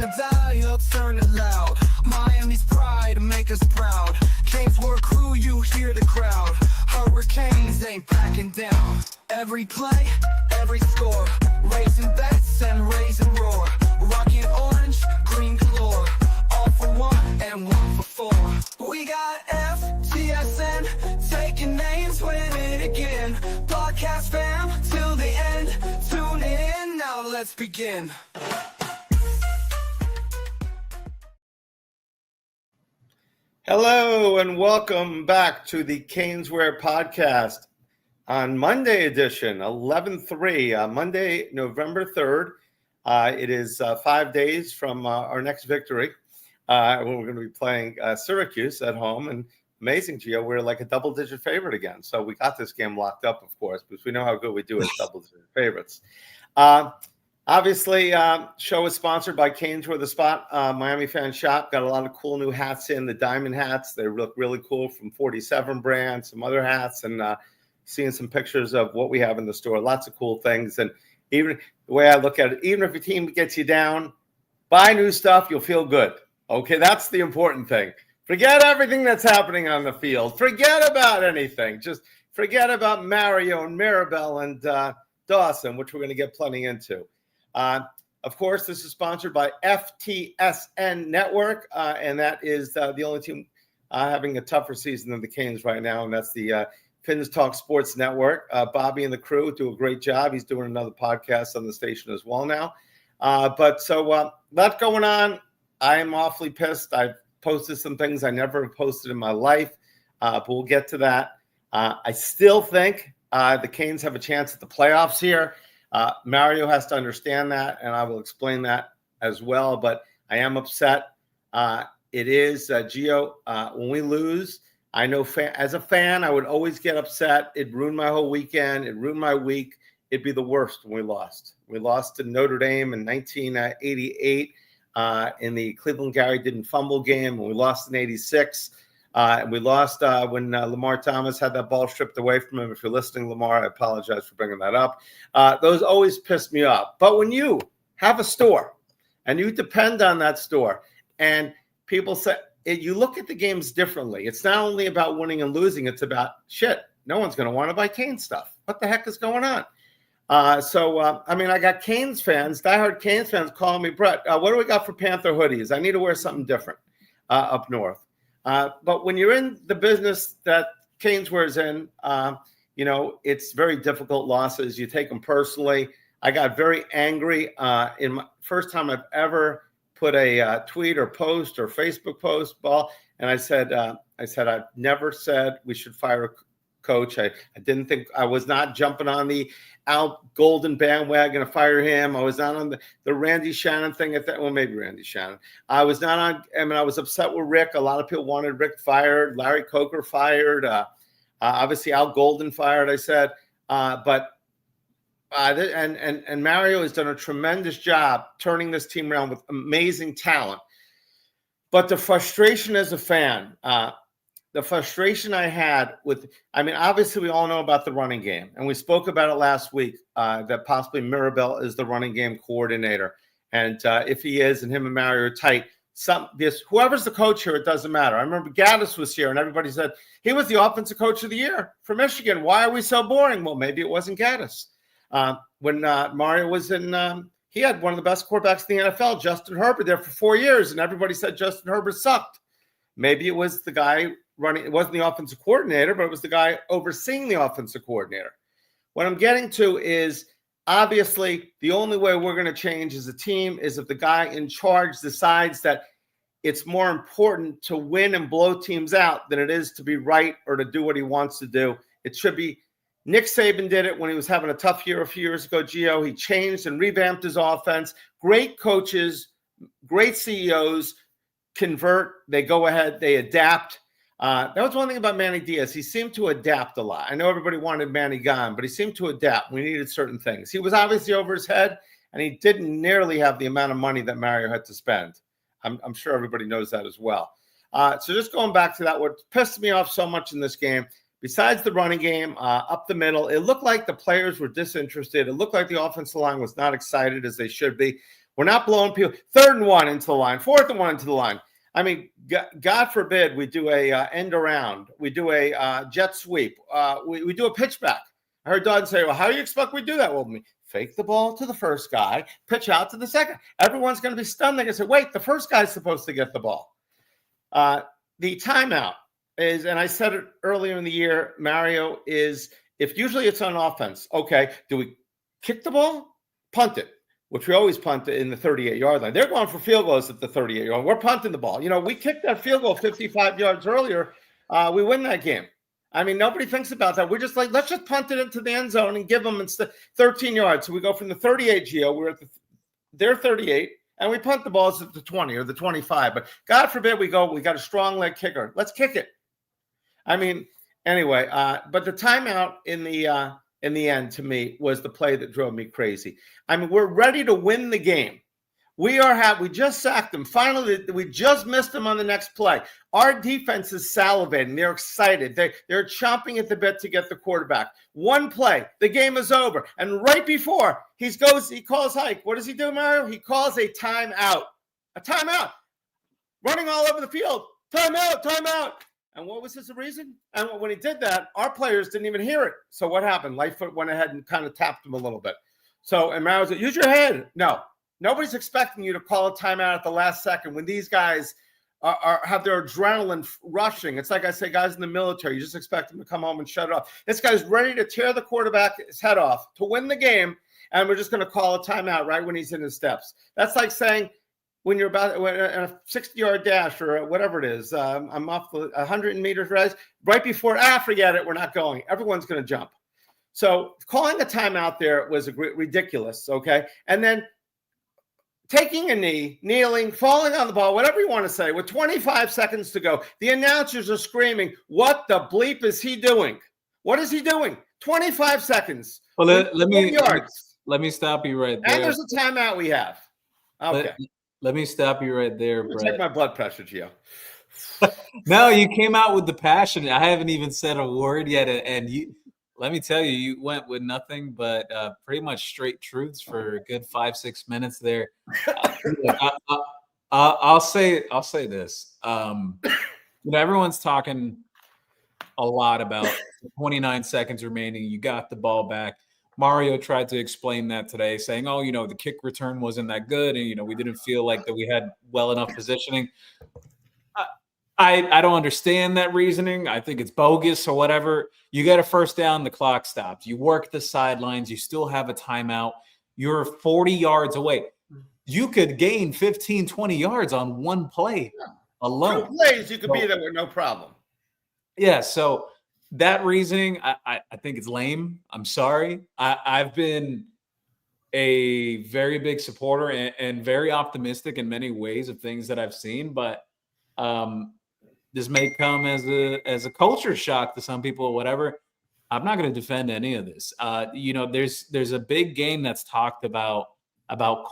the valley, up, turn it loud. Miami's pride, make us proud. CanesWear crew, you hear the crowd. Hurricanes ain't backing down. Every play, every score. Raising bets and raising roar. Rocking orange, green galore. All for one and one for four. We got FTSN, taking names, win it again. Podcast fam, till the end. Tune in, now let's begin. Hello and welcome back to the CanesWear Podcast on Monday edition, 11/3, Monday, November 3rd. It is 5 days from our next victory when we're going to be playing Syracuse at home. And amazing, Gio, we're like a double-digit favorite again. So we got this game locked up, of course, because we know how good we do as double-digit favorites. Obviously, show is sponsored by CanesWear The Spot, Miami Fan Shop. Got a lot of cool new hats in, the diamond hats. They look really cool from 47 brand, some other hats, and seeing some pictures of what we have in the store. Lots of cool things. And even the way I look at it, even if your team gets you down, buy new stuff, you'll feel good. Okay, that's the important thing. Forget everything that's happening on the field. Forget about anything. Just forget about Mario and Mirabel and Dawson, which we're going to get plenty into. Of course, this is sponsored by FTSN Network, and that is the only team having a tougher season than the Canes right now, and that's the Fins Talk Sports Network. Bobby and the crew do a great job. He's doing another podcast on the station as well now. But lot going on. I am awfully pissed. I've posted some things I never have posted in my life, but we'll get to that. I still think the Canes have a chance at the playoffs here. Mario has to understand that, and I will explain that as well. But I am upset. It is, Gio, when we lose, I know as a fan, I would always get upset. It ruined my whole weekend. It ruined my week. It'd be the worst when we lost. We lost to Notre Dame in 1988 in the Cleveland Gary didn't fumble game. We lost in 86. We lost when Lamar Thomas had that ball stripped away from him. If you're listening, Lamar, I apologize for bringing that up. Those always piss me off. But when you have a store and you depend on that store and people say, you look at the games differently. It's not only about winning and losing. It's about, shit, no one's going to want to buy Canes stuff. What the heck is going on? I got Canes fans, diehard Canes fans calling me, Brett, what do we got for Panther hoodies? I need to wear something different up north. But when you're in the business that CanesWear is in, it's very difficult losses. You take them personally. I got very angry in my first time I've ever put a tweet or post or Facebook post, and I said I've never said we should fire a coach. I didn't think, I was not jumping on the Al Golden bandwagon to fire him. I was not on the Randy Shannon thing at that. Well, maybe Randy Shannon. I was not on. I was upset with Rick. A lot of people wanted Rick fired. Larry Coker fired. Obviously Al Golden fired. I said, but Mario has done a tremendous job turning this team around with amazing talent. But the frustration as a fan. The frustration I had obviously we all know about the running game, and we spoke about it last week, that possibly Mirabel is the running game coordinator. And if he is, and him and Mario are tight, whoever's the coach here, it doesn't matter. I remember Gaddis was here, and everybody said he was the offensive coach of the year for Michigan. Why are we so boring? Well, maybe it wasn't Gaddis. When Mario was in, he had one of the best quarterbacks in the NFL, Justin Herbert, there for 4 years, and everybody said Justin Herbert sucked. Maybe it was the guy running, it wasn't the offensive coordinator, but it was the guy overseeing the offensive coordinator. What I'm getting to is, obviously, the only way we're going to change as a team is if the guy in charge decides that it's more important to win and blow teams out than it is to be right or to do what he wants to do. It should be, Nick Saban did it when he was having a tough year a few years ago, Gio. He changed and revamped his offense. Great coaches, great CEOs convert, they go ahead, they adapt. That was one thing about Manny Diaz. He seemed to adapt a lot. I know everybody wanted Manny gone, but he seemed to adapt. We needed certain things. He was obviously over his head, and he didn't nearly have the amount of money that Mario had to spend. I'm sure everybody knows that as well. So just going back to that, what pissed me off so much in this game, besides the running game, up the middle, it looked like the players were disinterested. It looked like the offensive line was not excited as they should be. We're not blowing people. 3rd and 1 into the line, 4th and 1 into the line. I mean, God forbid we do a end around. We do a jet sweep. We do a pitch back. I heard Dodd say, well, how do you expect we do that? Well, fake the ball to the first guy, pitch out to the second. Everyone's going to be stunned. They're going to say, wait, the first guy's supposed to get the ball. The timeout is, and I said it earlier in the year, Mario, is if usually it's on offense. Okay, do we kick the ball? Punt it, which we always punt in the 38-yard line. They're going for field goals at the 38-yard line. We're punting the ball. We kicked that field goal 55 yards earlier. We win that game. I mean, nobody thinks about that. We're just like, let's just punt it into the end zone and give them instead 13 yards. So we go from the 38 Geo, we're at their 38, and we punt the balls at the 20 or the 25. But God forbid we got a strong leg kicker. Let's kick it. I mean, anyway, but the timeout in the end, to me, was the play that drove me crazy. I mean, we're ready to win the game. We just sacked them. Finally, we just missed them on the next play. Our defense is salivating. They're excited. They're chomping at the bit to get the quarterback. One play, the game is over. And right before he calls hike. What does he do, Mario? He calls a timeout. A timeout. Running all over the field. Timeout, timeout. And what was his reason? And when he did that, our players didn't even hear it. So what happened? Lightfoot went ahead and kind of tapped him a little bit. And Mario said, use your head. No. Nobody's expecting you to call a timeout at the last second when these guys have their adrenaline rushing. It's like I say, guys in the military, you just expect them to come home and shut it off. This guy's ready to tear the quarterback's head off to win the game, and we're just going to call a timeout right when he's in his steps. That's like saying when you're about a 60-yard dash or whatever it is, I'm off the 100 meters rise, right before, forget it, we're not going. Everyone's going to jump. So calling a timeout there was ridiculous, okay? And then taking a knee, kneeling, falling on the ball, whatever you want to say, with 25 seconds to go, the announcers are screaming, what the bleep is he doing? What is he doing? 25 seconds. Well, let me stop you right there. And there's a timeout we have. Okay. Let me stop you right there, Brett. Check my blood pressure, Gio. No, you came out with the passion. I haven't even said a word yet, and let me tell you, you went with nothing but pretty much straight truths for a good 5-6 minutes there. I'll say this. Everyone's talking a lot about 29 seconds remaining. You got the ball back. Mario tried to explain that today, saying, the kick return wasn't that good, and we didn't feel like that we had well enough positioning. I don't understand that reasoning. I think it's bogus or whatever. You get a first down, the clock stops. You work the sidelines. You still have a timeout. You're 40 yards away. You could gain 15, 20 yards on one play alone. 2 plays, you could be there with no problem. Yeah, so that reasoning, I think it's lame. I'm sorry. I've been a very big supporter and very optimistic in many ways of things that I've seen, but this may come as a culture shock to some people or whatever. I'm not going to defend any of this. There's a big game that's talked about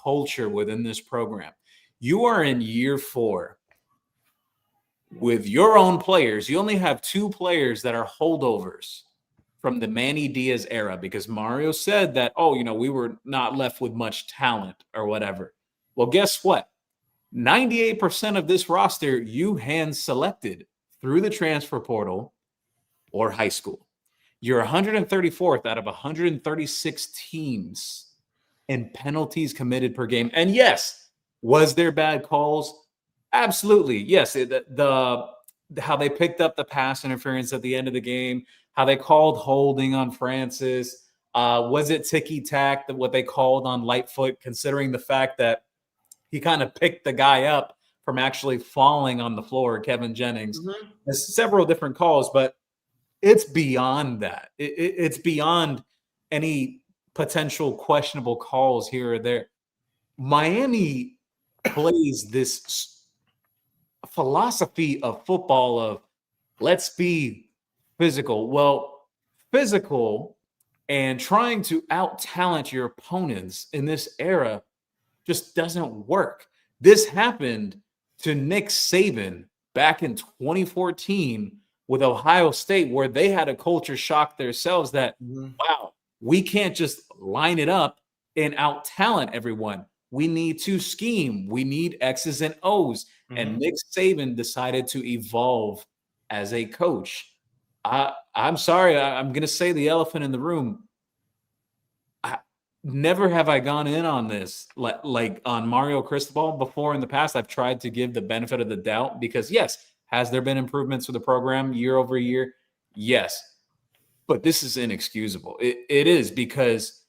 culture within this program. You are in year 4 with your own players. You only have 2 players that are holdovers from the Manny Diaz era, because Mario said that, we were not left with much talent or whatever. Well, guess what? 98% of this roster you hand selected through the transfer portal or high school. You're 134th out of 136 teams in penalties committed per game. And yes, was there bad calls? Absolutely. Yes. How they picked up the pass interference at the end of the game, how they called holding on Francis. Was it ticky-tack, what they called on Lightfoot, considering the fact that he kind of picked the guy up from actually falling on the floor, Kevin Jennings. Mm-hmm. There's several different calls, but it's beyond that. It's beyond any potential questionable calls here or there. Miami plays this philosophy of football of let's be physical. Well, physical and trying to out-talent your opponents in this era just doesn't work. This happened to Nick Saban back in 2014 with Ohio State, where they had a culture shock themselves that, wow, we can't just line it up and out-talent everyone. We need to scheme. We need X's and O's. And Nick Saban decided to evolve as a coach. I'm sorry. I'm going to say the elephant in the room. Never have I gone in on this like on Mario Cristobal before in the past. I've tried to give the benefit of the doubt because, yes, has there been improvements for the program year over year? Yes. But this is inexcusable. It is, because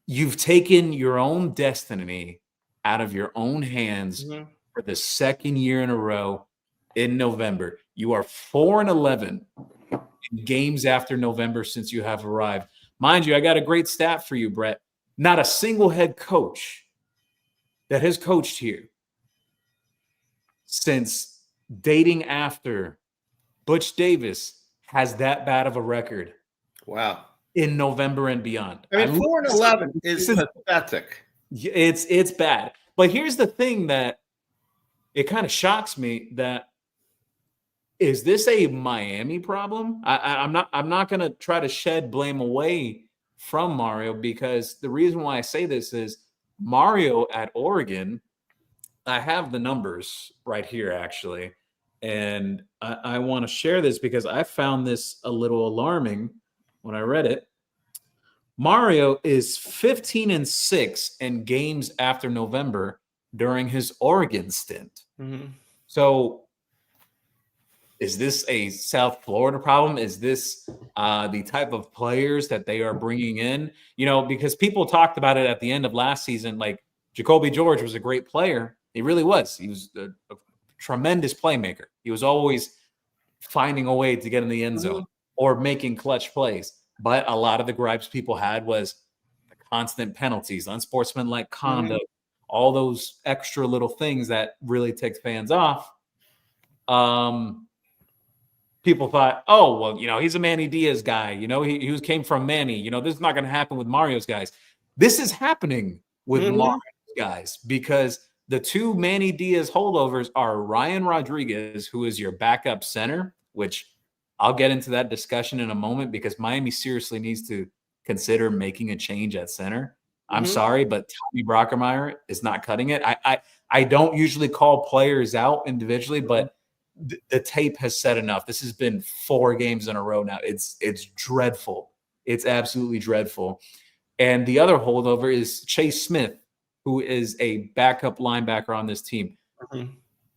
you've taken your own destiny out of your own hands for the second year in a row in November. You are 4-11 in games after November since you have arrived. Mind you, I got a great stat for you, Brett. Not a single head coach that has coached here since dating after Butch Davis has that bad of a record. Wow. In November and beyond. I mean, 4-11 is pathetic. It's bad. But here's the thing that it kind of shocks me, that is this a Miami problem? I'm not going to try to shed blame away from Mario, because the reason why I say this is Mario at Oregon, I have the numbers right here actually, and I want to share this because I found this a little alarming when I read it. Mario is 15-6 in games after November during his Oregon stint. So is this a South Florida problem? Is this the type of players that they are bringing in? You know, because people talked about it at the end of last season. Like, Jacoby George was a great player. He really was. He was a tremendous playmaker. He was always finding a way to get in the end zone or making clutch plays. But a lot of the gripes people had was the constant penalties, unsportsmanlike conduct, all those extra little things that really ticked fans off. People thought, oh, well, you know, he's a Manny Diaz guy. You know, he came from Manny. You know, this is not going to happen with Mario's guys. This is happening with Mario's guys, because the two Manny Diaz holdovers are Ryan Rodriguez, who is your backup center, which I'll get into that discussion in a moment, because Miami seriously needs to consider making a change at center. I'm sorry, but Tommy Brockermeyer is not cutting it. I don't usually call players out individually, but the tape has said enough. This has been 4 games in a row now. It's dreadful. It's absolutely dreadful. And the other holdover is Chase Smith, who is a backup linebacker on this team.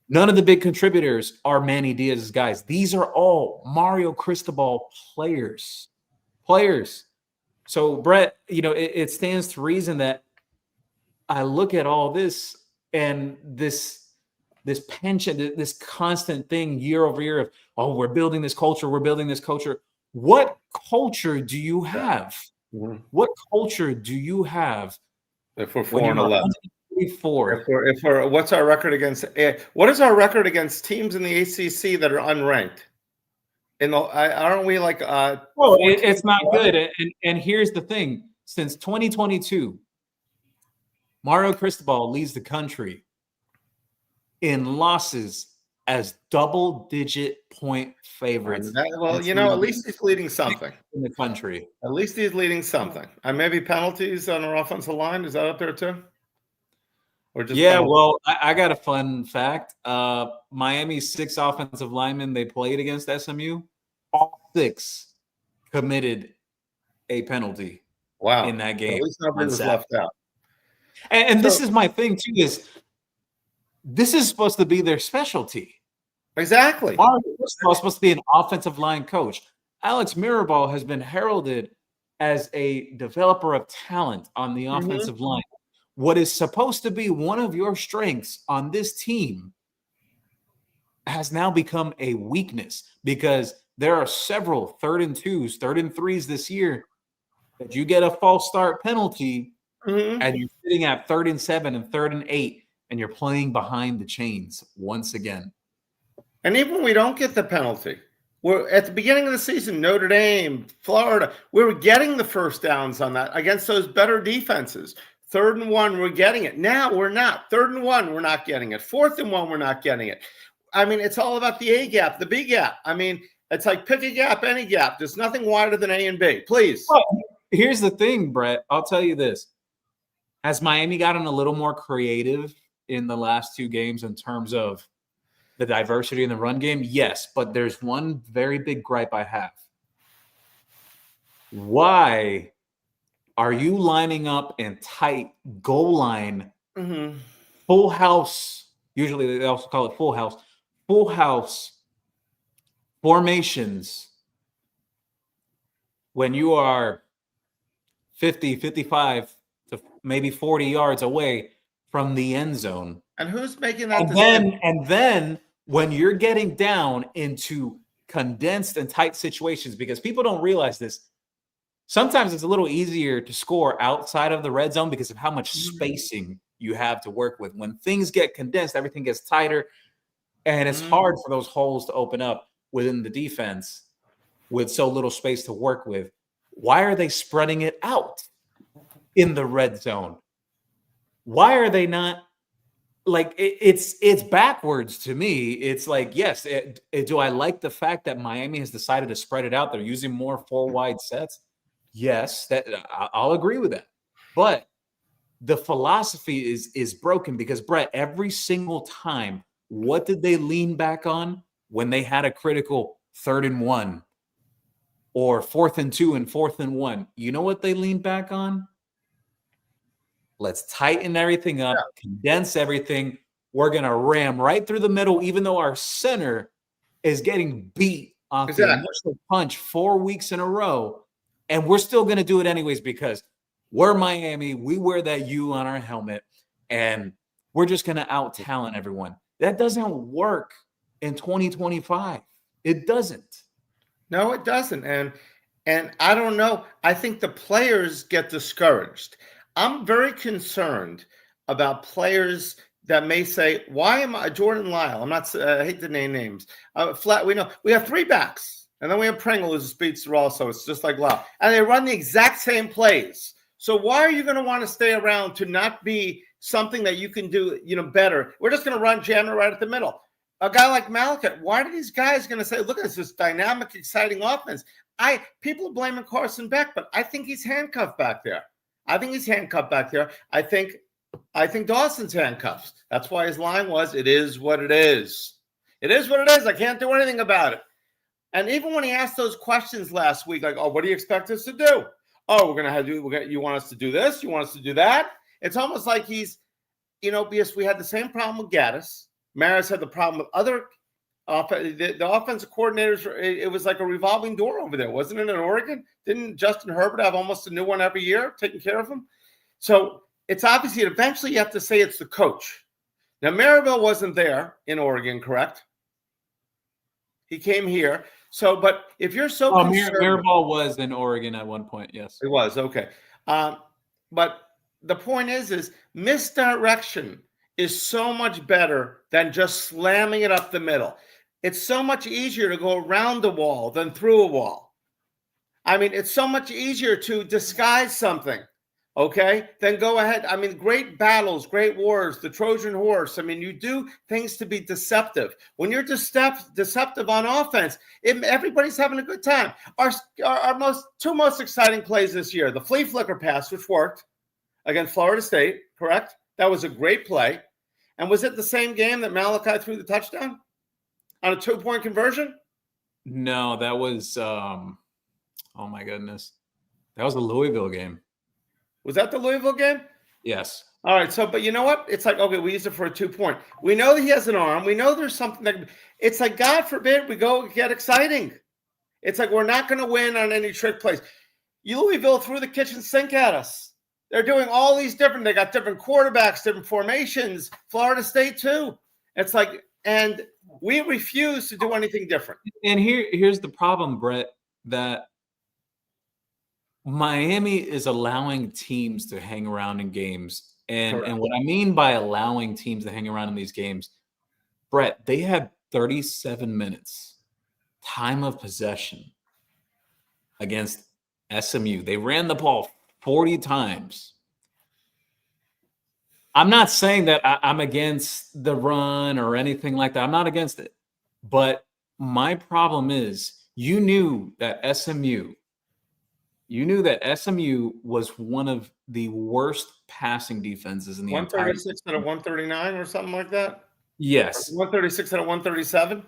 None of the big contributors are Manny Diaz's guys. These are all Mario Cristobal players. So, Brett, you know, it stands to reason that I look at all this and this penchant, this constant thing year over year of, oh, we're building this culture. What culture do you have? What culture do you have? If we're 4-11. If we're what's our record against? What is our record against teams in the ACC that are unranked? Aren't we like? Well, it's not good. And here's the thing: since 2022, Mario Cristobal leads the country in losses as double-digit point favorites. Well, you know, at least he's leading something in the country. At least he's leading something. And maybe penalties on our offensive line, is that up there too? Or just penalties? Well, I got a fun fact. Miami's 6 offensive linemen they played against SMU, all 6 committed a penalty. Wow. In that game. At least nobody was left out. And this is my thing too, is this is supposed to be their specialty. Exactly. Mario Cristobal is supposed to be an offensive line coach. Alex Mirabal has been heralded as a developer of talent on the offensive line. What is supposed to be one of your strengths on this team has now become a weakness, because there are several 3rd and 2s, 3rd and 3s this year that you get a false start penalty and you're sitting at 3rd and 7 and 3rd and 8, and you're playing behind the chains once again. And even when we don't get the penalty, we're at the beginning of the season, Notre Dame, Florida, we were getting the first downs on that against those better defenses. 3rd and 1, we're getting it. Now we're not. 3rd and 1, we're not getting it. 4th and 1, we're not getting it. I mean, it's all about the A gap, the B gap. I mean, it's like pick a gap, any gap. There's nothing wider than A and B. Please. Well, here's the thing, Brett. I'll tell you this. Has Miami gotten a little more creative in the last 2 games in terms of the diversity in the run game? Yes, but there's one very big gripe I have. Why are you lining up in tight goal line, full house? Usually they also call it full house formations when you are 50, 55 to maybe 40 yards away from the end zone. And who's making that decision? And then when you're getting down into condensed and tight situations, because people don't realize this, sometimes it's a little easier to score outside of the red zone because of how much spacing you have to work with. When things get condensed, everything gets tighter, and it's hard for those holes to open up within the defense with so little space to work with. Why are they spreading it out in the red zone? Why are they not like it's backwards to me? It's like, yes, do I like the fact that Miami has decided to spread it out? They're using more 4 wide sets. Yes, that I'll agree with that. But the philosophy is broken because, Brett, every single time, what did they lean back on when they had a critical 3rd and 1 or 4th and 2 and 4th and 1? You know what they leaned back on? Let's tighten everything up, condense everything. We're going to ram right through the middle, even though our center is getting beat off the initial punch 4 weeks in a row. And we're still going to do it anyways because we're Miami. We wear that U on our helmet, and we're just going to out-talent everyone. That doesn't work in 2025. It doesn't. No, it doesn't. And I don't know. I think the players get discouraged. I'm very concerned about players that may say, why am I Jordan Lyle? I hate to name names. We know we have 3 backs. And then we have Pringle who's a speedster also. It's just like Lyle. And they run the exact same plays. So why are you going to want to stay around to not be something that you can do, better? We're just going to run jam it right at the middle. A guy like Malachi, why are these guys going to say, look at this dynamic, exciting offense? People are blaming Carson Beck, but I think he's handcuffed back there. I think Dawson's handcuffed. That's why his line was, it is what it is. It is what it is. I can't do anything about it. And even when he asked those questions last week, like, oh, what do you expect us to do? Oh, you want us to do this? You want us to do that? It's almost like he's, because we had the same problem with Gaddis. Maris had the problem with other the offensive coordinators. It was like a revolving door over there, wasn't it, in Oregon? Didn't Justin Herbert have almost a new one every year taking care of him? So it's obviously, eventually you have to say it's the coach. Now, Maribel wasn't there in Oregon, correct? He came here. So, but if you're so Mirabal was in Oregon at one point, yes. It was, okay. But the point is misdirection is so much better than just slamming it up the middle. It's so much easier to go around the wall than through a wall. I mean, it's so much easier to disguise something, okay, then go ahead. I mean, great battles, great wars, the Trojan horse. I mean, you do things to be deceptive. When you're deceptive on offense, everybody's having a good time. Our two most exciting plays this year, the flea flicker pass, which worked against Florida State, correct? That was a great play. And was it the same game that Malachi threw the touchdown on a 2-point conversion? No, that was, oh my goodness. That was the Louisville game. Was that the Louisville game? Yes. All right. So, but you know what? It's like, okay, we use it for a 2-point. We know that he has an arm. We know there's something that it's like, God forbid we go get exciting. It's like, we're not going to win on any trick plays. Louisville threw the kitchen sink at us. They're doing all these they got different quarterbacks, different formations. Florida State too. It's like, and we refuse to do anything different. And here's the problem, Brett, that Miami is allowing teams to hang around in games. And what I mean by allowing teams to hang around in these games, Brett, they had 37 minutes time of possession against SMU. They ran the ball 40 times. I'm not saying that I'm against the run or anything like that. I'm not against it. But my problem is, you knew that SMU you knew that SMU was one of the worst passing defenses in the entire. 136 out of 139 or something like that. Yes, 136 out of 137.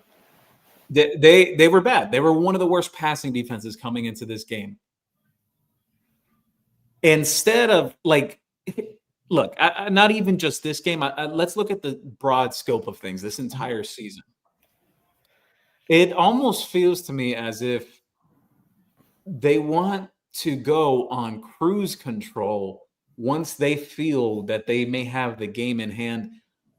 they were bad. They were one of the worst passing defenses coming into this game. Instead of like, look, not even just this game. Let's look at the broad scope of things. This entire season, it almost feels to me as if they want to go on cruise control once they feel that they may have the game in hand.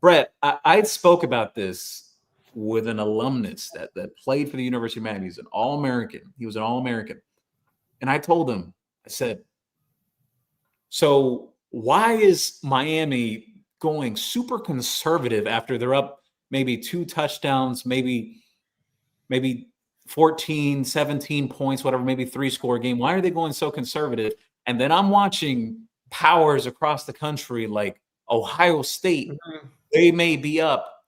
Brett, I spoke about this with an alumnus that played for the University of Miami. He's an All-American. He was an All-American. And I told him, I said, so why is Miami going super conservative after they're up maybe 2 touchdowns, maybe 14, 17 points, whatever, maybe 3-score game? Why are they going so conservative? And then I'm watching powers across the country like Ohio State. They may be up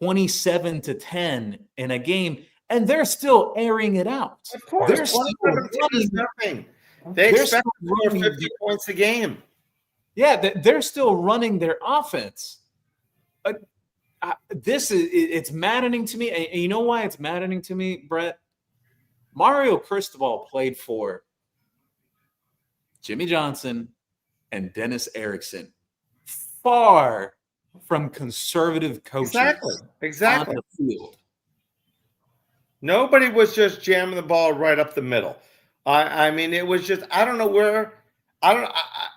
27-10 in a game, and they're still airing it out. Of course, They're still running, nothing. They expect to score 50 points a game. Yeah, they're still running their offense. It's maddening to me. And you know why it's maddening to me, Brett? Mario Cristobal played for Jimmy Johnson and Dennis Erickson. Far from conservative coaches. Exactly. On the field. Nobody was just jamming the ball right up the middle. I mean, it was just, I don't know where,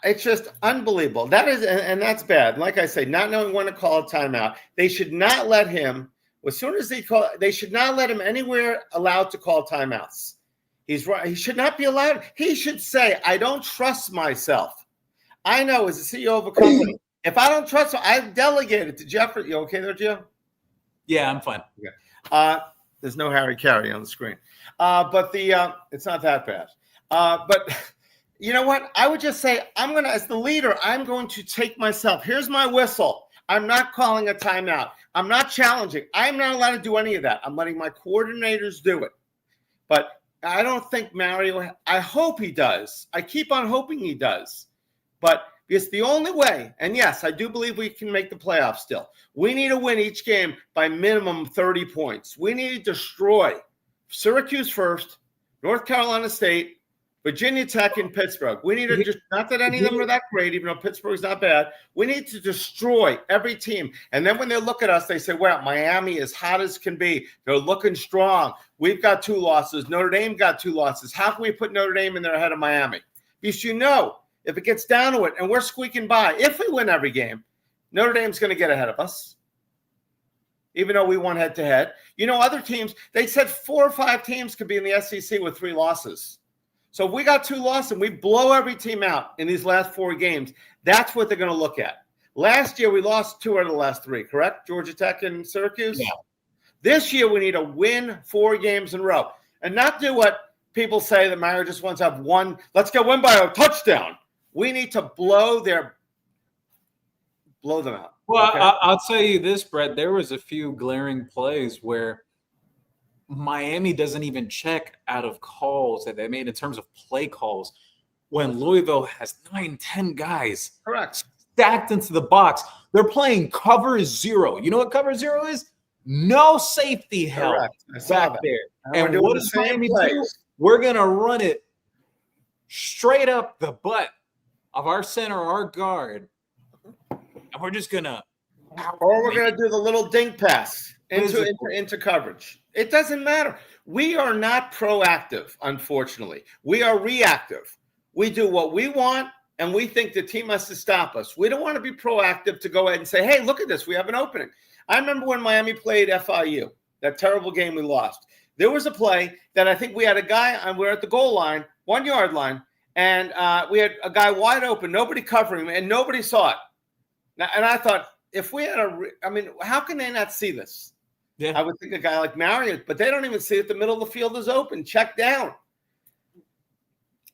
it's just unbelievable. That is, and that's bad. Like I say, not knowing when to call a timeout. They should not let him, as soon as they should not let him anywhere allowed to call timeouts. He's right. He should not be allowed. He should say, I don't trust myself. I know as a CEO of a company, if I don't trust him, I've delegated to Jeffrey. You okay there, Gio? Yeah, I'm fine. Okay. There's no Harry Carey on the screen. But it's not that bad. But you know what? I would just say, as the leader, I'm going to take myself. Here's my whistle. I'm not calling a timeout. I'm not challenging. I'm not allowed to do any of that. I'm letting my coordinators do it. But I don't think Mario, I hope he does. I keep on hoping he does. But it's the only way. And yes, I do believe we can make the playoffs still. We need to win each game by minimum 30 points. We need to destroy Syracuse first, North Carolina State, Virginia Tech, and Pittsburgh. We need to just, not that any of them are that great, even though Pittsburgh's not bad. We need to destroy every team. And then when they look at us, they say, wow, Miami is hot as can be. They're looking strong. We've got 2 losses. Notre Dame got 2 losses. How can we put Notre Dame in there ahead of Miami? Because if it gets down to it and we're squeaking by, if we win every game, Notre Dame's going to get ahead of us, even though we won head-to-head. Other teams, they said 4 or 5 teams could be in the SEC with 3 losses. So if we got 2 losses and we blow every team out in these last 4 games, that's what they're going to look at. Last year, we lost 2 out of the last 3, correct? Georgia Tech and Syracuse? Yeah. This year, we need to win 4 games in a row and not do what people say that Mario just wants to have one. Let's get win by a touchdown. We need to blow them out. Well, okay? I'll tell you this, Brett. There was a few glaring plays where Miami doesn't even check out of calls that they made in terms of play calls when Louisville has 9-10 guys Correct. stacked into the box. They're playing cover 0. You know what cover 0 is? No safety help back there. And what does Miami do? We're going to run it straight up the butt of our center, our guard, and we're just gonna, or we're gonna do the little dink pass into coverage. It doesn't matter. We are not proactive, unfortunately. We are reactive. We do what we want, and we think the team has to stop us. We don't want to be proactive to go ahead and say, "Hey, look at this. We have an opening." I remember when Miami played FIU, that terrible game we lost. There was a play that I think we had a guy, and we're at the goal line, 1 yard line. And we had a guy wide open, nobody covering him, and nobody saw it. Now, and I thought, if we had how can they not see this? Yeah. I would think a guy like Mario, but they don't even see it. The middle of the field is open. Check down.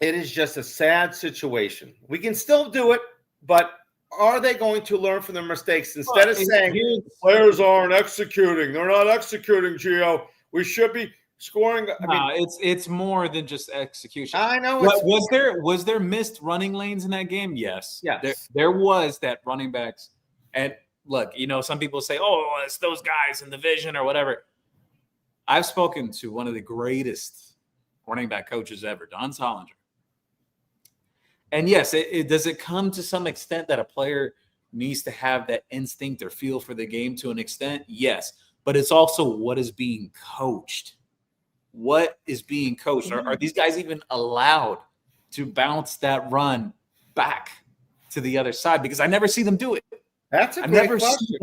It is just a sad situation. We can still do it, but are they going to learn from their mistakes instead of saying players aren't executing? They're not executing, Gio. We should be. Scoring. It's more than just execution. I know. Was there missed running lanes in that game? Yes. There was that running backs. And look, some people say, "Oh, it's those guys in the vision or whatever." I've spoken to one of the greatest running back coaches ever, Don Solinger. And yes, does it come to some extent that a player needs to have that instinct or feel for the game to an extent? Yes, but it's also what is being coached. What is being coached? Are these guys even allowed to bounce that run back to the other side? Because I never see them do it. That's a great question.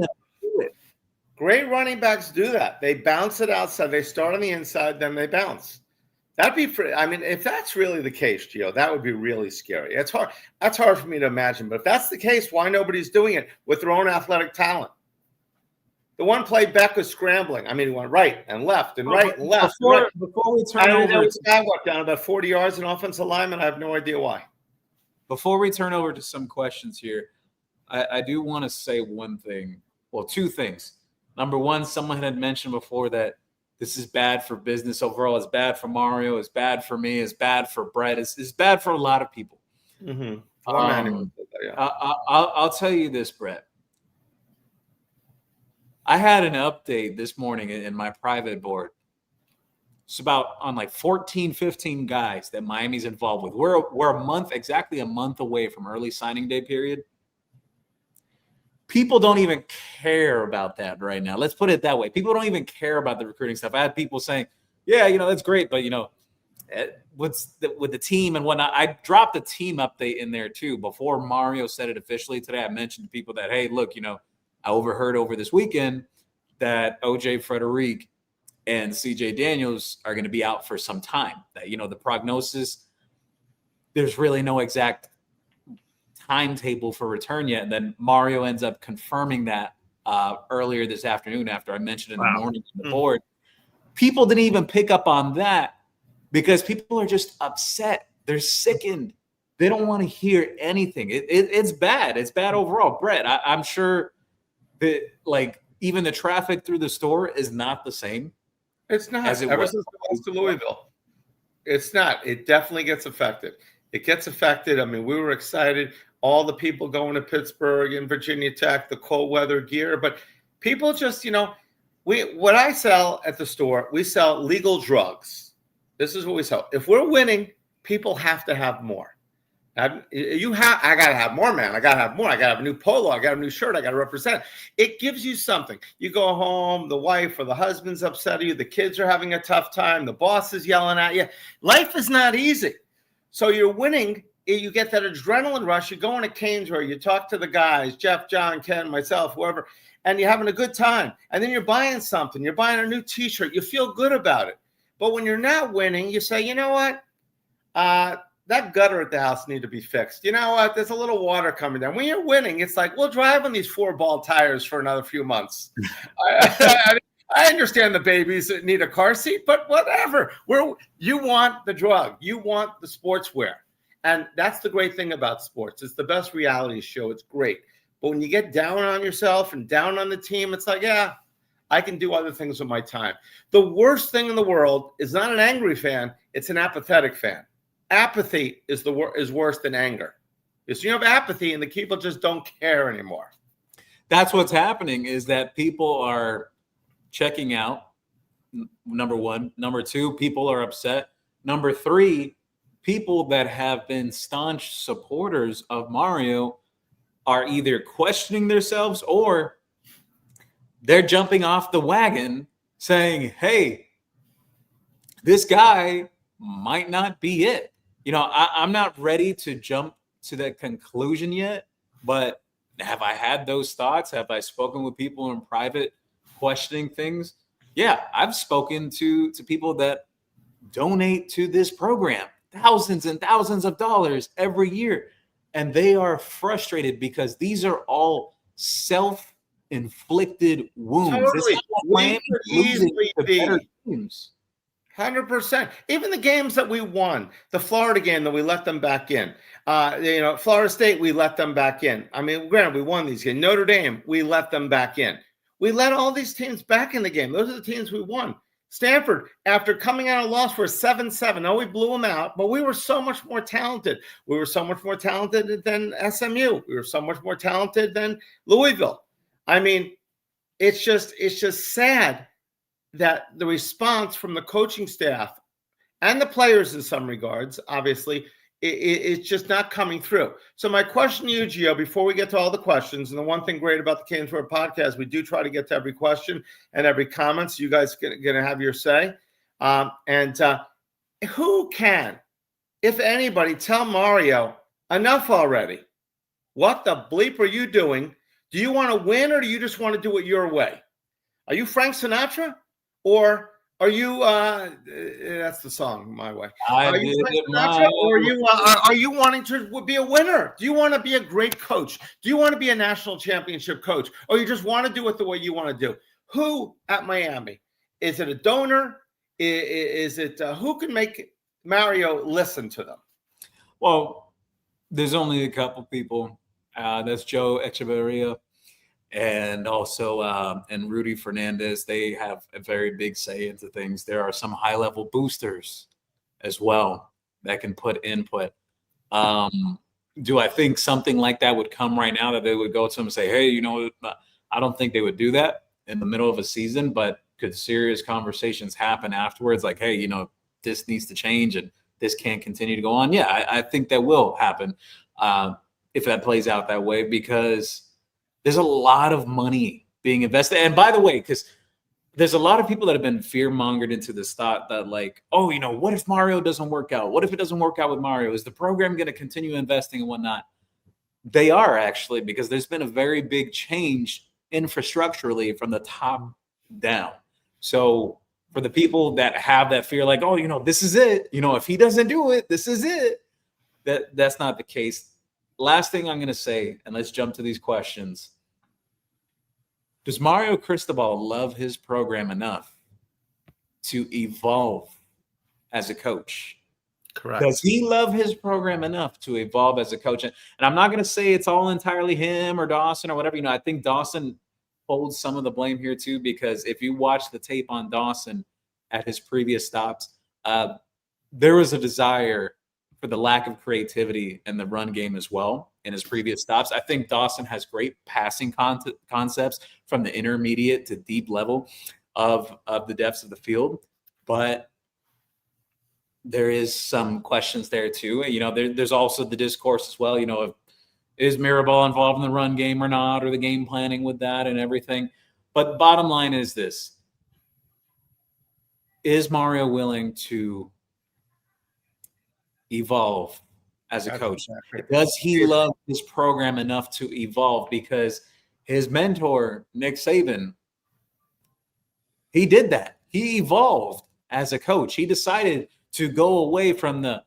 Great running backs do that. They bounce it outside. They start on the inside, then they bounce. That'd be if that's really the case, Gio, that would be really scary. It's hard. That's hard for me to imagine. But if that's the case, why nobody's doing it with their own athletic talent? The one play Beck was scrambling. He went right and left and right and left. Before we turn over, down about 40 yards in offensive lineman. I have no idea why. Before we turn over to some questions here, I do want to say one thing. Well, two things. Number one, someone had mentioned before that this is bad for business overall. It's bad for Mario. It's bad for me. It's bad for Brett. It's bad for a lot of people. Mm-hmm. I'll tell you this, Brett. I had an update this morning in my private board. It's about on like 14, 15 guys that Miami's involved with. We're exactly a month away from early signing day period. People don't even care about that right now. Let's put it that way. People don't even care about the recruiting stuff. I had people saying, yeah, that's great, but, with the team and whatnot. I dropped a team update in there, too. Before Mario said it officially today, I mentioned to people that, hey, look, I overheard over this weekend that O.J. Frederick and C.J. Daniels are going to be out for some time. That, the prognosis, there's really no exact timetable for return yet. And then Mario ends up confirming that earlier this afternoon after I mentioned in the morning on the board. People didn't even pick up on that because people are just upset. They're sickened. They don't want to hear anything. It's bad. It's bad overall. Brett, I'm sure that even the traffic through the store is not the same. It's not. Ever since it was to Louisville, it's not. It definitely gets affected. It gets affected. We were excited. All the people going to Pittsburgh and Virginia Tech, the cold weather gear. But people just, what I sell at the store, we sell legal drugs. This is what we sell. If we're winning, people have to have more. I got to have more, man. I got to have more. I got to have a new polo. I got to have a new shirt. I got to represent. It gives you something. You go home, the wife or the husband's upset at you. The kids are having a tough time. The boss is yelling at you. Life is not easy. So you're winning. You get that adrenaline rush. You go on a CanesWear. You talk to the guys, Jeff, John, Ken, myself, whoever, and you're having a good time. And then you're buying something. You're buying a new T-shirt. You feel good about it. But when you're not winning, you say, you know what? That gutter at the house needs to be fixed. You know what? There's a little water coming down. When you're winning, it's like, we'll drive on these 4-ball tires for another few months. I understand the babies that need a car seat, but whatever. You want the drug. You want the sportswear. And that's the great thing about sports. It's the best reality show. It's great. But when you get down on yourself and down on the team, it's like, yeah, I can do other things with my time. The worst thing in the world is not an angry fan. It's an apathetic fan. Apathy is worse than anger. Because you have apathy and the people just don't care anymore. That's what's happening is that people are checking out, number one. Number two, people are upset. Number three, people that have been staunch supporters of Mario are either questioning themselves or they're jumping off the wagon saying, hey, this guy might not be it. I'm not ready to jump to that conclusion yet, but have I had those thoughts? Have I spoken with people in private questioning things? Yeah, I've spoken to people that donate to this program, thousands and thousands of dollars every year. And they are frustrated because these are all self-inflicted wounds. Totally. We could easily be better teams. 100%. Even the games that we won, the Florida game that we let them back in, Florida State, we let them back in. Granted, we won these games. Notre Dame, we let them back in. We let all these teams back in the game. Those are the teams we won. Stanford, after coming out of loss for a 7-7, we blew them out, but we were so much more talented. We were so much more talented than SMU. We were so much more talented than Louisville. I mean, it's just sad that the response from the coaching staff and the players in some regards, obviously, it's just not coming through. So my question to you, Gio, before we get to all the questions, and the one thing great about the CanesWear Podcast, we do try to get to every question and every comment, so you guys are going to have your say. Who can, if anybody, tell Mario, enough already? What the bleep are you doing? Do you want to win, or do you just want to do it your way? Are you Frank Sinatra, or are you? That's the song, My Way. Are you Frank Sinatra, or are you wanting to be a winner? Do you want to be a great coach? Do you want to be a national championship coach, or you just want to do it the way you want to do? Who at Miami? Is it a donor? Is it who can make Mario listen to them? Well, there's only a couple people. That's Joe Echeverria and also and Rudy Fernandez. They have a very big say into things. There are some high-level boosters as well that can put input. Do I think something like that would come right now, that they would go to him and say, hey, you know, I don't think they would do that in the middle of a season, but could serious conversations happen afterwards? Like, hey, you know, this needs to change and this can't continue to go on. Yeah, I think that will happen if that plays out that way, because there's a lot of money being invested. And by the way, because there's a lot of people that have been fear-mongered into this thought that, like, oh, you know, what if Mario doesn't work out? What if it doesn't work out with Mario? Is the program going to continue investing and whatnot? They are, actually, because there's been a very big change infrastructurally from the top down. So for the people that have that fear, like, oh, you know, this is it. You know, if he doesn't do it, this is it. That's not the case. Last thing I'm going to say, and let's jump to these questions. Does Mario Cristobal love his program enough to evolve as a coach? Correct. Does he love his program enough to evolve as a coach? And I'm not going to say it's all entirely him or Dawson or whatever. You know, I think Dawson holds some of the blame here too, because if you watch the tape on Dawson at his previous stops, there was a desire for the lack of creativity in the run game as well in his previous stops. I think Dawson has great passing concepts from the intermediate to deep level of the depths of the field, but there is some questions there too. You know, there's also the discourse as well. You know, is Mirabal involved in the run game or not, or the game planning with that and everything. But bottom line is this: is Mario willing to evolve as a coach? Does he love his program enough to evolve? Because his mentor, Nick Saban, he did that. He evolved as a coach. He decided to go away from the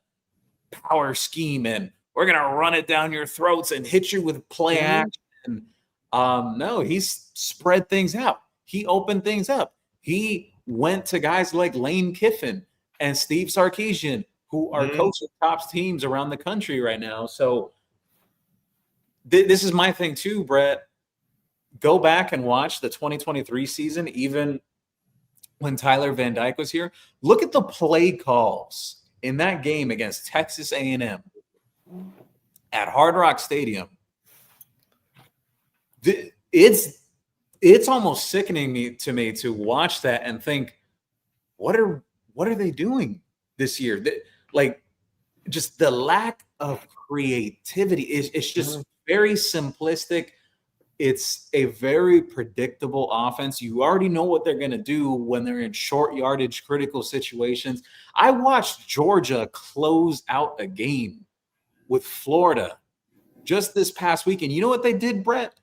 power scheme and we're going to run it down your throats and hit you with play action. No, he's spread things out. He opened things up. He went to guys like Lane Kiffin and Steve Sarkisian, who are coaching top teams around the country right now. So this is my thing too, Brett. Go back and watch the 2023 season, even when Tyler Van Dyke was here. Look at the play calls in that game against Texas A&M at Hard Rock Stadium. It's almost sickening to me to watch that and think, what are they doing this year? Like, just the lack of creativity is just very simplistic. It's a very predictable offense. You already know what they're going to do when they're in short yardage, critical situations. I watched Georgia close out a game with Florida just this past weekend. You know what they did, Brett?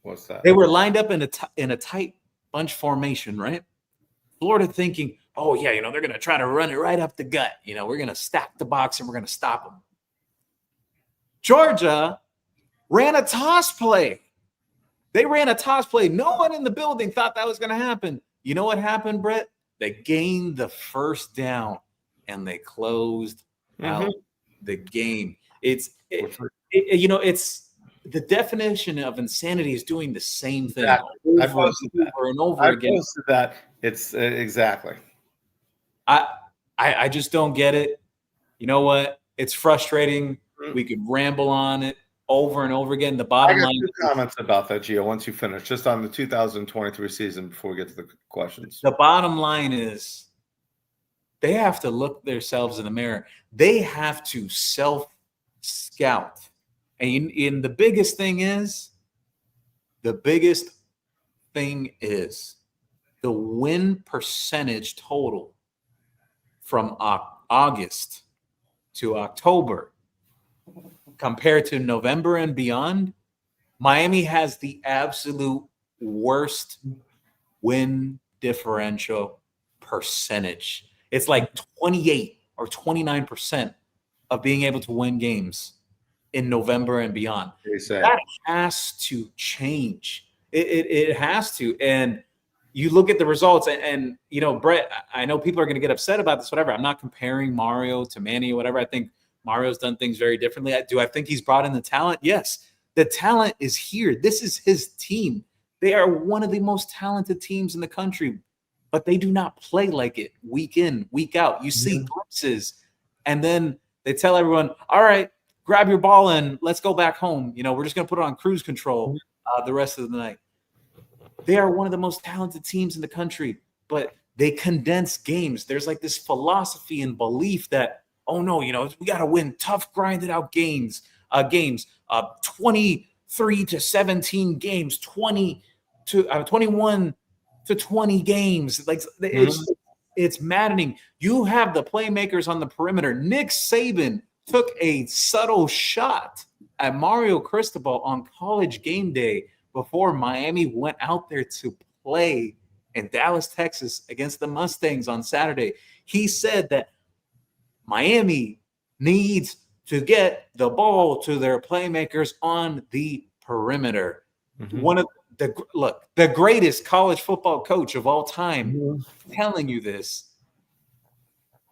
What's that? They were lined up in a tight bunch formation, right? Florida thinking, oh, yeah, you know, they're going to try to run it right up the gut. You know, we're going to stack the box and we're going to stop them. Georgia ran a toss play. They ran a toss play. No one in the building thought that was going to happen. You know what happened, Brett? They gained the first down and they closed out the game. It's the definition of insanity is doing the same thing Exactly. I over posted and that. over and over I again. posted that. It's exactly. I just don't get it. You know what? It's frustrating. We could ramble on it over and over again. The I bottom got line two is, comments about that, Gio. Once you finish, just on the 2023 season, before we get to the questions. the bottom line is they have to look themselves in the mirror. They have to self-scout. And the biggest thing is the win percentage total from August to October compared to November and beyond. Miami has the absolute worst win differential percentage. It's like 28 or 29% of being able to win games in November and beyond. That has to change. It has to. And you look at the results, and you know, Brett, I know people are going to get upset about this, whatever. I'm not comparing Mario to Manny or whatever. I think Mario's done things very differently. Do I think he's brought in the talent? Yes. The talent is here. This is his team. They are one of the most talented teams in the country, but they do not play like it week in, week out. You see glimpses, and then they tell everyone, all right, grab your ball and let's go back home. You know, we're just going to put it on cruise control the rest of the night. They are one of the most talented teams in the country, but they condense games. There's like this philosophy and belief that, oh no, you know, we got to win tough, grinded out games, 23 to 17 games, 21 to 20 games. Like it's maddening. You have the playmakers on the perimeter. Nick Saban took a subtle shot at Mario Cristobal on College game day before Miami went out there to play in Dallas, Texas against the Mustangs on Saturday. He said that Miami needs to get the ball to their playmakers on the perimeter. One of the greatest college football coach of all time telling you this.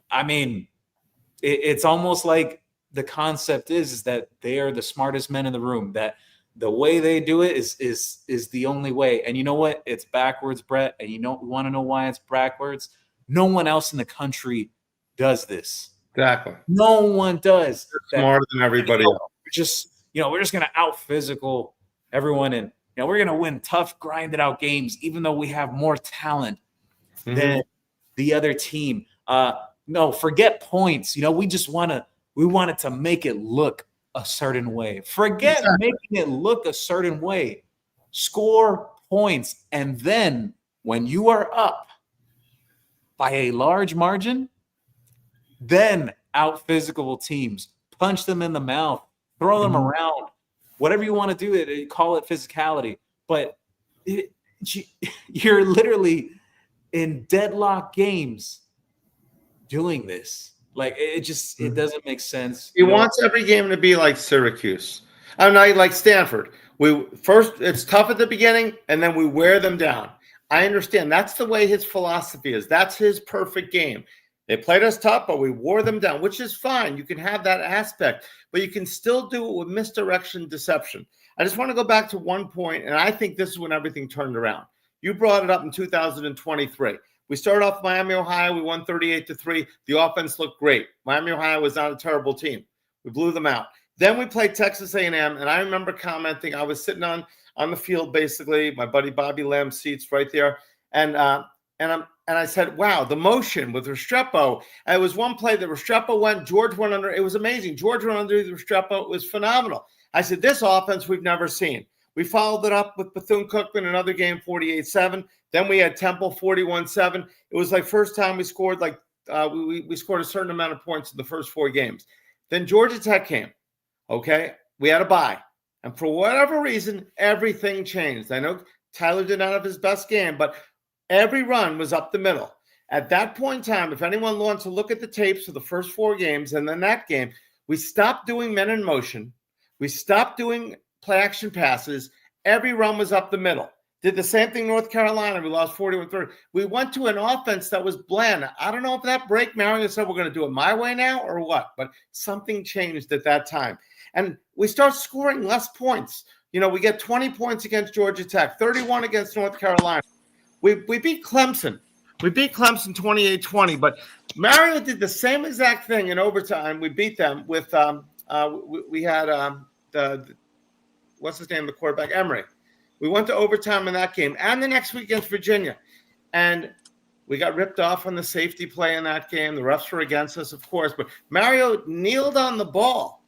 I mean, it's almost like the concept is that they are the smartest men in the room, that the way they do it is the only way. And you know what? It's backwards, Brett. And you want to know why it's backwards? No one else in the country does this. Exactly. No one does. They're smarter than everybody else. We're just going to out physical everyone, and we're going to win tough, grinded out games, even though we have more talent than the other team. No, forget points. We wanted to make it look a certain way. Forget making it look a certain way. Score points, and then when you are up by a large margin, then out physical teams, punch them in the mouth, throw them around, whatever you want to do it, call it physicality. But you're literally in deadlock games doing this. Like it doesn't make sense. He wants every game to be like Syracuse. I'm not like Stanford. It's tough at the beginning, and then we wear them down. I understand. That's the way his philosophy is. That's his perfect game. They played us tough, but we wore them down, which is fine. You can have that aspect, but you can still do it with misdirection, deception. I just want to go back to one point, and I think this is when everything turned around. You brought it up in 2023. We started off Miami, Ohio. We won 38-3. The offense looked great. Miami, Ohio was not a terrible team. We blew them out. Then we played Texas A&M, and I remember commenting. I was sitting on the field, basically. My buddy Bobby Lamb seats right there, and I said, wow, the motion with Restrepo. And it was one play that Restrepo went, George went under. It was amazing. George went under the Restrepo. It was phenomenal. I said, this offense we've never seen. We followed it up with Bethune-Cookman, another game, 48-7. Then we had Temple, 41-7. It was like first time we scored we scored a certain amount of points in the first 4 games. Then Georgia Tech came. Okay, we had a bye. And for whatever reason, everything changed. I know Tyler did not have his best game, but every run was up the middle. At that point in time, if anyone wants to look at the tapes for the first 4 games and then that game, we stopped doing men in motion. We stopped doing play action passes. Every run was up the middle. Did the same thing North Carolina. We lost 41-30. We went to an offense that was bland. I don't know if that break, Mario said we're going to do it my way now or what, but something changed at that time. And we start scoring less points. We get 20 points against Georgia Tech, 31 against North Carolina. We beat Clemson. We beat Clemson 28-20, but Mario did the same exact thing in overtime. We beat them with we had what's his name, the quarterback, Emory. We went to overtime in that game and the next week against Virginia. And we got ripped off on the safety play in that game. The refs were against us, of course, but Mario kneeled on the ball.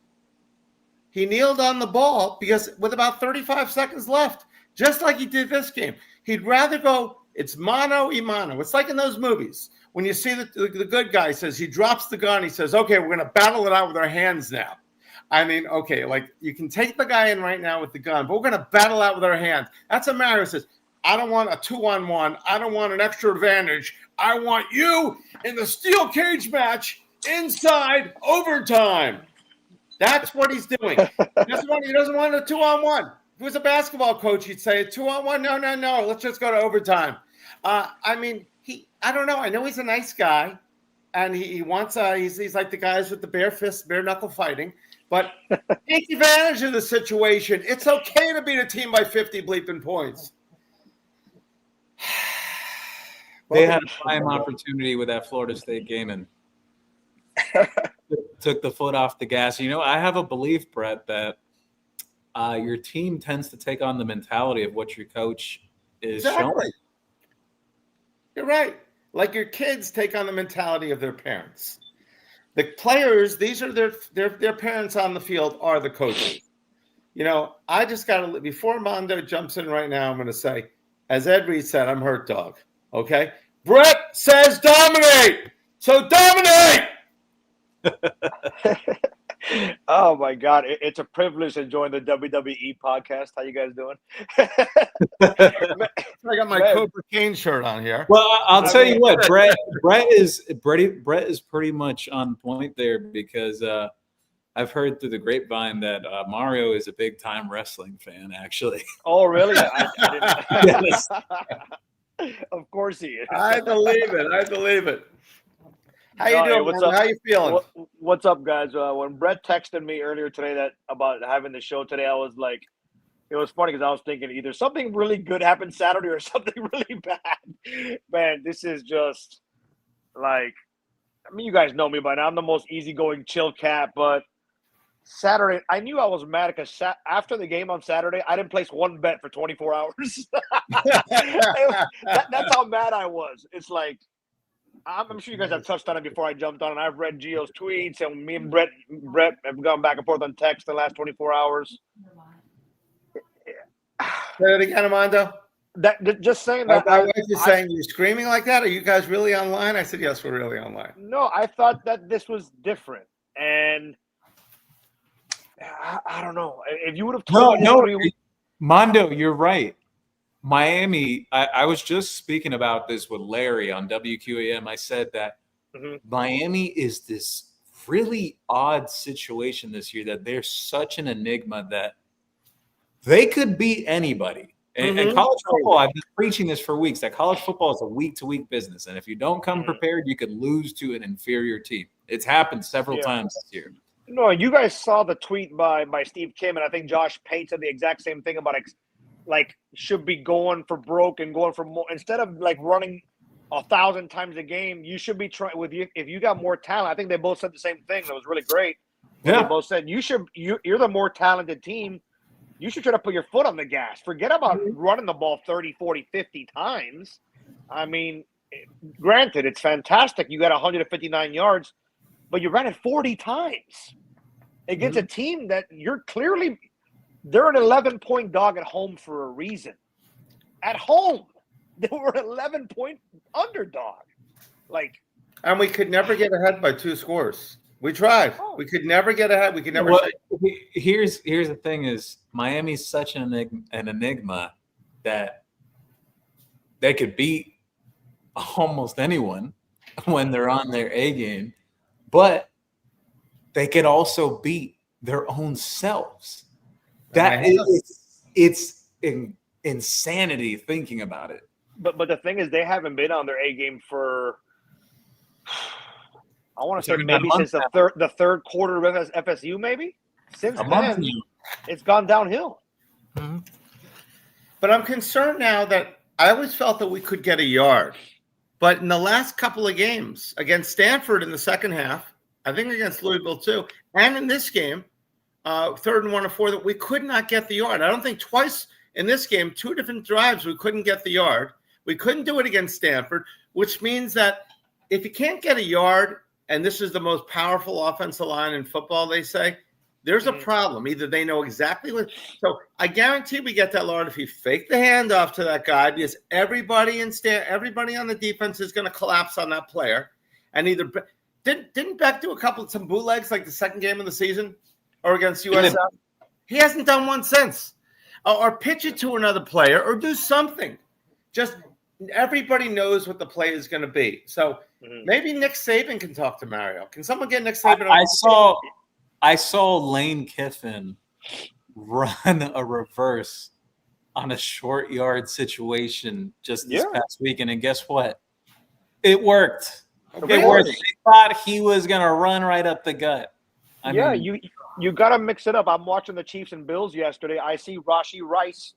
He kneeled on the ball because with about 35 seconds left, just like he did this game, he'd rather go, it's mano y mano. It's like in those movies. When you see the good guy says, he drops the gun, he says, okay, we're going to battle it out with our hands now. I mean, okay, like you can take the guy in right now with the gun, but we're going to battle out with our hands. That's what Mario says. I don't want a 2-on-1. I don't want an extra advantage. I want you in the steel cage match inside overtime. That's what he's doing. He doesn't want a 2-on-1. If he was a basketball coach, he'd say 2-on-1. No. Let's just go to overtime. I mean, I don't know. I know he's a nice guy, and he wants. He's like the guys with the bare fist, bare knuckle fighting. But take advantage of the situation. It's okay to beat a team by 50 bleeping points. They had a prime opportunity with that Florida State game and took the foot off the gas. I have a belief, Brett, that your team tends to take on the mentality of what your coach is showing. You're right. Like your kids take on the mentality of their parents. The players, these are their parents on the field are the coaches. I just got to, before Mando jumps in right now, I'm going to say, as Ed Reed said, I'm hurt dog. Okay? Brett says dominate. So dominate. Oh my God. It's a privilege to join the WWE podcast. How you guys doing? I got my Cobra Kane shirt on here. Well, I'll tell you what, Brett is pretty much on point there because I've heard through the grapevine that Mario is a big time wrestling fan, actually. Oh, really? I didn't. Of course he is. I believe it. How you doing? What's up? How you feeling? What's up, guys? When Brett texted me earlier today about having the show today, I was like, it was funny because I was thinking either something really good happened Saturday or something really bad. Man, this is just like, I mean, you guys know me by now. I'm the most easygoing, chill cat, but Saturday, I knew I was mad because after the game on Saturday, I didn't place one bet for 24 hours. That's how mad I was. It's like, I'm sure you guys have touched on it before I jumped on, and I've read Gio's tweets, and me and Brett have gone back and forth on text the last 24 hours. Say it again, Mando. Just saying that. My wife is saying, you're screaming like that? Are you guys really online? I said, yes, we're really online. No, I thought that this was different, and I don't know. If you would have told me Mando, you're right. Miami, I was just speaking about this with Larry on WQAM. I said that Miami is this really odd situation this year, that they're such an enigma that they could beat anybody. And college football, I've been preaching this for weeks, that college football is a week-to-week business. And if you don't come prepared, you could lose to an inferior team. It's happened several times this year. No, you guys saw the tweet by Steve Kim, and I think Josh Pate said the exact same thing about like should be going for broke and going for more instead of like running 1,000 times a game. You should be trying with you if you got more talent. I think they both said the same thing. That was really great. Yeah. They both said you're the more talented team. You should try to put your foot on the gas. Forget about running the ball 30, 40, 50 times. I mean, granted, it's fantastic. You got 159 yards, but you ran it 40 times against a team that they're an 11-point dog at home for a reason. At home, they were an 11-point underdog. And we could never get ahead by 2 scores. We tried. We could never get ahead. We could never. Here's the thing: is Miami's such an enigma that they could beat almost anyone when they're on their A game, but they could also beat their own selves. That is, it's insanity thinking about it. But the thing is, they haven't been on their A game for, I want to say maybe since the third quarter of FSU, maybe. Since then, it's gone downhill. Mm-hmm. But I'm concerned now that I always felt that we could get a yard. But in the last couple of games, against Stanford in the second half, I think against Louisville too, and in this game, 3rd and 1 or 4, that we could not get the yard. I don't think twice in this game, 2 different drives, we couldn't get the yard. We couldn't do it against Stanford, which means that if you can't get a yard, and this is the most powerful offensive line in football, they say, there's a problem. Either they know exactly what. So I guarantee we get that yard if you fake the handoff to that guy, because everybody on the defense is going to collapse on that player. And either didn't Beck do some bootlegs like the second game of the season or against USF? He hasn't done one since. Or pitch it to another player or do something. Just everybody knows what the play is going to be. So maybe Nick Saban can talk to Mario. Can someone get Nick Saban? I saw Lane Kiffin run a reverse on a short yard situation just this past weekend, and guess what? It worked. It worked. They thought he was going to run right up the gut. I mean, you got to mix it up. I'm watching the Chiefs and Bills yesterday. I see Rashee Rice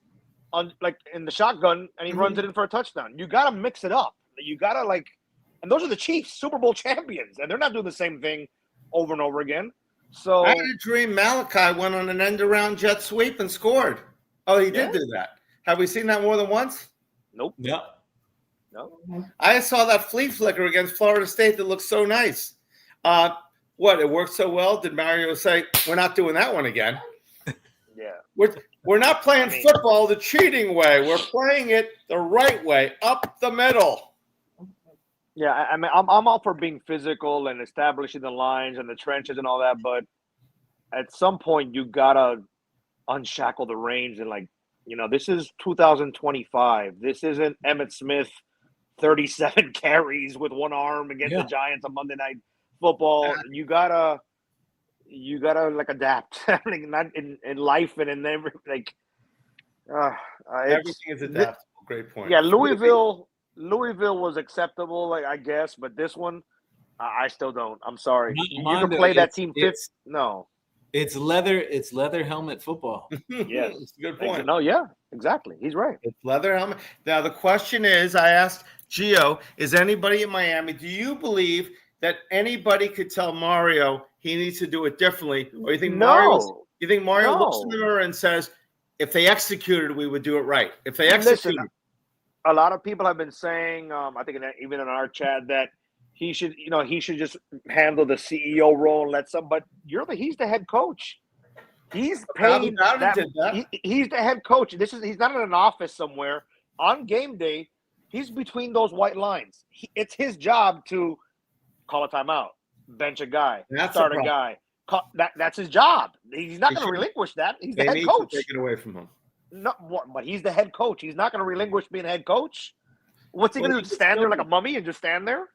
in the shotgun, and he runs it in for a touchdown. You got to mix it up. You got to and those are the Chiefs, Super Bowl champions, and they're not doing the same thing over and over again. So I had a dream Malachi went on an end-around jet sweep and scored. Oh, he did do that. Have we seen that more than once? Nope. Yeah. No. I saw that flea flicker against Florida State that looked so nice. It worked so well? Did Mario say, we're not doing that one again? Yeah. We're not playing football the cheating way. We're playing it the right way, up the middle. Yeah, I mean, I'm all for being physical and establishing the lines and the trenches and all that, but at some point you gotta unshackle the reins and this is 2025. This isn't Emmitt Smith, 37 carries with one arm against the Giants on Monday Night Football. You gotta adapt, not in life and in every everything is adaptable. Great point. Yeah, Louisville was acceptable, I guess, but this one, I still don't. I'm sorry. Mando, you can play that team fifth. No, it's leather helmet football. Yes, it's a good point. No, yeah, exactly. He's right. It's leather helmet. Now the question is, I asked Gio, is anybody in Miami? Do you believe that anybody could tell Mario he needs to do it differently, or you think Mario looks in the mirror and says, if they executed, we would do it right? If they executed. Listen, a lot of people have been saying, I think even in our chat, that he should just handle the CEO role and let some. But he's the head coach. He's paid. He's the head coach. He's not in an office somewhere on game day. He's between those white lines. It's his job to call a timeout, bench a guy, start a guy. That's his job. He's not going to relinquish that. He's the head coach. Take it away from him. No, but he's the head coach. He's not going to relinquish being a head coach. What's he going to do? Stand there like a mummy and just stand there?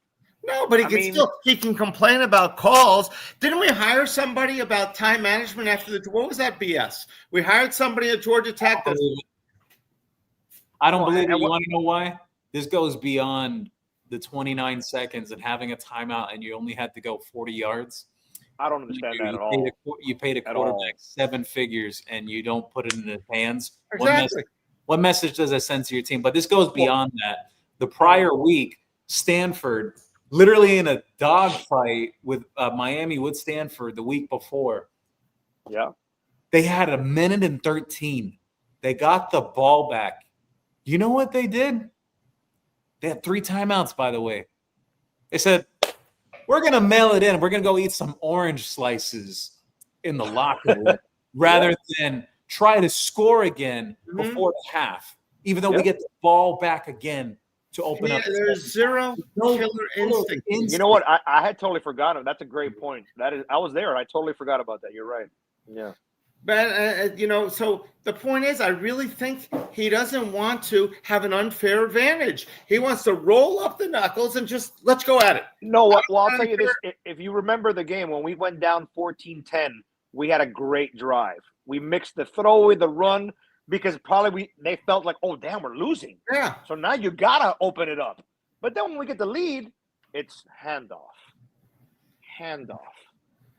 No, but he can complain about calls. Didn't we hire somebody about time management after what was that BS? We hired somebody at Georgia Tech. I don't believe it. You want to know why? This goes beyond the 29 seconds and having a timeout, and you only had to go 40 yards. I don't understand that at all. You paid a quarterback 7 figures, and you don't put it in his hands. Exactly. What message does that send to your team? But this goes beyond that. The prior week, Stanford, literally in a dogfight with Miami with Stanford the week before. Yeah. They had 1:13. They got the ball back. You know what they did? They had 3 timeouts, by the way. They said, we're going to mail it in. We're going to go eat some orange slices in the locker room rather than try to score again before the half, even though we get the ball back again to open up. There's zero killer instinct. You know what? I had totally forgotten. That's a great point. I was there. I totally forgot about that. You're right. Yeah. But, so the point is, I really think he doesn't want to have an unfair advantage. He wants to roll up the knuckles and just let's go at it. No, well, I'll tell you this. If you remember the game, when we went down 14-10, we had a great drive. We mixed the throwaway, the run. because probably they felt like, oh damn, we're losing. Yeah. So now you gotta open it up. But then when we get the lead, it's handoff,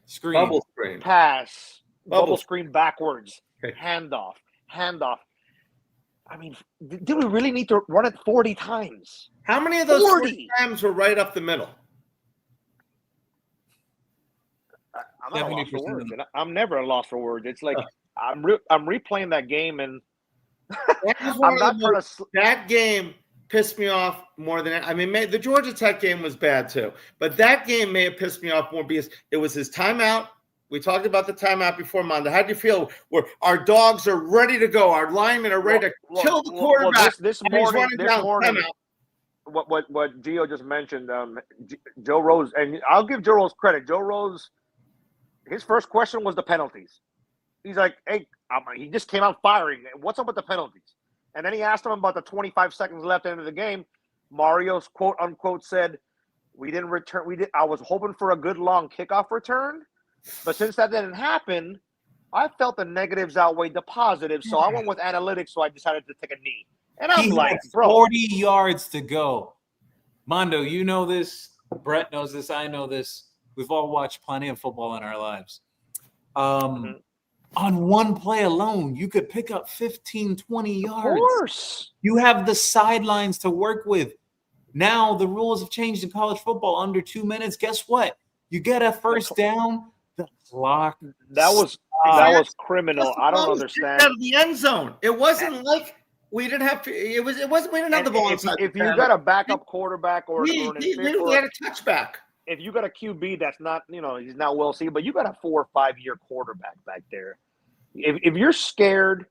Screen. Bubble screen. pass, Bubble bubble screen backwards, Okay. handoff. I mean, do we really need to run it 40 times? How many of those 40 times were right up the middle? I'm at a loss 70% for of words. them. And I'm never at a loss for words. It's like I'm replaying that game, and That was one I'm of not the trying to. that game pissed me off more than I mean. The Georgia Tech game was bad too, but that game may have pissed me off more because it was his timeout. We talked about the timeout before, Mando. How do you feel? Where our dogs are ready to go, our linemen are ready to kill the quarterback. This and he's morning, running down timeout. what Gio just mentioned, Joe Rose, and I'll give Joe Rose credit. Joe Rose, his first question was the penalties. He's like, hey, he just came out firing. What's up with the penalties? And then he asked him about the 25 seconds left into the game. Mario's quote unquote said, we didn't return. I was hoping for a good long kickoff return. But since that didn't happen, I felt the negatives outweighed the positives. So I went with analytics, so I decided to take a knee. And I'm like, bro. 40 yards to go. Mando, you know this. Brett knows this. I know this. We've all watched plenty of football in our lives. On one play alone, you could pick up 15, 20 yards. Of course. You have the sidelines to work with. Now the rules have changed in college football. Under 2 minutes, guess what? You get a first down. The clock. That was criminal. I don't understand. Out of the end zone. It wasn't like we didn't have to. It wasn't. We didn't have the ball inside. If you got a backup quarterback or he literally had a touchback. If you got a QB that's not, he's not well seen, but you got a 4 or 5 year quarterback back there. If you're scared,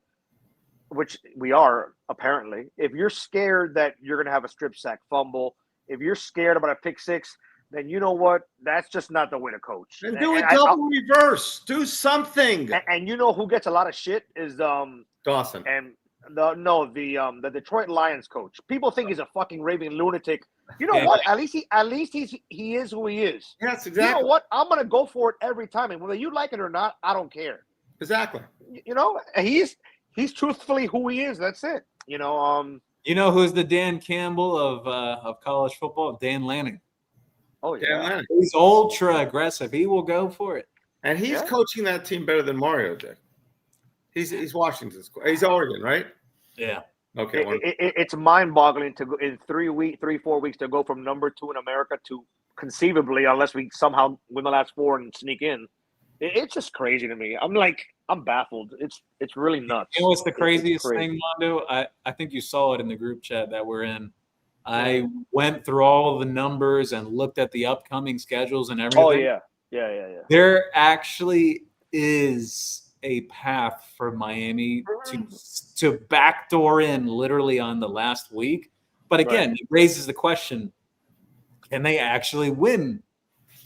which we are apparently, if you're scared that you're going to have a strip sack fumble, if you're scared about a pick six, then you know what? That's just not the way to coach. And do a double reverse. Do something. And you know who gets a lot of shit is Dawson. And the Detroit Lions coach. People think he's a fucking raving lunatic. You know what? At least he is who he is. Yes, exactly. You know what? I'm gonna go for it every time, and whether you like it or not, I don't care. Exactly. He's truthfully who he is. That's it. You know who's the Dan Campbell of college football? Dan Lanning. Oh yeah. Dan Lanning. He's ultra aggressive. He will go for it. And he's coaching that team better than Mario did. He's Washington's. He's Oregon, right? Yeah. Okay. It's mind-boggling to go in 3-4 weeks to go from number 2 in America to conceivably, unless we somehow win the last 4 and sneak in. It's just crazy to me. I'm baffled. It's really nuts. You know what's the craziest thing, Mando? I think you saw it in the group chat that we're in. I went through all the numbers and looked at the upcoming schedules and everything. Oh yeah. There actually is a path for Miami to backdoor in literally on the last week. But again, it raises the question, can they actually win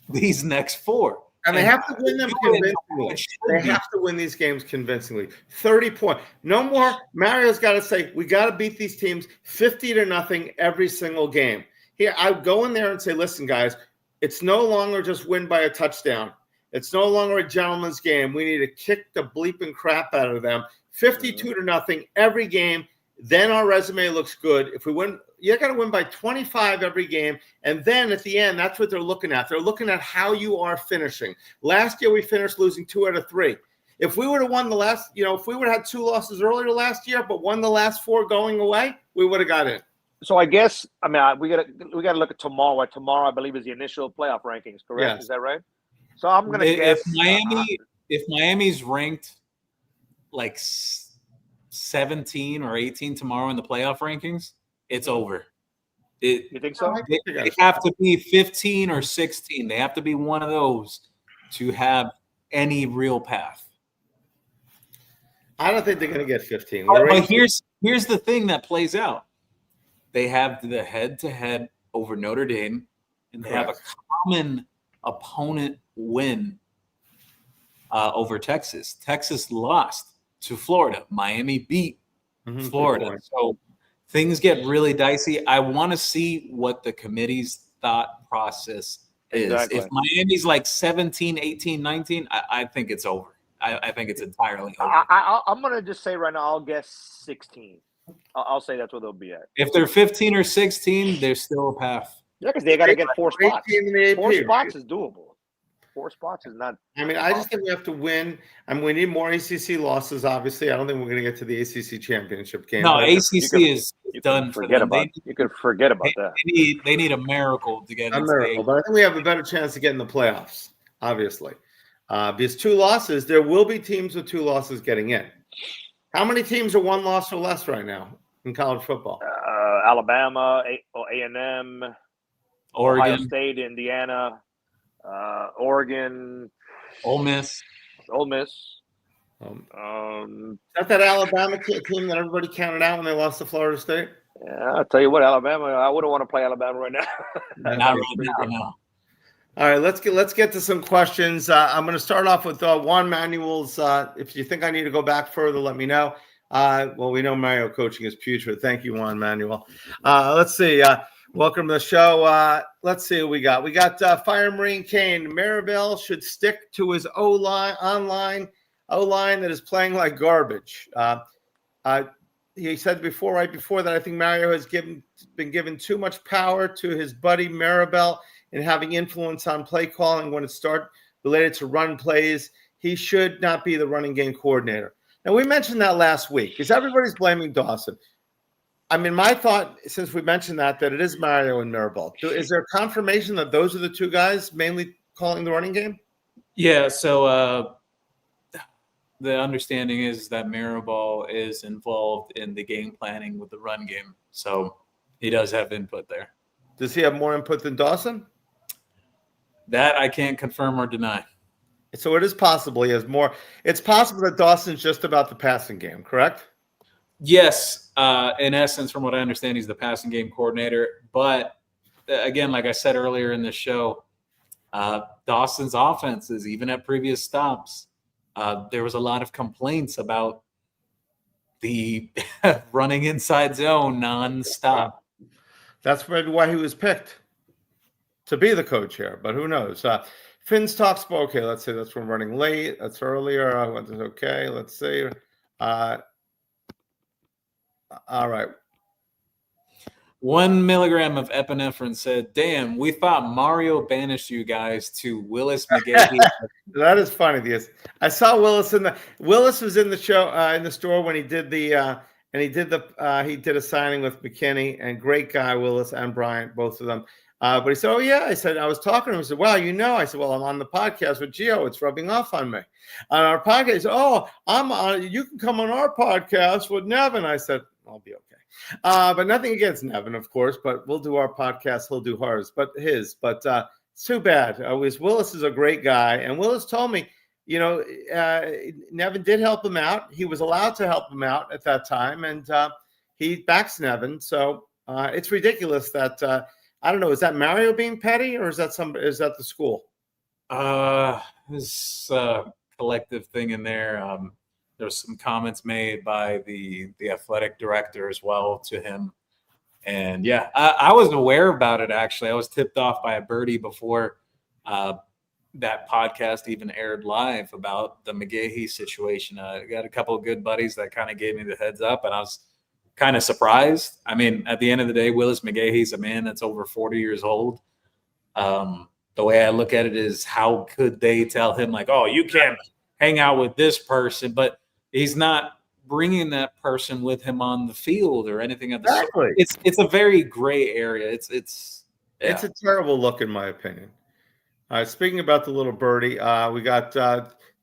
these next 4? And they have to win them convincingly. They have to win these games convincingly. 30 points. No more. Mario's got to say, we got to beat these teams 50-0 every single game. Here, I go in there and say, listen, guys, it's no longer just win by a touchdown. It's no longer a gentleman's game. We need to kick the bleeping crap out of them. 52-0 every game. Then our resume looks good. If we win, you got to win by 25 every game. And then at the end, that's what they're looking at. They're looking at how you are finishing. Last year, we finished losing 2 out of 3. If we would have won the last, if we would have had 2 losses earlier last year, but won the last 4 going away, we would have got in. So I guess, we got to look at tomorrow. Tomorrow, I believe, is the initial playoff rankings, correct? Yes. Is that right? So I'm going to guess. If Miami's ranked like 17 or 18 tomorrow in the playoff rankings, it's over. You think so? They have to be 15 or 16. They have to be one of those to have any real path. I don't think they're going to get 15. But here's the thing that plays out. They have the head-to-head over Notre Dame, and they have a common opponent win over Texas. Texas lost to Florida. Miami beat Florida. So things get really dicey. I want to see what the committee's thought process is. Exactly. If Miami's like 17, 18, 19, I think it's over. I think it's entirely over. I'm gonna just say right now, I'll guess 16. I'll say that's where they'll be at. If they're 15 or 16, there's still a path. Yeah, because they got to get 4 Great spots. team in the AP, 4 spots right? is doable. 4 spots is not. I mean, I just think we have to win. I mean, we need more ACC losses. Obviously, I don't think we're going to get to the ACC championship game. No, but ACC is done for them. You could forget about that. They need a miracle to get a into miracle, the but I think we have a better chance to get in the playoffs. Obviously, because 2 losses, there will be teams with 2 losses getting in. How many teams are 1 loss or less right now in college football? Alabama, A&M, Oregon, Ohio State, Indiana, Oregon, Ole Miss. Is that Alabama team that everybody counted out when they lost to Florida State? Yeah, I'll tell you what, Alabama. I wouldn't want to play Alabama right now. Not right now, no. All right, let's get to some questions. I'm going to start off with Juan Manuel's. If you think I need to go back further, let me know. Well, we know Mario coaching is putrid. Thank you, Juan Manuel. Let's see. Welcome to the show. Let's see what we got. We got Fire Marine Kane. Maribel should stick to his O-line that is playing like garbage. He said right before that, I think Mario has been given too much power to his buddy Maribel in having influence on play calling when it starts related to run plays. He should not be the running game coordinator. Now, we mentioned that last week because everybody's blaming Dawson. I mean, my thought, since we mentioned that it is Mario and Maribel. Is there confirmation that those are the 2 guys mainly calling the running game? Yeah, so the understanding is that Maribel is involved in the game planning with the run game. So he does have input there. Does he have more input than Dawson? That I can't confirm or deny. So it is possible he has more. It's possible that Dawson's just about the passing game, correct? Yes. In essence, from what I understand, he's the passing game coordinator. But again, like I said earlier in the show, Dawson's offenses, even at previous stops, there was a lot of complaints about the running inside zone nonstop. That's maybe why he was picked to be the coach here, but who knows? Finn's talk spoke. Okay, let's see. That's from running late. That's earlier. I went to okay. Let's see. All right. 1 milligram of epinephrine said, "Damn, we thought Mario banished you guys to Willis McGahee." That is funny. Because I saw Willis Willis was in the show in the store when he did he did a signing with McKinney, and great guy Willis and Bryant, both of them. But he said, "Oh yeah," I said, I was talking to him. I said, "Wow, you know?" I said, "Well, I'm on the podcast with Gio. It's rubbing off on me." On our podcast, he said, "Oh, I'm on. You can come on our podcast with Nevin." I said, "I'll be okay." But nothing against Nevin, of course. But we'll do our podcast. He'll do hers, but his. But it's too bad. Willis is a great guy, and Willis told me, Nevin did help him out. He was allowed to help him out at that time, and he backs Nevin. So it's ridiculous that I don't know. Is that Mario being petty, or is that the school? This collective thing in there. There's some comments made by the athletic director as well to him. And yeah, I wasn't aware about it, actually. I was tipped off by a birdie before that podcast even aired live about the McGahee situation. I got a couple of good buddies that kind of gave me the heads up, and I was kind of surprised. I mean, at the end of the day, Willis McGahee's a man that's over 40 years old. The way I look at it is, how could they tell him, like, oh, you can't hang out with this person, but he's not bringing that person with him on the field or anything of the sort. It's a very gray area. It's a terrible look, in my opinion. Speaking about the little birdie, we got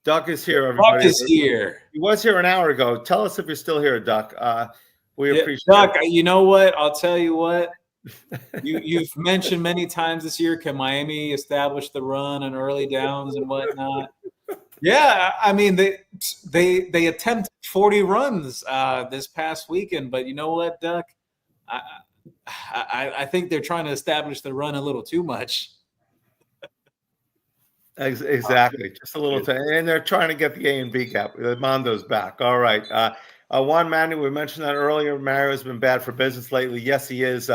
Duck is here. Everybody. Duck is here. He was here an hour ago. Tell us if you're still here, Duck. We appreciate Duck, it. You know what? I'll tell you what. You've mentioned many times this year, can Miami establish the run on early downs and whatnot? Yeah, I mean they attempted 40 runs this past weekend, but you know what, Duck? I think they're trying to establish the run a little too much. Exactly, just a little thing, and they're trying to get the A and B cap. Mando's back. All right, Juan Mando, we mentioned that earlier. Mario's been bad for business lately. Yes, he is.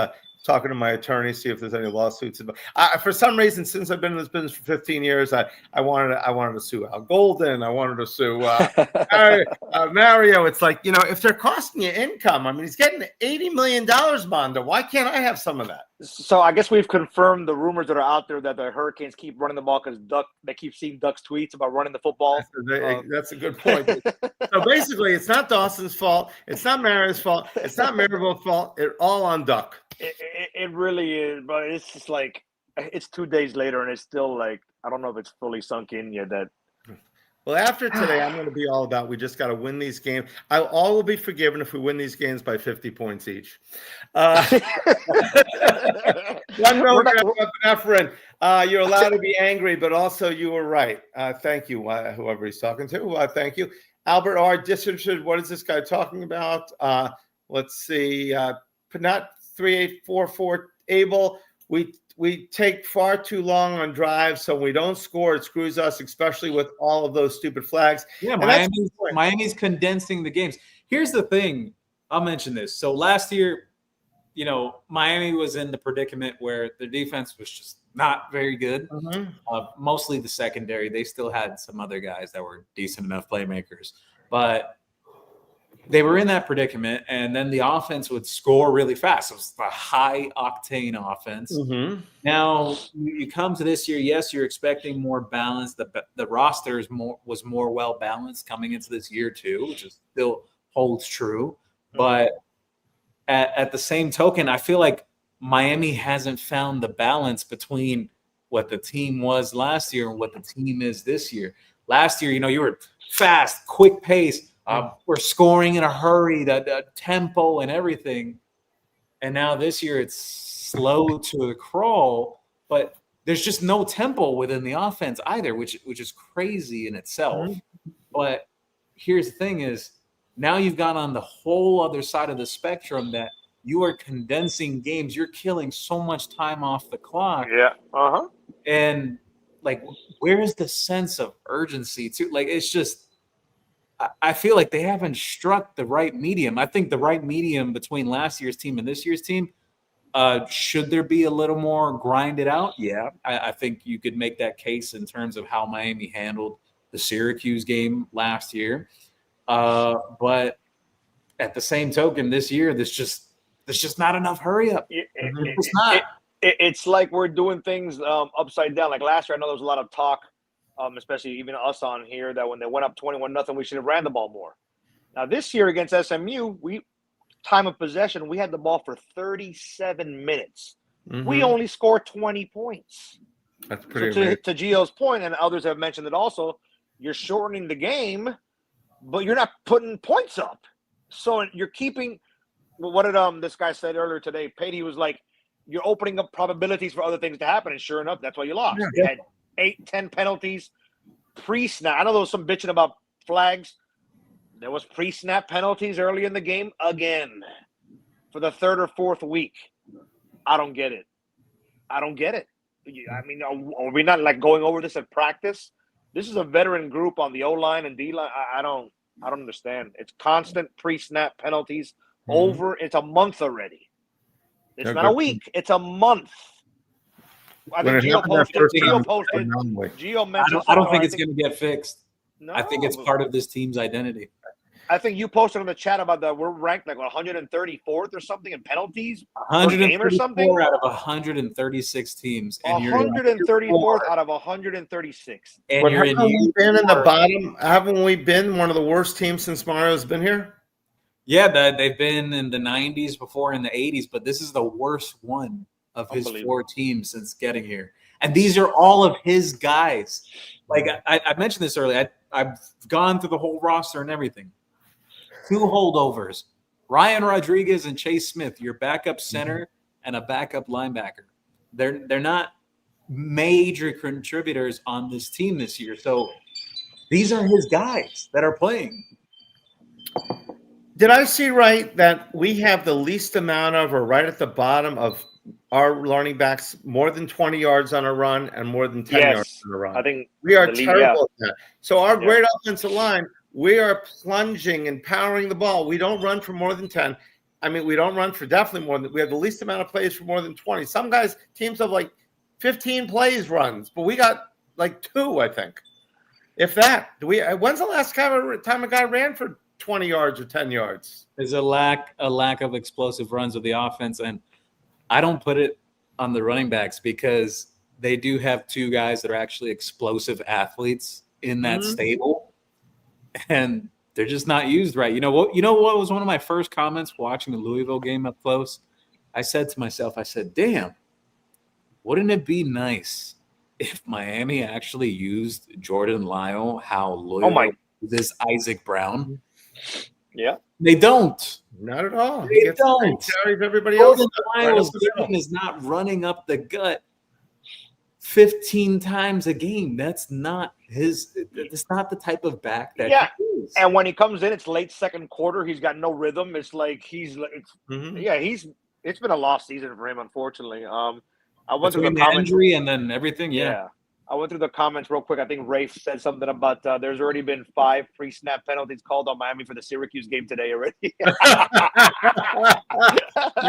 talking to my attorney, see if there's any lawsuits. For some reason, since I've been in this business for 15 years, I wanted to sue Al Golden. I wanted to sue Mario. It's like, if they're costing you income, I mean, he's getting $80 million, Mando. Why can't I have some of that? So I guess we've confirmed the rumors that are out there that the Hurricanes keep running the ball because they keep seeing Duck's tweets about running the football. That's a good point. So basically, it's not Dawson's fault. It's not Mario's fault. It's not Maryville's fault. It's all on Duck. It really is, but it's just like it's 2 days later, and it's still like I don't know if it's fully sunk in yet. That well, after today, I'm going to be all about we just got to win these games. All will be forgiven if we win these games by 50 points each. One moment, Efren. You're allowed to be angry, but also you were right. Thank you, whoever he's talking to. Thank you. Albert R. Disinterested. What is this guy talking about? Let's see. Not 3844 Abel. We take far too long on drives, so when we don't score, it screws us, especially with all of those stupid flags. Yeah, Miami's condensing the games. Here's the thing. I'll mention this. So last year, Miami was in the predicament where their defense was just not very good. Mm-hmm. Mostly the secondary. They still had some other guys that were decent enough playmakers. But they were in that predicament, and then the offense would score really fast. It was a high-octane offense. Mm-hmm. Now, you come to this year, yes, you're expecting more balance. The roster was more well-balanced coming into this year, too, which is still holds true. But at the same token, I feel like Miami hasn't found the balance between what the team was last year and what the team is this year. Last year, you were fast, quick pace. We're scoring in a hurry, the tempo and everything. And now this year it's slow to the crawl, but there's just no tempo within the offense either, which is crazy in itself. Mm-hmm. But here's the thing is now you've got on the whole other side of the spectrum that you are condensing games. You're killing so much time off the clock. Yeah. Uh-huh. And like, where is the sense of urgency too? Like, it's just, I feel like they haven't struck the right medium. I think the right medium between last year's team and this year's team, should there be a little more grinded out? Yeah, I think you could make that case in terms of how Miami handled the Syracuse game last year. But at the same token, this year, there's just not enough hurry up. It's like we're doing things upside down. Like last year, I know there was a lot of talk, especially even us on here, that when they went up 21-0, we should have ran the ball more. Now this year against SMU, time of possession, we had the ball for 37 minutes. Mm-hmm. We only scored 20 points. That's pretty to Gio's point, and others have mentioned it also, you're shortening the game, but you're not putting points up. So you're keeping what did this guy said earlier today, Patey was like, you're opening up probabilities for other things to happen, and sure enough, that's why you lost. Yeah. You had 8-10 penalties pre-snap. I know there was some bitching about flags. There was pre-snap penalties early in the game again for the third or fourth week. I don't get it. I mean, are we not like going over this at practice? This is a veteran group on the O-line and D-line. I don't understand. It's constant pre-snap penalties over. It's a month already. It's not a week. It's a month. I think Gio mentioned. I don't think it's going to get fixed. No, I think it's part of this team's identity. I think you posted on the chat about that we're ranked like 134th or something in penalties. 134 out of 136 teams. And 134th out of 136. And but haven't we been in the bottom? Haven't we been one of the worst teams since Mario's been here? Yeah, they've been in the 90s before, in the 80s, but this is the worst one of his 4 teams since getting here. And these are all of his guys. Like I mentioned this earlier. I've gone through the whole roster and everything. 2 holdovers, Ryan Rodriguez and Chase Smith, your backup center and a backup linebacker. They're not major contributors on this team this year. So these are his guys that are playing. Did I see right that we have the least amount of, or right at the bottom of our running backs, more than 20 yards on a run and more than 10 yards on a run? I think we are terrible at that. So our great offensive line, we are plunging and powering the ball. We don't run for more than 10. I mean, we don't run for definitely more than we have the least amount of plays for more than 20. Some teams have like 15 plays runs, but we got like 2, I think. If that, when's the last time a guy ran for 20 yards or 10 yards? There's a lack of explosive runs of the offense, and I don't put it on the running backs because they do have 2 guys that are actually explosive athletes in that stable, and they're just not used right. You know what was one of my first comments watching the Louisville game up close? I said to myself, I said, damn, wouldn't it be nice if Miami actually used Jordan Lyle how Louisville uses Isaac Brown? Yeah. They don't. Not at all. They don't. Carries everybody else. Lyle's is not running up the gut 15 times a game. That's not it's not the type of back that he is. And when he comes in, it's late second quarter. He's got no rhythm. It's like it's been a lost season for him, unfortunately. I went through the comments, injury and then everything. Yeah. I went through the comments real quick. I think Rafe said something about there's already been 5 pre-snap penalties called on Miami for the Syracuse game today already.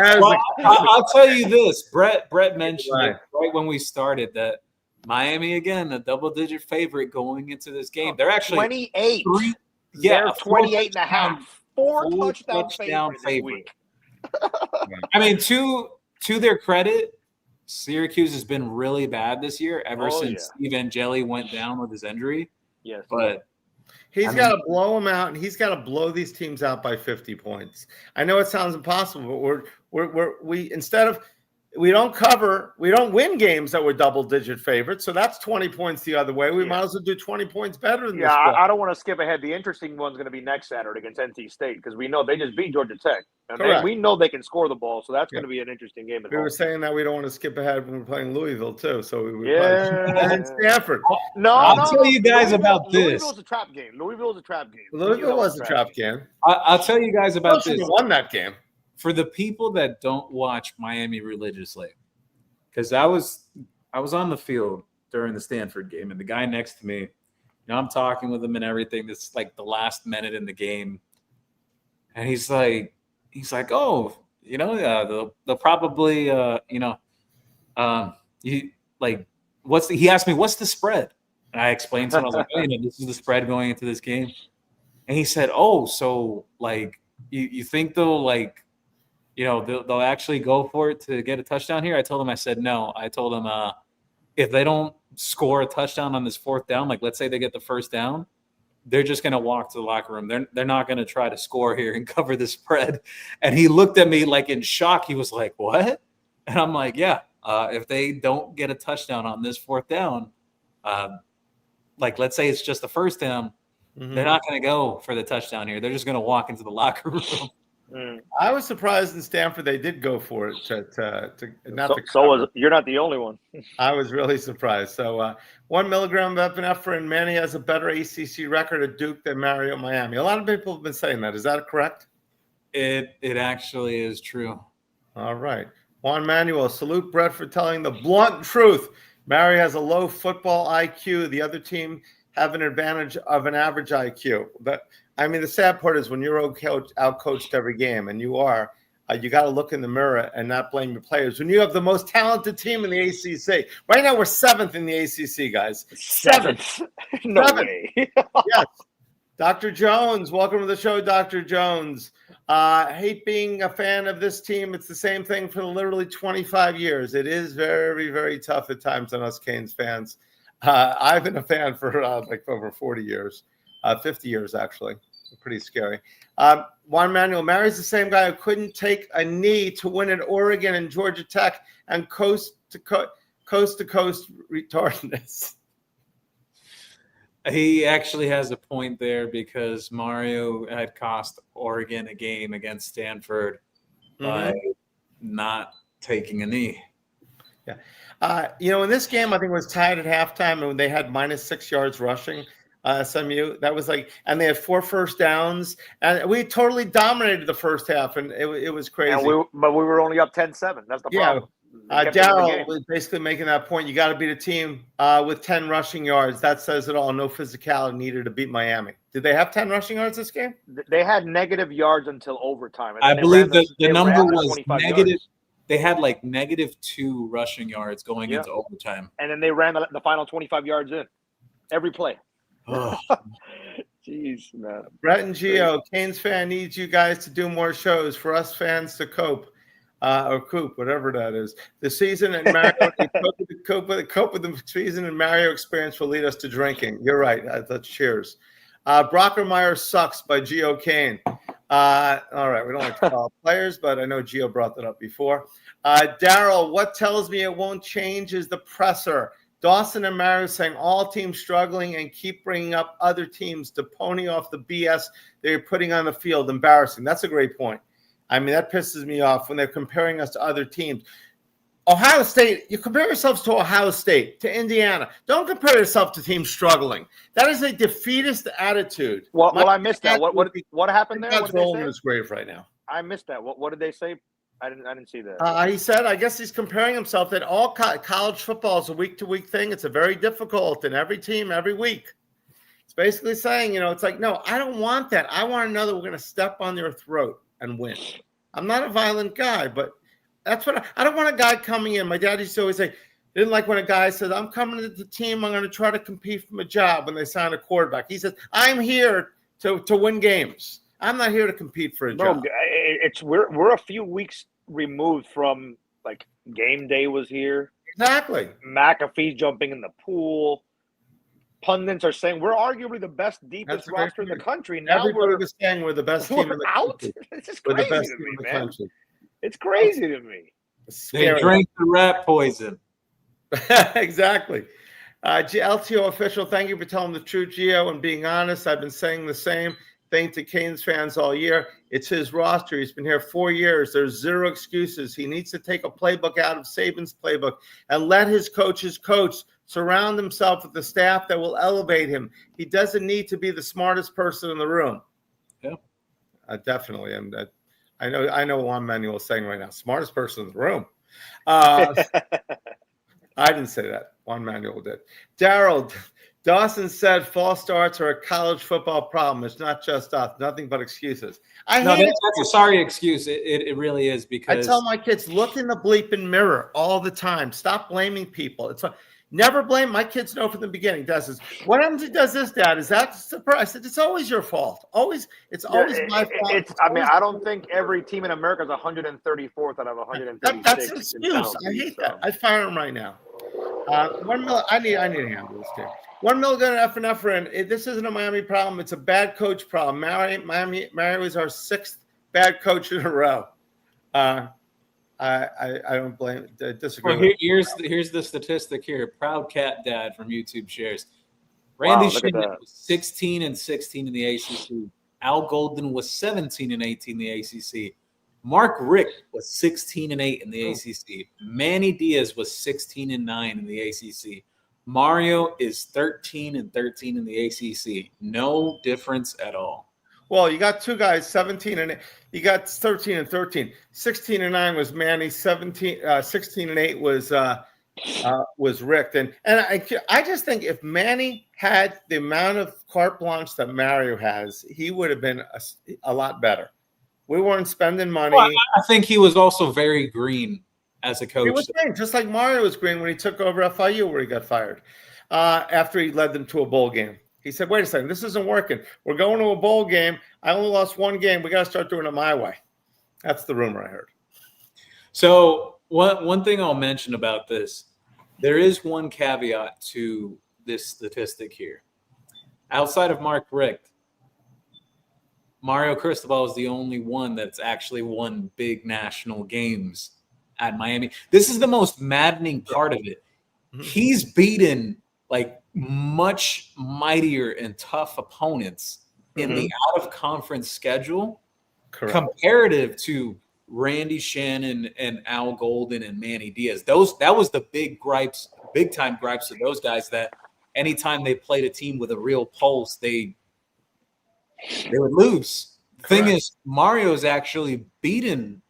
Well, I'll tell you this. Brett mentioned it right when we started that Miami, again, a double-digit favorite going into this game. They're actually 28. They're 28 and a half. 4 touchdown favorite this week. I mean, to their credit, Syracuse has been really bad this year ever since Steve Angeli went down with his injury. Yes. But he's got to blow them out, and he's got to blow these teams out by 50 points. I know it sounds impossible, but we don't cover, we don't win games that were double-digit favorites, so that's 20 points the other way. We might as well do 20 points better than this. I don't want to skip ahead. The interesting one's going to be next Saturday against NC State because we know they just beat Georgia Tech. And we know they can score the ball, so that's going to be an interesting game. We were saying that we don't want to skip ahead when we're playing Louisville, too. So we were playing Stanford. I'll tell you guys about this. Louisville's a trap game. Louisville was a trap game. I'll tell you guys about this. Won that game. For the people that don't watch Miami religiously, because I was on the field during the Stanford game, and the guy next to me, I'm talking with him and everything. This is like the last minute in the game, and he's like, oh, they'll probably, he asked me, what's the spread? And I explained to him, I was like, this is the spread going into this game. And he said, oh, so like, you think they'll they'll actually go for it to get a touchdown here? I told him, I said, no. I told him, if they don't score a touchdown on this 4th down, like let's say they get the 1st down, they're just going to walk to the locker room. They're not going to try to score here and cover the spread. And he looked at me like in shock. He was like, what? And I'm like, yeah, if they don't get a touchdown on this 4th down, like let's say it's just the 1st down, they're not going to go for the touchdown here. They're just going to walk into the locker room. I was surprised in Stanford they did go for it. You're not the only one. I was really surprised. So 1 milligram of epinephrine. Manny has a better ACC record at Duke than Mario at Miami. A lot of people have been saying that. Is that correct? It actually is true. All right. Juan Manuel, salute Brett for telling the blunt truth. Mario has a low football IQ. The other team have an advantage of an average IQ. But I mean, the sad part is when you're out-coached every game, and you are, you got to look in the mirror and not blame your players. When you have the most talented team in the ACC, right now we're 7th in the ACC, guys. 7th. No way. Yes. Dr. Jones, welcome to the show, Dr. Jones. Hate being a fan of this team. It's the same thing for literally 25 years. It is very, very tough at times on us Canes fans. I've been a fan for over 40 years, 50 years actually. Pretty scary. Juan Manuel, Mary's the same guy who couldn't take a knee to win at Oregon and Georgia Tech and coast to coast retardedness. He actually has a point there because Mario had cost Oregon a game against Stanford by not taking a knee. Yeah. In this game, I think it was tied at halftime and they had -6 yards rushing. SMU, that was and they had 4 first downs, and we totally dominated the first half, and it was crazy. But we were only up 10-7. That's the problem. Daryl was basically making that point. You got to beat a team with 10 rushing yards. That says it all. No physicality needed to beat Miami. Did they have 10 rushing yards this game? They had negative yards until overtime. And I believe the number was negative. Yards. They had like -2 rushing yards going into overtime. And then they ran the final 25 yards in every play. Jeez, man. Brett and Gio, Canes fan needs you guys to do more shows for us fans to cope. Or coop, whatever that is. The season and Mario cope with the season and Mario experience will lead us to drinking. You're right. Let's cheers. Brockermeyer sucks by Gio Kane. All right, we don't like to call players, but I know Gio brought that up before. Daryl, what tells me it won't change is the presser. Dawson and Mario saying all teams struggling and keep bringing up other teams to pony off the BS they're putting on the field. Embarrassing. That's a great point. I mean, that pisses me off when they're comparing us to other teams. Ohio State, you compare yourselves to Ohio State, to Indiana. Don't compare yourself to teams struggling. That is a defeatist attitude. Well, I missed that. What happened there? God's rolling in his grave right now. I missed that. What did they say? I didn't see that. He said, I guess he's comparing himself that all college football is a week-to-week thing. It's a very difficult in every team every week. It's basically saying, it's like, no, I don't want that. I want to know that we're going to step on their throat and win. I'm not a violent guy, but that's what I don't want a guy coming in. My dad used to always say, didn't like when a guy says, I'm coming to the team, I'm going to try to compete for a job when they sign a quarterback. He says, I'm here to win games. I'm not here to compete for a job. We're a few weeks removed from like game day was here. Exactly. McAfee's jumping in the pool. Pundits are saying we're arguably the best, deepest roster in the country. Now everybody was saying we're the best team in the country. This is crazy to me, man. It's crazy to me. They drank the rat poison. Exactly. LTO official, thank you for telling the truth, Gio, and being honest. I've been saying the same thing to Canes fans all year. It's his roster. He's been here 4 years. There's zero excuses. He needs to take a playbook out of Saban's playbook and let his coaches coach. Surround himself with the staff that will elevate him. He doesn't need to be the smartest person in the room. Yeah, definitely. And I know Juan Manuel is saying right now, smartest person in the room. I didn't say that. Juan Manuel did. Daryl, Dawson said false starts are a college football problem. It's not just us. Nothing but excuses. That's a sorry excuse. It really is, because I tell my kids, look in the bleeping mirror all the time. Stop blaming people. It's never blame. My kids know from the beginning. What happens if he does this, Dad? Is that surprise? I said, it's always your fault. It's always my fault. I don't think every team in America is 134th out of 136. That's an excuse. I hate that. I fire him right now. I need to handle this too. 1 million FNF. This isn't a Miami problem. It's a bad coach problem. Mario is our 6th bad coach in a row. I don't disagree. Well, here's the statistic here. Proud Cat Dad from YouTube shares. Randy Shannon was 16-16 in the ACC. Al Golden was 17-18 in the ACC. Mark Richt was 16-8 in the ACC. Manny Diaz was 16-9 in the ACC. Mario is 13-13 in the ACC. No difference at all. Well, you got two guys, 17-8. You got 13-13. 16-9 was Manny. 16-8 was Rick. And I just think if Manny had the amount of carte blanche that Mario has, he would have been a lot better. We weren't spending money. Well, I think he was also very green as a coach. He was green, just like Mario was green when he took over FIU, where he got fired after he led them to a bowl game. He said, wait a second, this isn't working. We're going to a bowl game. I only lost one game. We got to start doing it my way. That's the rumor I heard. So one thing I'll mention about this, there is one caveat to this statistic here. Outside of Mark Richt, Mario Cristobal is the only one that's actually won big national games at Miami. This is the most maddening part of it. Mm-hmm. He's beaten like much mightier and tough opponents in the out-of-conference schedule. Correct. Comparative to Randy Shannon and Al Golden and Manny Diaz. That was the big time gripes of those guys, that anytime they played a team with a real pulse, they would lose. The thing is, Mario's actually beaten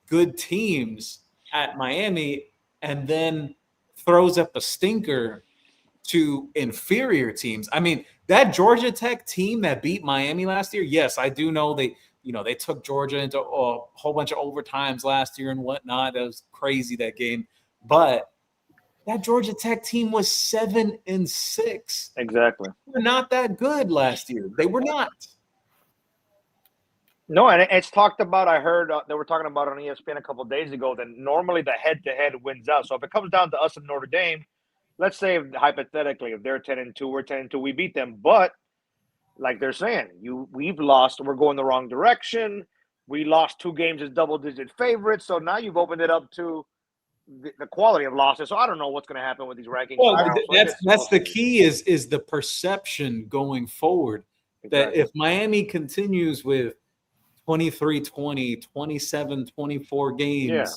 good teams at Miami and then throws up a stinker to inferior teams. I mean, that Georgia Tech team that beat Miami last year, yes, I do know they took Georgia into a whole bunch of overtimes last year and whatnot. That was crazy, that game. But that Georgia Tech team was 7-6. Exactly. They were not that good last year. They were not. No, and it's talked about. I heard they were talking about it on ESPN a couple of days ago that normally the head-to-head wins out. So if it comes down to us and Notre Dame, let's say hypothetically, if they're 10-2, we're 10-2, we beat them. But like they're saying, we've lost. We're going the wrong direction. We lost 2 games as double-digit favorites. So now you've opened it up to the quality of losses. So I don't know what's going to happen with these rankings. Well, that's the key is the perception going forward. That if Miami continues with 23-20, 27-24 games,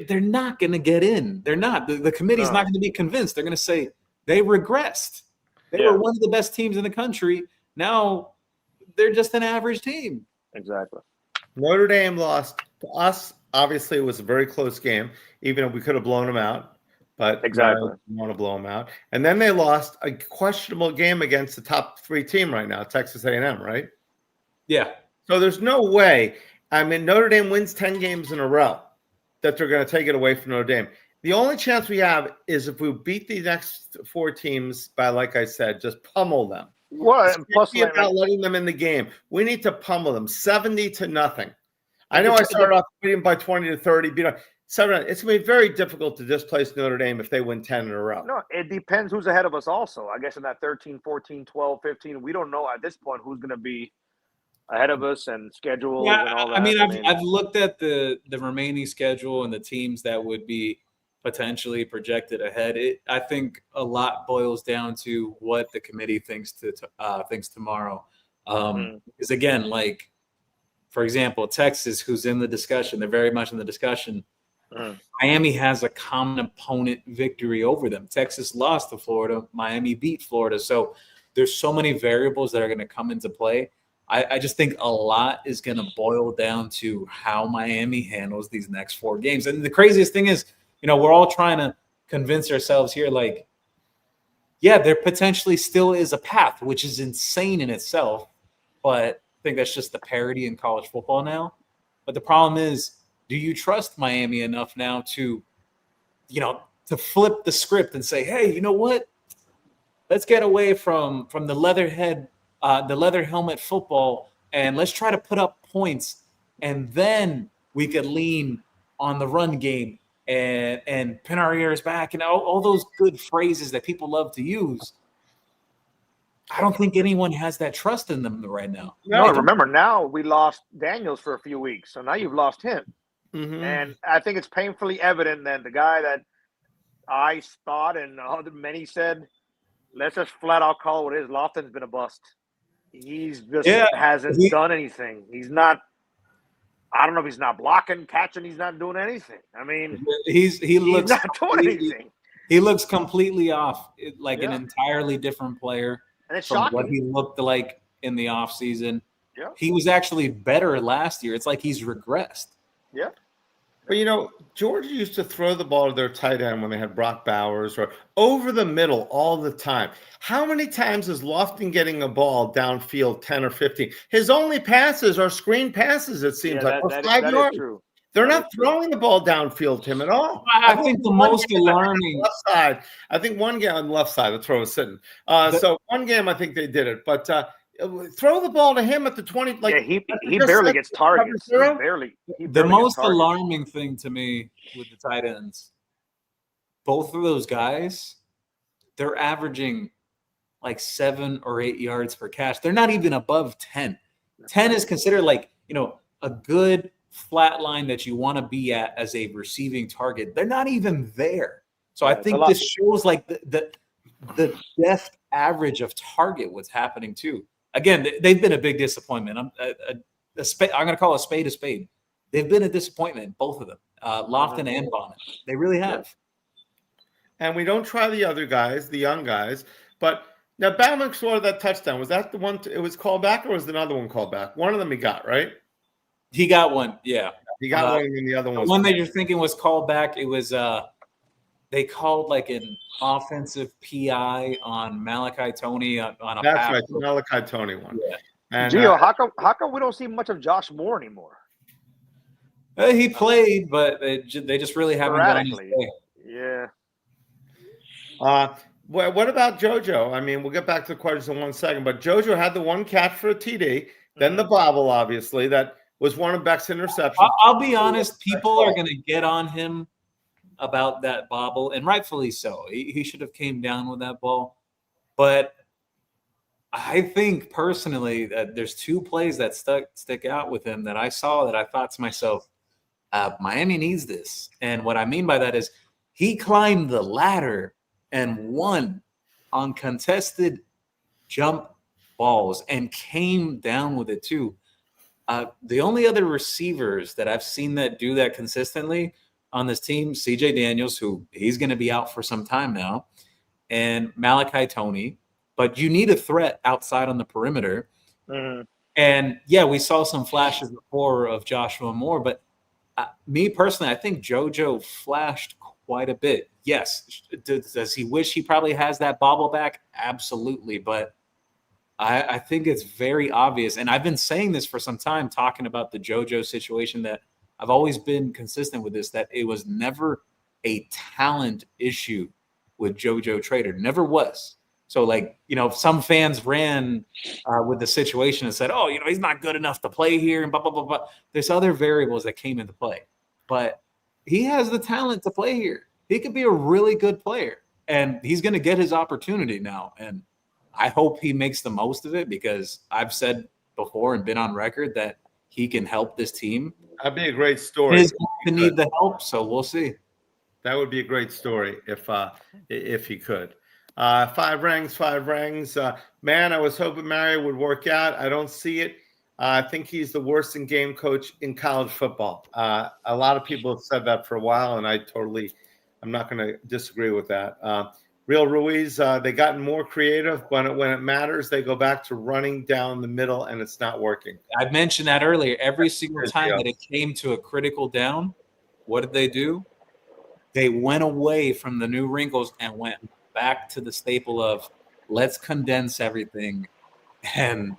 they're not going to get in. They're not. The committee's not going to be convinced. They're going to say they regressed. They were one of the best teams in the country. Now they're just an average team. Exactly. Notre Dame lost to us. Obviously, it was a very close game, even if we could have blown them out. But exactly, we want to blow them out. And then they lost a questionable game against the top 3 team right now, Texas A&M, right? Yeah. So there's no way. I mean, Notre Dame wins 10 games in a row that they're going to take it away from Notre Dame. The only chance we have is if we beat the next 4 teams by, like I said, just pummel them. Well, plus about letting them in the game. We need to pummel them 70-0. I know I started off beating by 20-30. Beat 7. It's going to be very difficult to displace Notre Dame if they win 10 in a row. No, it depends who's ahead of us also. I guess in that 13, 14, 12, 15, we don't know at this point who's going to be ahead of us and schedules and all that. I mean, I've looked at the remaining schedule and the teams that would be potentially projected ahead. I think a lot boils down to what the committee thinks tomorrow. Because again, like, for example, Texas, who's in the discussion, they're very much in the discussion. Miami has a common opponent victory over them. Texas lost to Florida. Miami beat Florida. So there's so many variables that are going to come into play. I just think a lot is going to boil down to how Miami handles these next 4 games. And the craziest thing is, we're all trying to convince ourselves here, like, yeah, there potentially still is a path, which is insane in itself. But I think that's just the parity in college football now. But the problem is, do you trust Miami enough now to flip the script and say, hey, you know what? Let's get away from the leather helmet football, and let's try to put up points, and then we could lean on the run game and pin our ears back and all those good phrases that people love to use. I don't think anyone has that trust in them right now. No, remember, now we lost Daniels for a few weeks, so now you've lost him. Mm-hmm. And I think it's painfully evident that the guy that I thought and many said, let's just flat out call it what it is. Lofton's been a bust. He's just hasn't done anything. He's not. I don't know if he's not blocking, catching. He's not doing anything. I mean, he's not doing anything. He looks completely off, like an entirely different player and it's from shocking. what he looked like in the offseason. Yeah. He was actually better last year. It's like he's regressed. Yeah. But, Georgia used to throw the ball to their tight end when they had Brock Bowers or over the middle all the time. How many times is Lofton getting a ball downfield 10 or 15? His only passes are screen passes, it seems like. That 5 yards. is true. They're not throwing the ball downfield to him at all. I think the most alarming left side. I think one game on the left side, the throw was sitting. So one game I think they did it, but throw the ball to him at the 20. He barely gets targets. The most alarming thing to me with the tight ends, both of those guys, they're averaging like 7 or 8 yards per catch. They're not even above 10. 10 is considered like, a good flat line that you want to be at as a receiving target. They're not even there. So I think this shows like the depth average of target what's happening too. Again, they've been a big disappointment. I'm going to call a spade a spade. They've been a disappointment, both of them, Lofton and Bonnet. They really have. And we don't try the other guys, the young guys. But now Bauman scored that touchdown. Was that the one? It was called back, or was another one called back? One of them he got, right? He got one. Yeah. He got one, and the other one The was one that you're thinking was called back. It was they called like an offensive PI on Malachi Tony on a that's pass. right, the Malachi Tony one. Yeah. And Gio, how come we don't see much of Josh Moore anymore? He played, but they just really haven't gone his way. Yeah. What about JoJo? I mean, we'll get back to the questions in 1 second, but JoJo had the one catch for a TD, then the bobble, obviously, that was one of Beck's interceptions. I'll be honest, people are going to get on him about that bobble, and rightfully so. He should have came down with that ball. But I think personally that there's two plays that stick out with him that I saw that I thought to myself, Miami needs this. And what I mean by that is he climbed the ladder and won on contested jump balls and came down with it too. The only other receivers that I've seen that do that consistently on this team, CJ Daniels, who he's going to be out for some time now, and Malachi Tony. But you need a threat outside on the perimeter. Mm-hmm. And yeah, we saw some flashes before of Joshua Moore, but me personally, I think JoJo flashed quite a bit. Yes. Does he wish he probably has that bobble back? Absolutely. But I think it's very obvious. And I've been saying this for some time, talking about the JoJo situation, that I've always been consistent with this, that it was never a talent issue with JoJo Trader. Never was. So, like, some fans ran with the situation and said, oh, he's not good enough to play here and blah, blah, blah, blah. There's other variables that came into play. But he has the talent to play here. He could be a really good player. And he's going to get his opportunity now. And I hope he makes the most of it, because I've said before and been on record that he can help this team. That'd be a great story. He's going to need the help, so we'll see. That would be a great story if he could. 5 rings. Man, I was hoping Mario would work out. I don't see it. I think he's the worst in-game coach in college football. A lot of people have said that for a while, and I'm not going to disagree with that. Real Ruiz, they gotten more creative, but when it matters, they go back to running down the middle, and it's not working. I mentioned that earlier. Every single time that it came to a critical down, what did they do? They went away from the new wrinkles and went back to the staple of let's condense everything and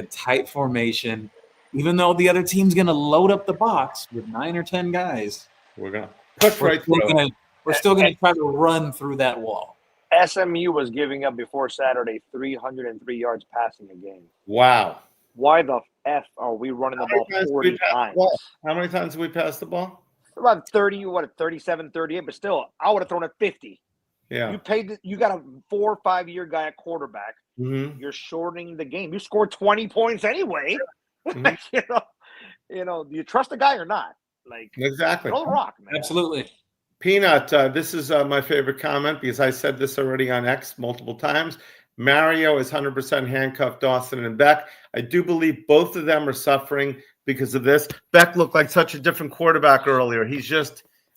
tight formation. Even though the other team's going to load up the box with 9 or 10 guys, we're still going to try to run through that wall. SMU was giving up before Saturday 303 yards passing a game. Wow. Why the F are we running the ball 40 times? How many times have we passed the ball? About 37, 38, but still, I would have thrown it 50. Yeah. You got a 4 or 5 year guy at quarterback. Mm-hmm. You're shortening the game. You scored 20 points anyway. Mm-hmm. Do you trust the guy or not? Exactly. Throw the rock, man. Absolutely. Peanut, this is my favorite comment, because I said this already on X multiple times. Mario is 100% handcuffed Dawson and Beck. I do believe both of them are suffering because of this. Beck looked like such a different quarterback earlier.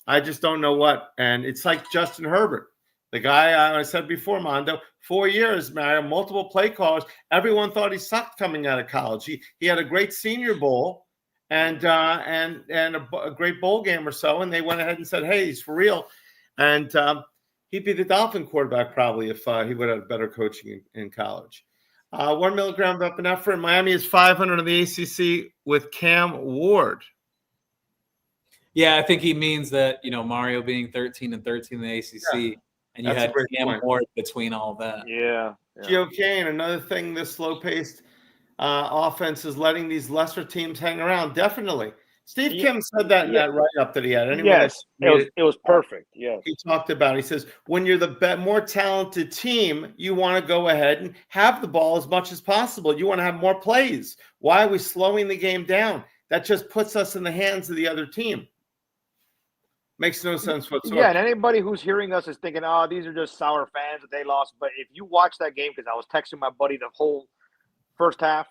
I just don't know what. And it's like Justin Herbert, the guy I said before, Mando, 4 years, Mario, multiple play calls. Everyone thought he sucked coming out of college. He had a great Senior Bowl and a great bowl game or so, and they went ahead and said, hey, he's for real. And he'd be the Dolphin quarterback probably if he would have better coaching in college. 1 milligram of epinephrine. Miami is 500 in the ACC with Cam Ward. Yeah, I think he means that, Mario being 13-13 in the ACC, and you had Cam Ward between all that. Yeah. Gio Kane, another thing, this slow-paced offense is letting these lesser teams hang around. Definitely. Steve Kim said that in that write-up that he had. Yes, it was perfect. Yeah, he talked about it. He says, when you're the more talented team, you want to go ahead and have the ball as much as possible. You want to have more plays. Why are we slowing the game down? That just puts us in the hands of the other team. Makes no sense whatsoever. Yeah, and anybody who's hearing us is thinking, oh, these are just sour fans that they lost. But if you watch that game, because I was texting my buddy the whole first half,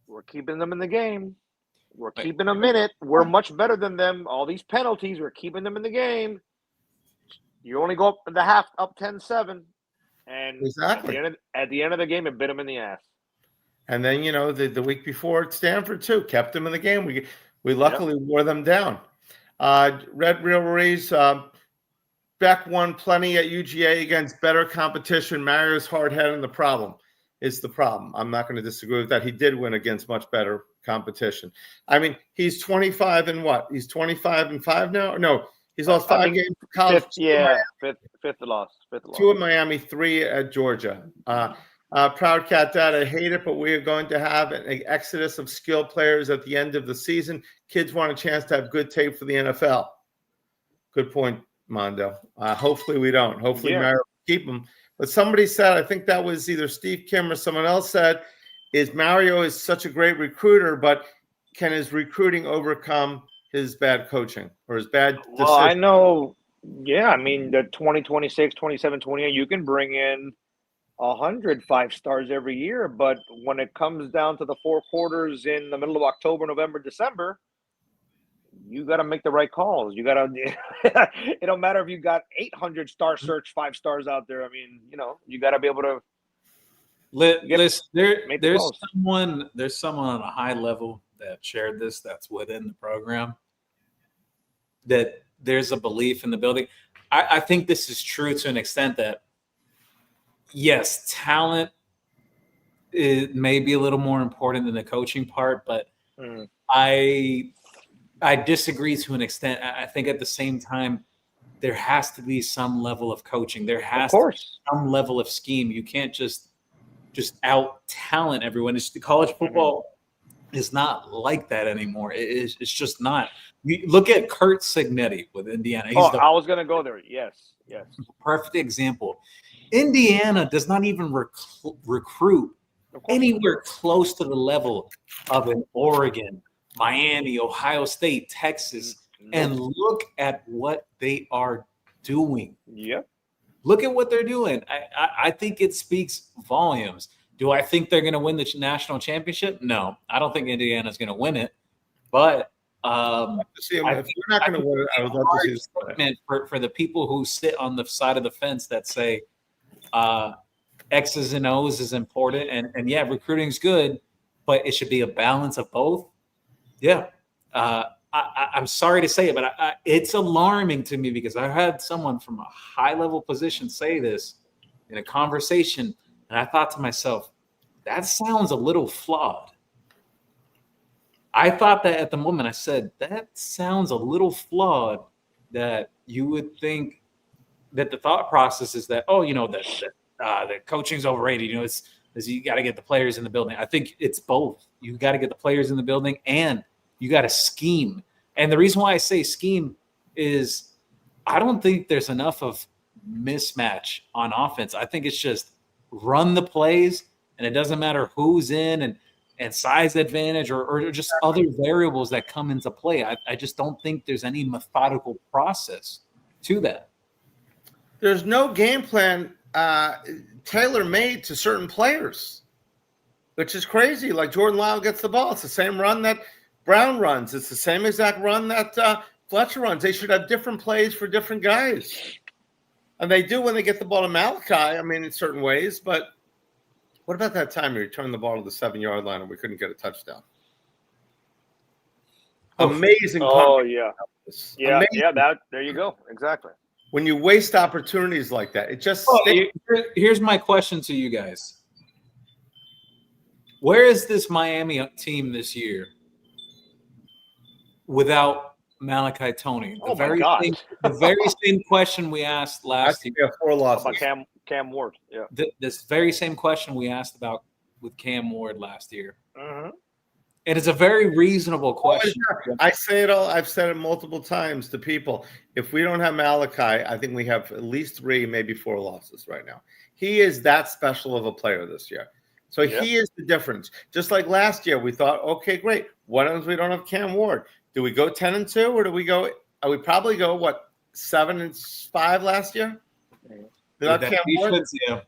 we're keeping them in the game. We're keeping them in it. We're much better than them. All these penalties, we're keeping them in the game. You only go up in the half, up 10-7. And exactly. At the end of the game, it bit them in the ass. And then, the week before at Stanford too, kept them in the game. We luckily wore them down. Red Real Rays, Beck won plenty at UGA against better competition. Mario's hard-headed, and the problem is the problem. I'm not going to disagree with that. He did win against much better competition. I mean, he's 25 and what? He's 25-5 now? No, he's lost 5 games for college. Fifth loss. 2 at Miami, 3 at Georgia. Proud Cat Dad, I hate it, but we are going to have an exodus of skilled players at the end of the season. Kids want a chance to have good tape for the NFL. Good point, Mando. Hopefully we don't. Hopefully Mario will keep him. But somebody said, I think that was either Steve Kim or someone else said, Mario is such a great recruiter, but can his recruiting overcome his bad coaching or his bad decision? Well, I know. Yeah, I mean, the 2026, 27, 28, you can bring in 100 5-stars every year, but when it comes down to the 4 quarters in the middle of October, November, December, you got to make the right calls. You got to. It don't matter if you got 800 star search 5 stars out there. I mean, you got to be able to. Listen, there's someone on a high level that shared this. That's within the program. That there's a belief in the building. I think this is true to an extent that. Yes, talent may be a little more important than the coaching part, but I disagree to an extent. I think at the same time, there has to be some level of coaching. There has to be some level of scheme. You can't just out talent everyone. The college football is not like that anymore. It's just not. You look at Kurt Signetti with Indiana. I was going to go there. Yes. Perfect example. Indiana does not even recruit anywhere close to the level of an Oregon, Miami, Ohio State, Texas, and look at what they are doing. Yep. Look at what they're doing. I think it speaks volumes. Do I think they're going to win the national championship? No, I don't think Indiana's going to win it. But if you're not going to win it, I would love to see it. For the people who sit on the side of the fence that say X's and O's is important, and yeah, recruiting's good, but it should be a balance of both. Yeah. I'm sorry to say it, but it's alarming to me because I had someone from a high-level position say this in a conversation, and I thought to myself, that sounds a little flawed. I thought that at the moment. I said, that sounds a little flawed, that you would think that the thought process is that, the coaching's overrated. It's you got to get the players in the building. I think it's both. You got to get the players in the building and you got to scheme. And the reason why I say scheme is I don't think there's enough of mismatch on offense. I think it's just run the plays, and it doesn't matter who's in and size advantage or just other variables that come into play. I just don't think there's any methodical process to that. There's no game plan tailor-made to certain players, which is crazy. Like Jordan Lyle gets the ball. It's the same run that Brown runs. It's the same exact run that Fletcher runs. They should have different plays for different guys. And they do when they get the ball to Malachi, I mean, in certain ways. But what about that time he returned the ball to the 7-yard line and we couldn't get a touchdown? Amazing. Oh, yeah. Yeah, there you go. Exactly. When you waste opportunities like that, it just here's my question to you guys. Where is this Miami team this year without Malachi Tony? The very same question we asked last year. 4 losses. About Cam Ward. Yeah. This very same question we asked about with Cam Ward last year. Mm-hmm. It is a very reasonable question. I say it all. I've said it multiple times to people. If we don't have Malachi, I think we have at least 3, maybe 4 losses right now. He is that special of a player this year. So he is the difference. Just like last year, we thought, okay, great. What happens if we don't have Cam Ward? Do we go 10-2 or do we go? We probably go 7-5 last year without Cam Ward. Yeah.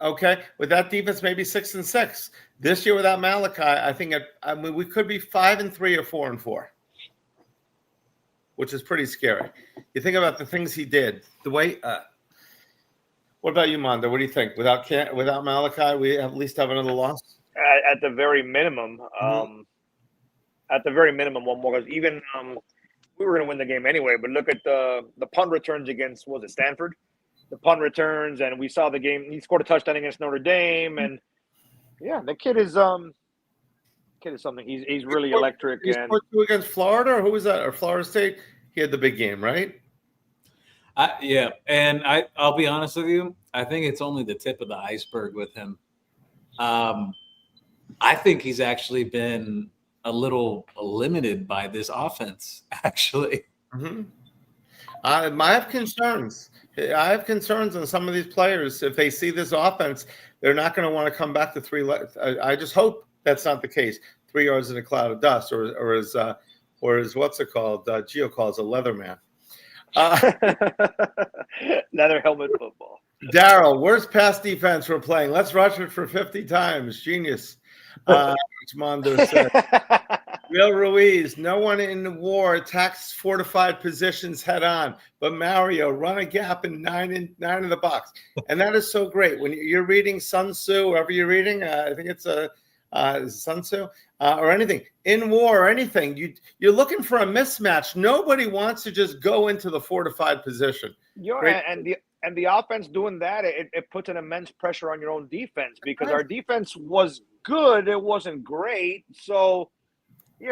Okay, with that defense, maybe 6-6. This year without Malachi, I think we could be 5-3 or 4-4, which is pretty scary. You think about the things he did. The way. What about you, Mando? What do you think? Without Malachi, we at least have another loss. at the very minimum. At the very minimum, one more. Because even we were going to win the game anyway. But look at the punt returns against, was it Stanford? The punt returns, and we saw the game. He scored a touchdown against Notre Dame, and yeah, the kid is something. He's really electric. He scored 2 against Florida, or who was that? Or Florida State? He had the big game, right? Yeah, and I'll be honest with you. I think it's only the tip of the iceberg with him. I think he's actually been a little limited by this offense, actually. I have concerns. I have concerns on some of these players. If they see this offense, they're not going to want to come back to 3. I just hope that's not the case. 3 yards in a cloud of dust, or as what's it called? Gio calls a Leatherman. Leather helmet football. Daryl, worst pass defense we're playing. Let's rush it for 50 times. Genius. Which Mando said. Real Ruiz, no one in the war attacks fortified positions head on, but Mario, run a gap in 9 in the box. And that is so great. When you're reading Sun Tzu, whoever you're reading, I think it's Sun Tzu, or anything, in war or anything, you're looking for a mismatch. Nobody wants to just go into the fortified position. And the offense doing that, it puts an immense pressure on your own defense, because our defense was good. It wasn't great. So, we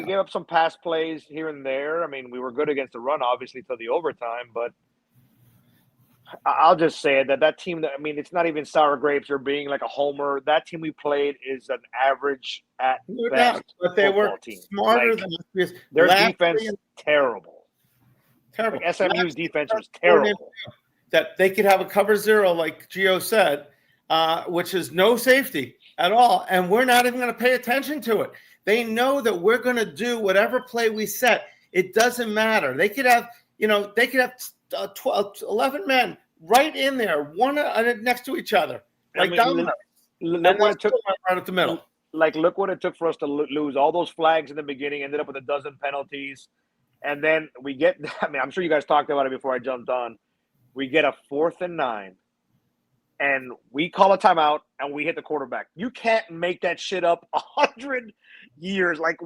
gave up some pass plays here and there. I mean, we were good against the run, obviously, till the overtime. But I'll just say that team, it's not even sour grapes or being like a homer. That team we played is an average at best. But they were smarter than us. Their defense is terrible. Terrible. Like SMU's defense was terrible. That they could have a cover 0, like Gio said, which is no safety at all, and we're not even going to pay attention to it. They know that we're going to do whatever play we set. It doesn't matter. They could have, 11 men right in there, one next to each other, like dominoes. Look what it took right at the middle. Look what it took for us to lose all those flags in the beginning. Ended up with a dozen penalties, and then we get. I'm sure you guys talked about it before I jumped on. We get a 4th and 9. And we call a timeout, and we hit the quarterback. You can't make that shit up 100 years. Like,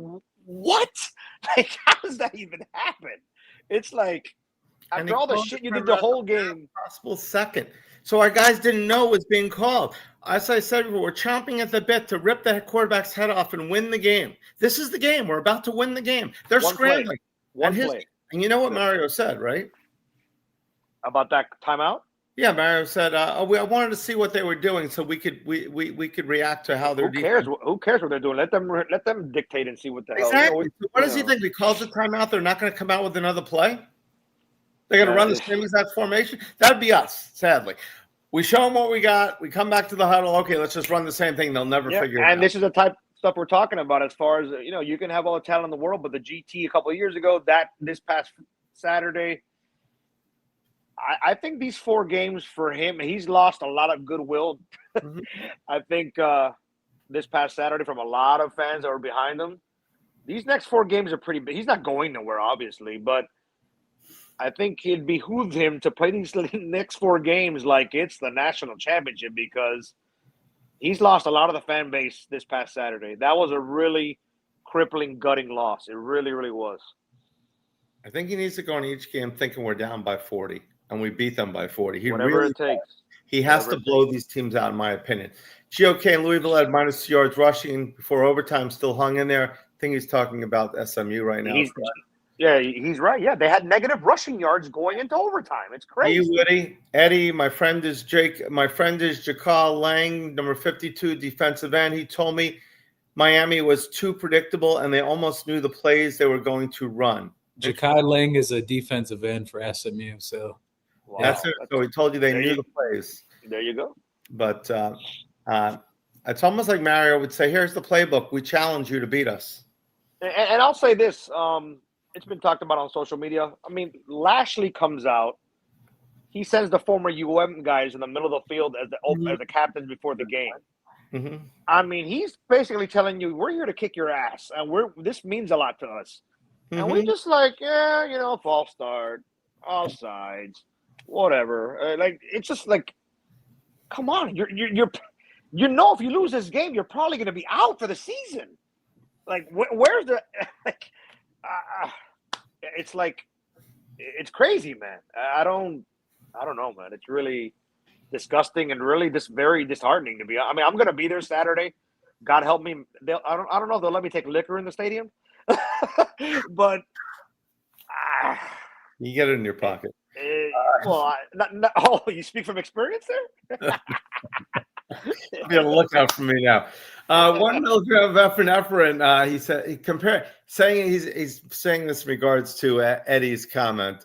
what? Like, how does that even happen? It's like, after all the shit you did the whole game. Possible second. So our guys didn't know it was being called. As I said before, we're chomping at the bit to rip the quarterback's head off and win the game. This is the game. We're about to win the game. They're scrambling. One play. And you know what Mario said, right? About that timeout? Yeah, Mario said, I wanted to see what they were doing so we could react to how they're Who cares what they're doing? Let them dictate and see what the hell. Exactly. What does he think? We called the timeout, they're not going to come out with another play? They're going to run the same exact formation? That'd be us, sadly. We show them what we got. We come back to the huddle. Okay, let's just run the same thing. They'll never figure it out. And this is the type of stuff we're talking about as far as, you can have all the talent in the world, but the GT a couple of years ago, this past Saturday, I think these 4 games for him, he's lost a lot of goodwill. I think this past Saturday from a lot of fans that were behind him. These next 4 games are pretty big. He's not going nowhere, obviously, but I think it behooved him to play these next 4 games like it's the national championship, because he's lost a lot of the fan base this past Saturday. That was a really crippling, gutting loss. It really, really was. I think he needs to go in each game thinking we're down by 40. And we beat them by 40. Whatever it takes. He has to blow these teams out, in my opinion. GOK and Louisville had minus yards rushing before overtime, still hung in there. I think he's talking about SMU right now. He's right. Yeah, they had negative rushing yards going into overtime. It's crazy. Woody, Eddie, my friend is Jakal Lang, number 52, defensive end. He told me Miami was too predictable, and they almost knew the plays they were going to run. Jakal Lang is a defensive end for SMU, so. Wow. That's it. So he told you they knew the plays. There you go. But it's almost like Mario would say, here's the playbook. We challenge you to beat us. And I'll say this. It's been talked about on social media. I mean, Lashley comes out. He sends the former UM guys in the middle of the field as the captains before the game. I mean, he's basically telling you, we're here to kick your ass. And this means a lot to us. And we just like, false start, offsides. Whatever. It's just like, come on. you know, if you lose this game, you're probably going to be out for the season. Like, where's the like? It's like, it's crazy, man. I don't know, man. It's really disgusting and really just very disheartening to be. I mean, I'm going to be there Saturday. God help me. I don't know if they'll let me take liquor in the stadium, but you get it in your pocket. You speak from experience there. Be on the lookout for me now. 1 milligram of epinephrine. He said he's saying this in regards to Eddie's comment.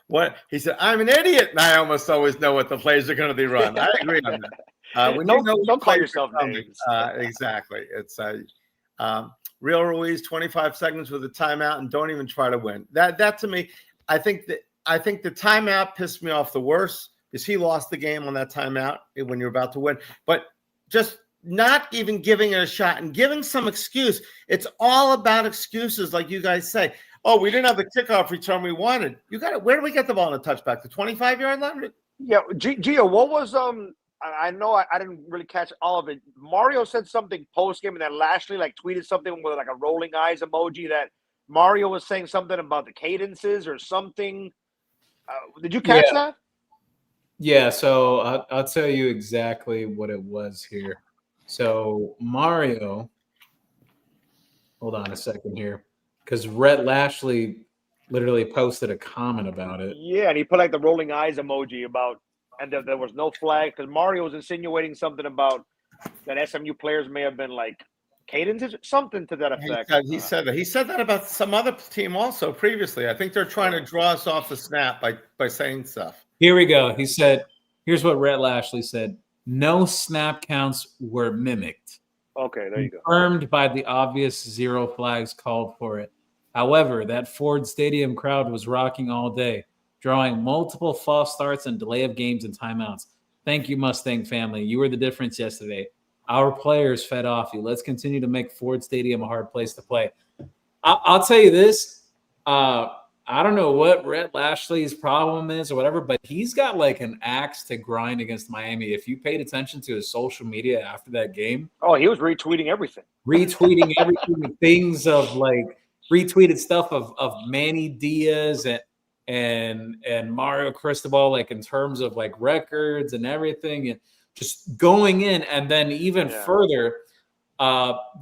What he said, I'm an idiot, and I almost always know what the plays are going to be run. I agree on that. When don't call yourself names. Exactly. It's Real Ruiz, 25 seconds with a timeout, and don't even try to win. That to me, I think the timeout pissed me off the worst. Is he lost the game on that timeout when you're about to win, but just not even giving it a shot and giving some excuse. It's all about excuses, like you guys say. Oh, we didn't have the kickoff return we wanted. You got it. Where did we get the ball in a touchback? The 25-yard line? Yeah, Gio, what was I know I didn't really catch all of it. Mario said something post game, and then Lashley like tweeted something with like a rolling eyes emoji that Mario was saying something about the cadences or something. Did you catch that? Yeah, so I'll tell you exactly what it was here. So Mario, hold on a second here, because Rhett Lashley literally posted a comment about it. Yeah, and he put like the rolling eyes emoji about, and there was no flag because Mario was insinuating something about that SMU players may have been like cadences, something to that effect. He said that. He said that about some other team also previously. I think they're trying to draw us off the snap by saying stuff. Here we go. He said, here's what Rhett Lashley said. No snap counts were mimicked. Okay, there you go. Confirmed by the obvious 0 flags called for it. However, that Ford Stadium crowd was rocking all day, drawing multiple false starts and delay of games and timeouts. Thank you, Mustang family. You were the difference yesterday. Our players fed off you. Let's continue to make Ford Stadium a hard place to play. I'll tell you this. I don't know what Rhett Lashley's problem is or whatever, but he's got like an axe to grind against Miami. If you paid attention to his social media after that game. Oh, he was retweeting everything. Retweeting everything, things of like retweeted stuff of Manny Diaz and Mario Cristobal, like in terms of like records and everything, and just going in. And then even further,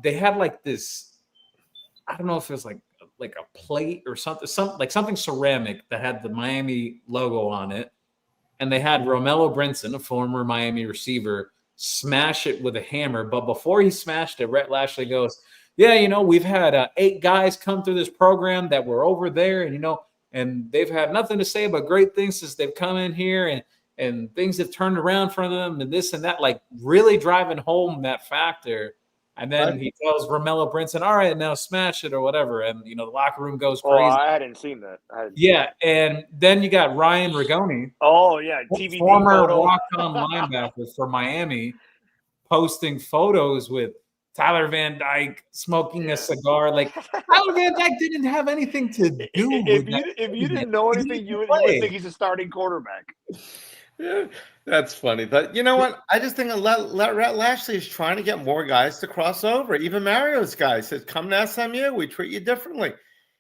they had like this, I don't know if it was like a plate or something ceramic that had the Miami logo on it. And they had Romello Brinson, a former Miami receiver, smash it with a hammer. But before he smashed it, Rhett Lashley goes, yeah, we've had 8 guys come through this program that were over there, and they've had nothing to say but great things since they've come in here, and things have turned around for them and this and that, like really driving home that factor. And then he tells Romello Brinson, all right, now smash it or whatever. And, the locker room goes crazy. Oh, I hadn't seen that. And then you got Ryan Rigoni. Oh, yeah. TV former walk-on linebacker for Miami, posting photos with Tyler Van Dyke smoking a cigar. Like, Tyler Van Dyke didn't have anything to do with that. If you didn't know anything, you would think he's a starting quarterback. Yeah, that's funny. But you know what? I just think Rhett Lashley is trying to get more guys to cross over. Even Mario's guy says, come to SMU. We treat you differently.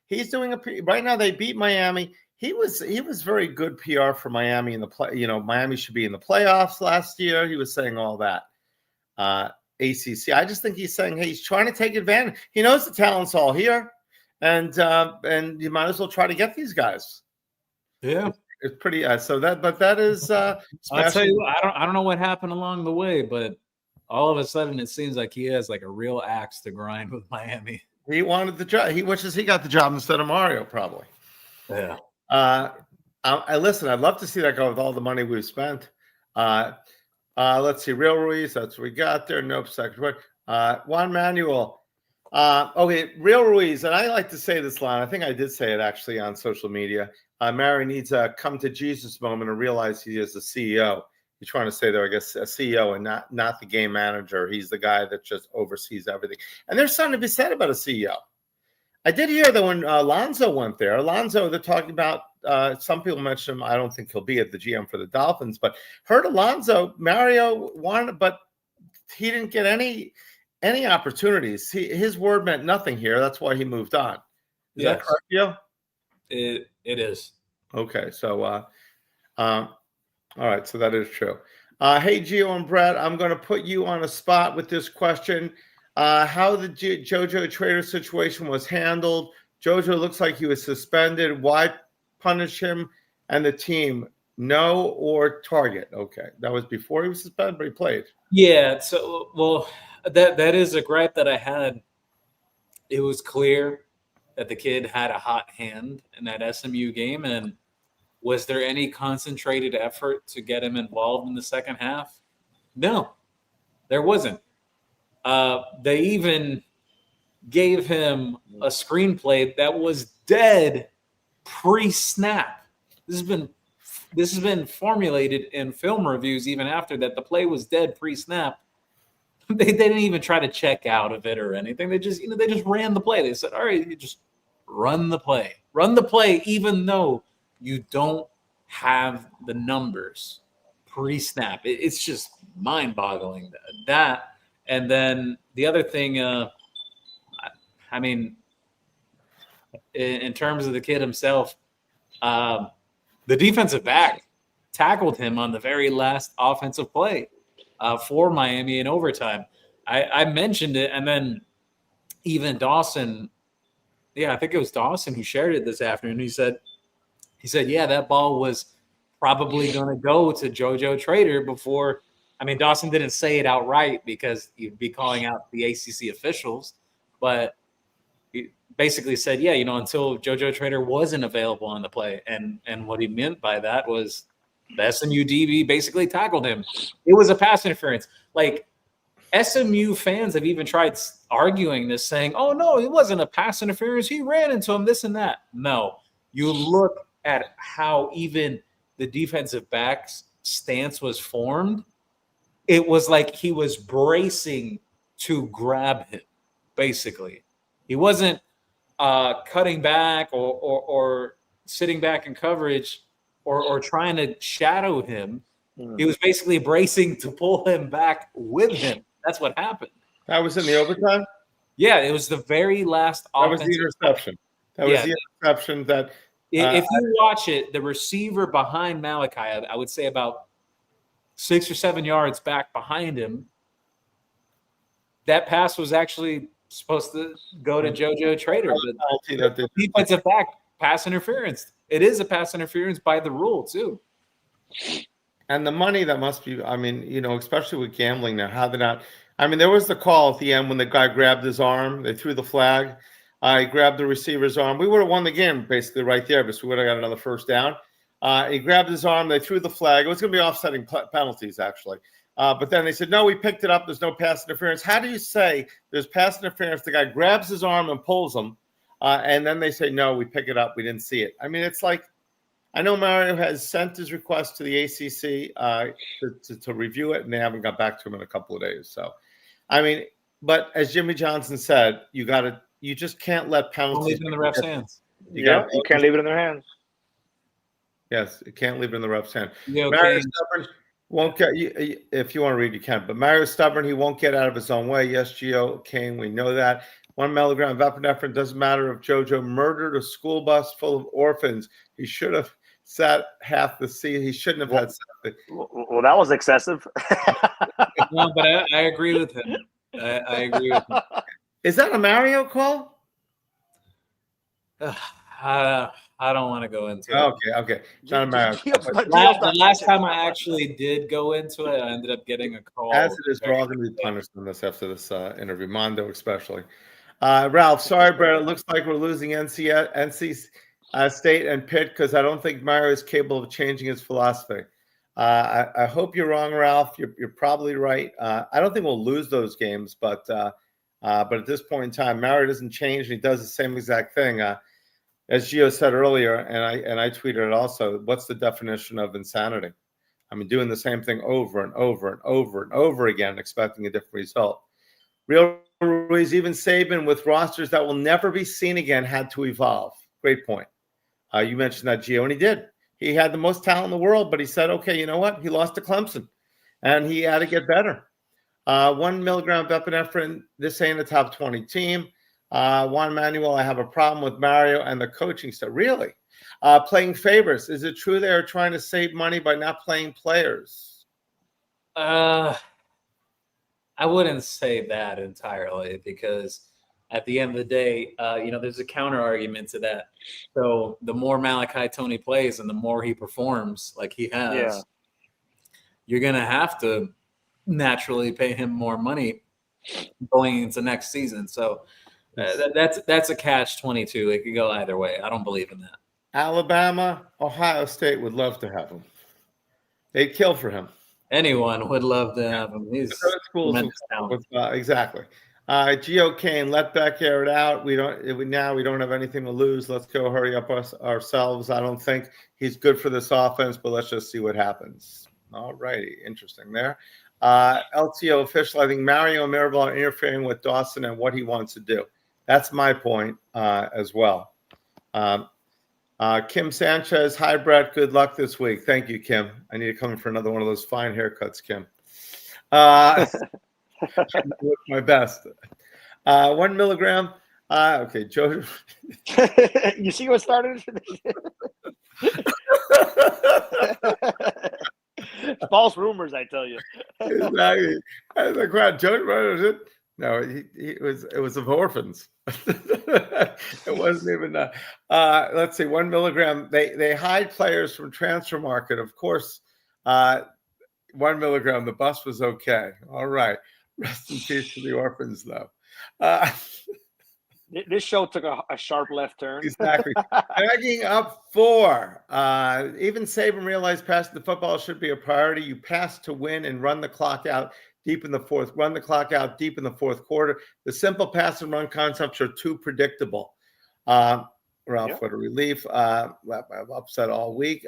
He's doing right now. They beat Miami. He was very good PR for Miami in the play. Miami should be in the playoffs last year. He was saying all that. ACC. I just think he's saying, hey, he's trying to take advantage. He knows the talent's all here, and you might as well try to get these guys. Yeah. It's pretty but that is I'll tell you what, I don't know what happened along the way, but all of a sudden it seems like he has like a real axe to grind with Miami. He wanted the job. He got the job instead of Mario, probably. Yeah. Listen, I'd love to see that go with all the money we've spent. Let's see, Real Ruiz, that's what we got there. Nope, second. Juan Manuel. Okay, Real Ruiz, and I like to say this line. I think I did say it actually on social media. Mary needs a come to Jesus moment and realize he is a CEO. He's trying to say there, I guess, a CEO and not the game manager. He's the guy that just oversees everything. And there's something to be said about a CEO. I did hear that when Alonso went there, they're talking about, some people mentioned him. I don't think he'll be at the GM for the Dolphins, but heard Alonso, Mario wanted, but he didn't get any opportunities. His word meant nothing here. That's why he moved on. Is that correct, Gio? It is. Okay, so all right, so that is true. Hey, Gio and Brett, I'm going to put you on a spot with this question. How the JoJo Trader situation was handled? JoJo looks like he was suspended. Why punish him and the team? No or target? Okay, that was before he was suspended, but he played. Yeah, so, well, that is a gripe that I had. It was clear that the kid had a hot hand in that SMU game, and was there any concentrated effort to get him involved in the second half? No, there wasn't. They even gave him a screenplay that was dead pre-snap. This has been formulated in film reviews even after that. The play was dead pre-snap. They didn't even try to check out of it or anything. They just ran the play. They said, all right, you just run the play. Run the play even though you don't have the numbers pre-snap. It's just mind-boggling that. And then the other thing, I mean, in terms of the kid himself, the defensive back tackled him on the very last offensive play for Miami in overtime. I mentioned it, and then even Dawson, I think it was Dawson who shared it this afternoon. He said, yeah, that ball was probably going to go to JoJo Trader before. I mean, Dawson didn't say it outright because he'd be calling out the ACC officials, but he basically said, yeah, until JoJo Trader wasn't available on the play. And what he meant by that was the SMU DB basically tackled him. It was a pass interference. Like, SMU fans have even tried arguing this, saying, oh, no, it wasn't a pass interference. He ran into him, this and that. No, you look at how even the defensive back's stance was formed. It was like he was bracing to grab him, basically. He wasn't cutting back or sitting back in coverage or trying to shadow him. He was basically bracing to pull him back with him. That's what happened. That was in the overtime? Yeah, it was the very last That was the interception. That was the interception that if you watch it, the receiver behind Malachi, I would say about 6 or 7 yards back behind him, that pass was actually supposed to go to JoJo Trader. The defensive back, pass interference. It is a pass interference by the rule, too. And the money that must be, I mean, especially with gambling now, how they not. I mean, there was the call at the end when the guy grabbed his arm. They threw the flag. He grabbed the receiver's arm. We would have won the game basically right there, because we would have got another first down. He grabbed his arm. They threw the flag. It was going to be offsetting penalties, actually. But then they said, no, we picked it up. There's no pass interference. How do you say there's pass interference? The guy grabs his arm and pulls him. And then they say, no, we pick it up. We didn't see it. I mean, it's like, I know Mario has sent his request to the ACC to review it, and they haven't got back to him in a couple of days. So, I mean, but as Jimmy Johnson said, you just can't let penalties. Leave it in the refs' hands. You can't leave it in their hands. Yes, you can't leave it in the refs' hand. Yeah, okay. Mario's stubborn. Won't get. If you want to read, you can. But Mario's stubborn. He won't get out of his own way. Yes, Gio, Kane, we know that. 1 milligram of epinephrine. Doesn't matter if JoJo murdered a school bus full of orphans. He should have sat half the seat. He shouldn't have had something. Well, that was excessive. No, but I agree with him. I agree with him. Is that a Mario call? I don't want to go into it. Okay. It's not a Mario call. The last time I actually did go into it, I ended up getting a call. As it is, we're all going to be punished on this after this interview. Mando especially. Ralph, sorry, Brett. It looks like we're losing NC State and Pitt because I don't think Mario is capable of changing his philosophy. I hope you're wrong, Ralph. You're probably right. I don't think we'll lose those games, but at this point in time, Mario doesn't change, and he does the same exact thing. As Gio said earlier, and I tweeted it also, what's the definition of insanity? I mean, doing the same thing over and over and over and over again, expecting a different result. Real Ruiz, even Saban with rosters that will never be seen again, had to evolve. Great point. You mentioned that, Gio, and he did. He had the most talent in the world, but he said, okay, you know what? He lost to Clemson, and he had to get better. 1 milligram of epinephrine. This ain't a top 20 team. Juan Manuel, I have a problem with Mario and the coaching staff. Really? Playing favorites. Is it true they are trying to save money by not playing players? I wouldn't say that entirely, because at the end of the day, there's a counter argument to that. So the more Malachi Tony plays and the more he performs like he has, you're going to have to naturally pay him more money going into next season. So that's a catch-22. It could go either way. I don't believe in that. Alabama, Ohio State would love to have him. They'd kill for him. Anyone would love to have him. He's tremendous talent. Exactly. Gio Kane, let Beck air it out. We don't have anything to lose. Let's go hurry up ourselves. I don't think he's good for this offense, but let's just see what happens. All righty. Interesting there. LTO official, I think Mario and Mirabal are interfering with Dawson and what he wants to do. That's my point as well. Kim Sanchez, hi, Brett. Good luck this week. Thank you, Kim. I need to come in for another one of those fine haircuts, Kim. My best. 1 milligram. Okay, Joe. You see what started? False rumors, I tell you. Exactly. I was like, wow, Joe. No, it was of orphans. It wasn't even. Let's see, 1 milligram. They hide players from transfer market, of course. 1 milligram. The bus was okay. All right. Rest in peace to the orphans, though. This show took a sharp left turn. Exactly. Bagging up 4. Even Saban realized passing the football should be a priority. You pass to win and run the clock out deep in the fourth. Run the clock out deep in the fourth quarter. The simple pass and run concepts are too predictable. Ralph, what a relief. I'm upset all week.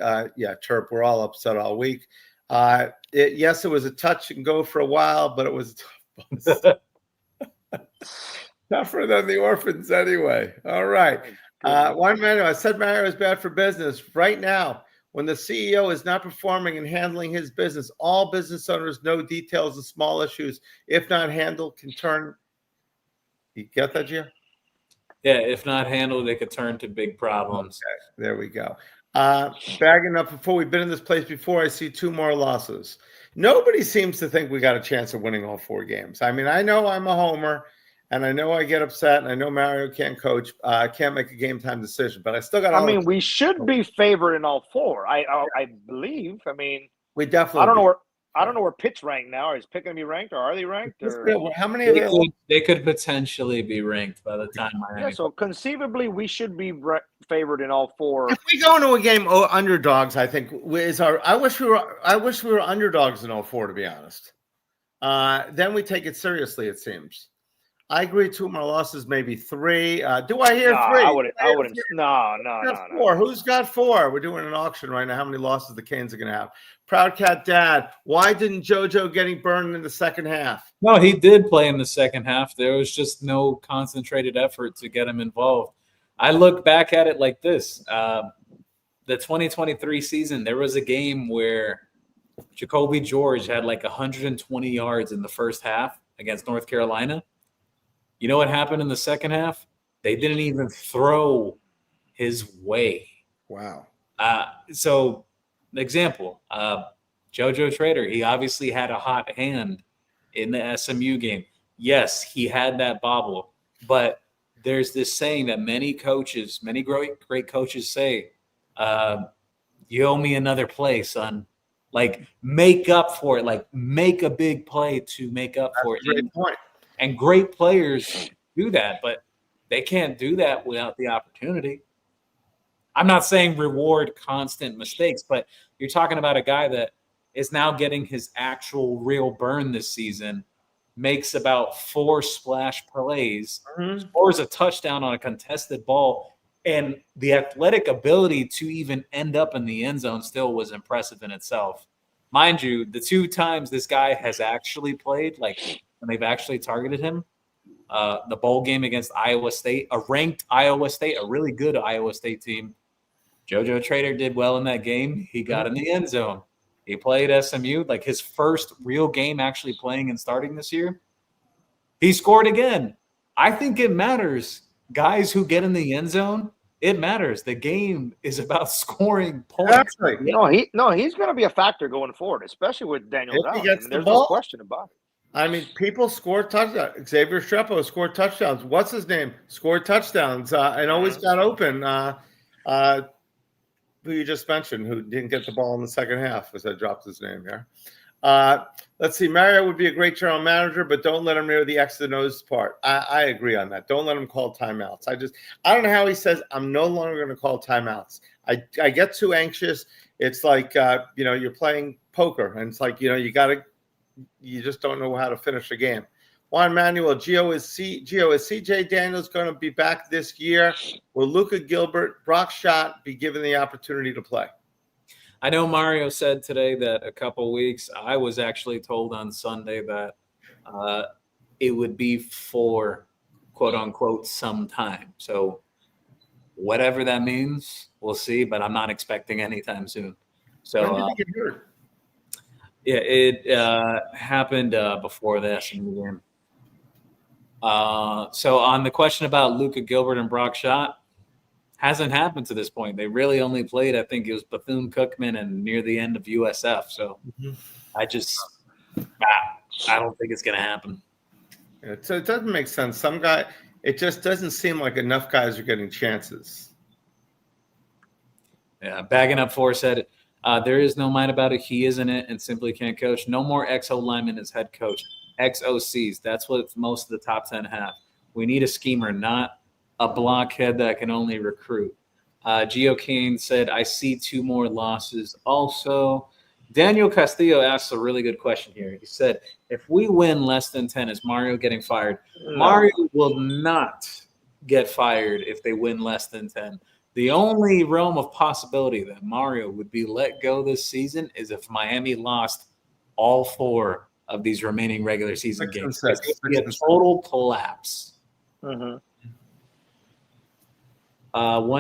Chirp, we're all upset all week. Yes, it was a touch and go for a while, but it was tougher than the orphans anyway. All right. Juan Manuel, I said Mario is bad for business. Right now, when the CEO is not performing and handling his business, all business owners know details of small issues, if not handled, can turn. You get that, Gio? Yeah, if not handled, it could turn to big problems. Okay, there we go. Bagging up before we've been in this place before, I see 2 more losses. Nobody seems to think we got a chance of winning all 4 games. I mean, I know I'm a homer, and I know I get upset, and I know Mario can't coach. Can't make a game time decision, but I still got. I mean, we should be favored in all 4. I believe. I mean, we definitely. I don't know where Pitt's ranked now. Is Pitt going to be ranked, or are they ranked? Or? How many? They could potentially be ranked by the time. So conceivably, we should be favored in all 4. If we go into a game underdogs, I think is our. I wish we were underdogs in all 4. To be honest, then we take it seriously. It seems. I agree. 2 more losses, maybe 3. Do I hear 3? I wouldn't. No. 4. Who's got 4? We're doing an auction right now. How many losses the Canes are going to have? Proud Cat Dad, why didn't JoJo getting burned in the second half? No, he did play in the second half. There was just no concentrated effort to get him involved. I look back at it like this. The 2023 season, there was a game where Jacoby George had like 120 yards in the first half against North Carolina. You know what happened in the second half? They didn't even throw his way. Wow. So, example, JoJo Trader, he obviously had a hot hand in the SMU game. Yes, he had that bobble, but there's this saying that many great coaches say, you owe me another play, son. Like, make up for it. Like, make a big play to make up for it. Great point. And great players do that, but they can't do that without the opportunity. I'm not saying reward constant mistakes, but you're talking about a guy that is now getting his actual real burn this season, makes about 4 splash plays, scores a touchdown on a contested ball, and the athletic ability to even end up in the end zone still was impressive in itself. Mind you, the 2 times this guy has actually played, like when they've actually targeted him, the bowl game against Iowa State, a ranked Iowa State, a really good Iowa State team, JoJo Trader did well in that game. He got in the end zone. He played SMU, like his first real game actually playing and starting this year. He scored again. I think it matters. Guys who get in the end zone, it matters. The game is about scoring points. Exactly. He's going to be a factor going forward, especially with Daniel If he Jones. gets the There's ball. no question about it. I mean, people score touchdowns. Xavier Strepo scored touchdowns. What's his name? Scored touchdowns and always got open. Who you just mentioned, who didn't get the ball in the second half, because I dropped his name here. Let's see. Mario would be a great general manager, but don't let him near the X and O's part. I agree on that. Don't let him call timeouts. I don't know how he says, I'm no longer going to call timeouts. I get too anxious. It's like, you're playing poker, and it's like, you just don't know how to finish a game. Juan Manuel, Gio, is CJ Daniels going to be back this year? Will Luka Gilbert, Brock Schott be given the opportunity to play? I know Mario said today that a couple weeks. I was actually told on Sunday that it would be for quote unquote some time. So whatever that means, we'll see. But I'm not expecting anytime soon. So when did he get hurt? Yeah, it happened before the SMU game. So on the question about Luka Gilbert and Brock Schott, hasn't happened to this point. They really only played, I think it was Bethune-Cookman and near the end of USF. So I don't think it's going to happen. Yeah, so it doesn't make sense. It just doesn't seem like enough guys are getting chances. Yeah, bagging up for said, there is no mind about it. He isn't it and simply can't coach. No more XO linemen as head coach. XOCs. That's what most of the top 10 have. We need a schemer, not a blockhead that can only recruit. Gio Kane said, I see 2 more losses. Also, Daniel Castillo asked a really good question here. He said, if we win less than 10, is Mario getting fired? No. Mario will not get fired if they win less than 10. The only realm of possibility that Mario would be let go this season is if Miami lost all 4 of these remaining regular season games. It would be a total collapse. 1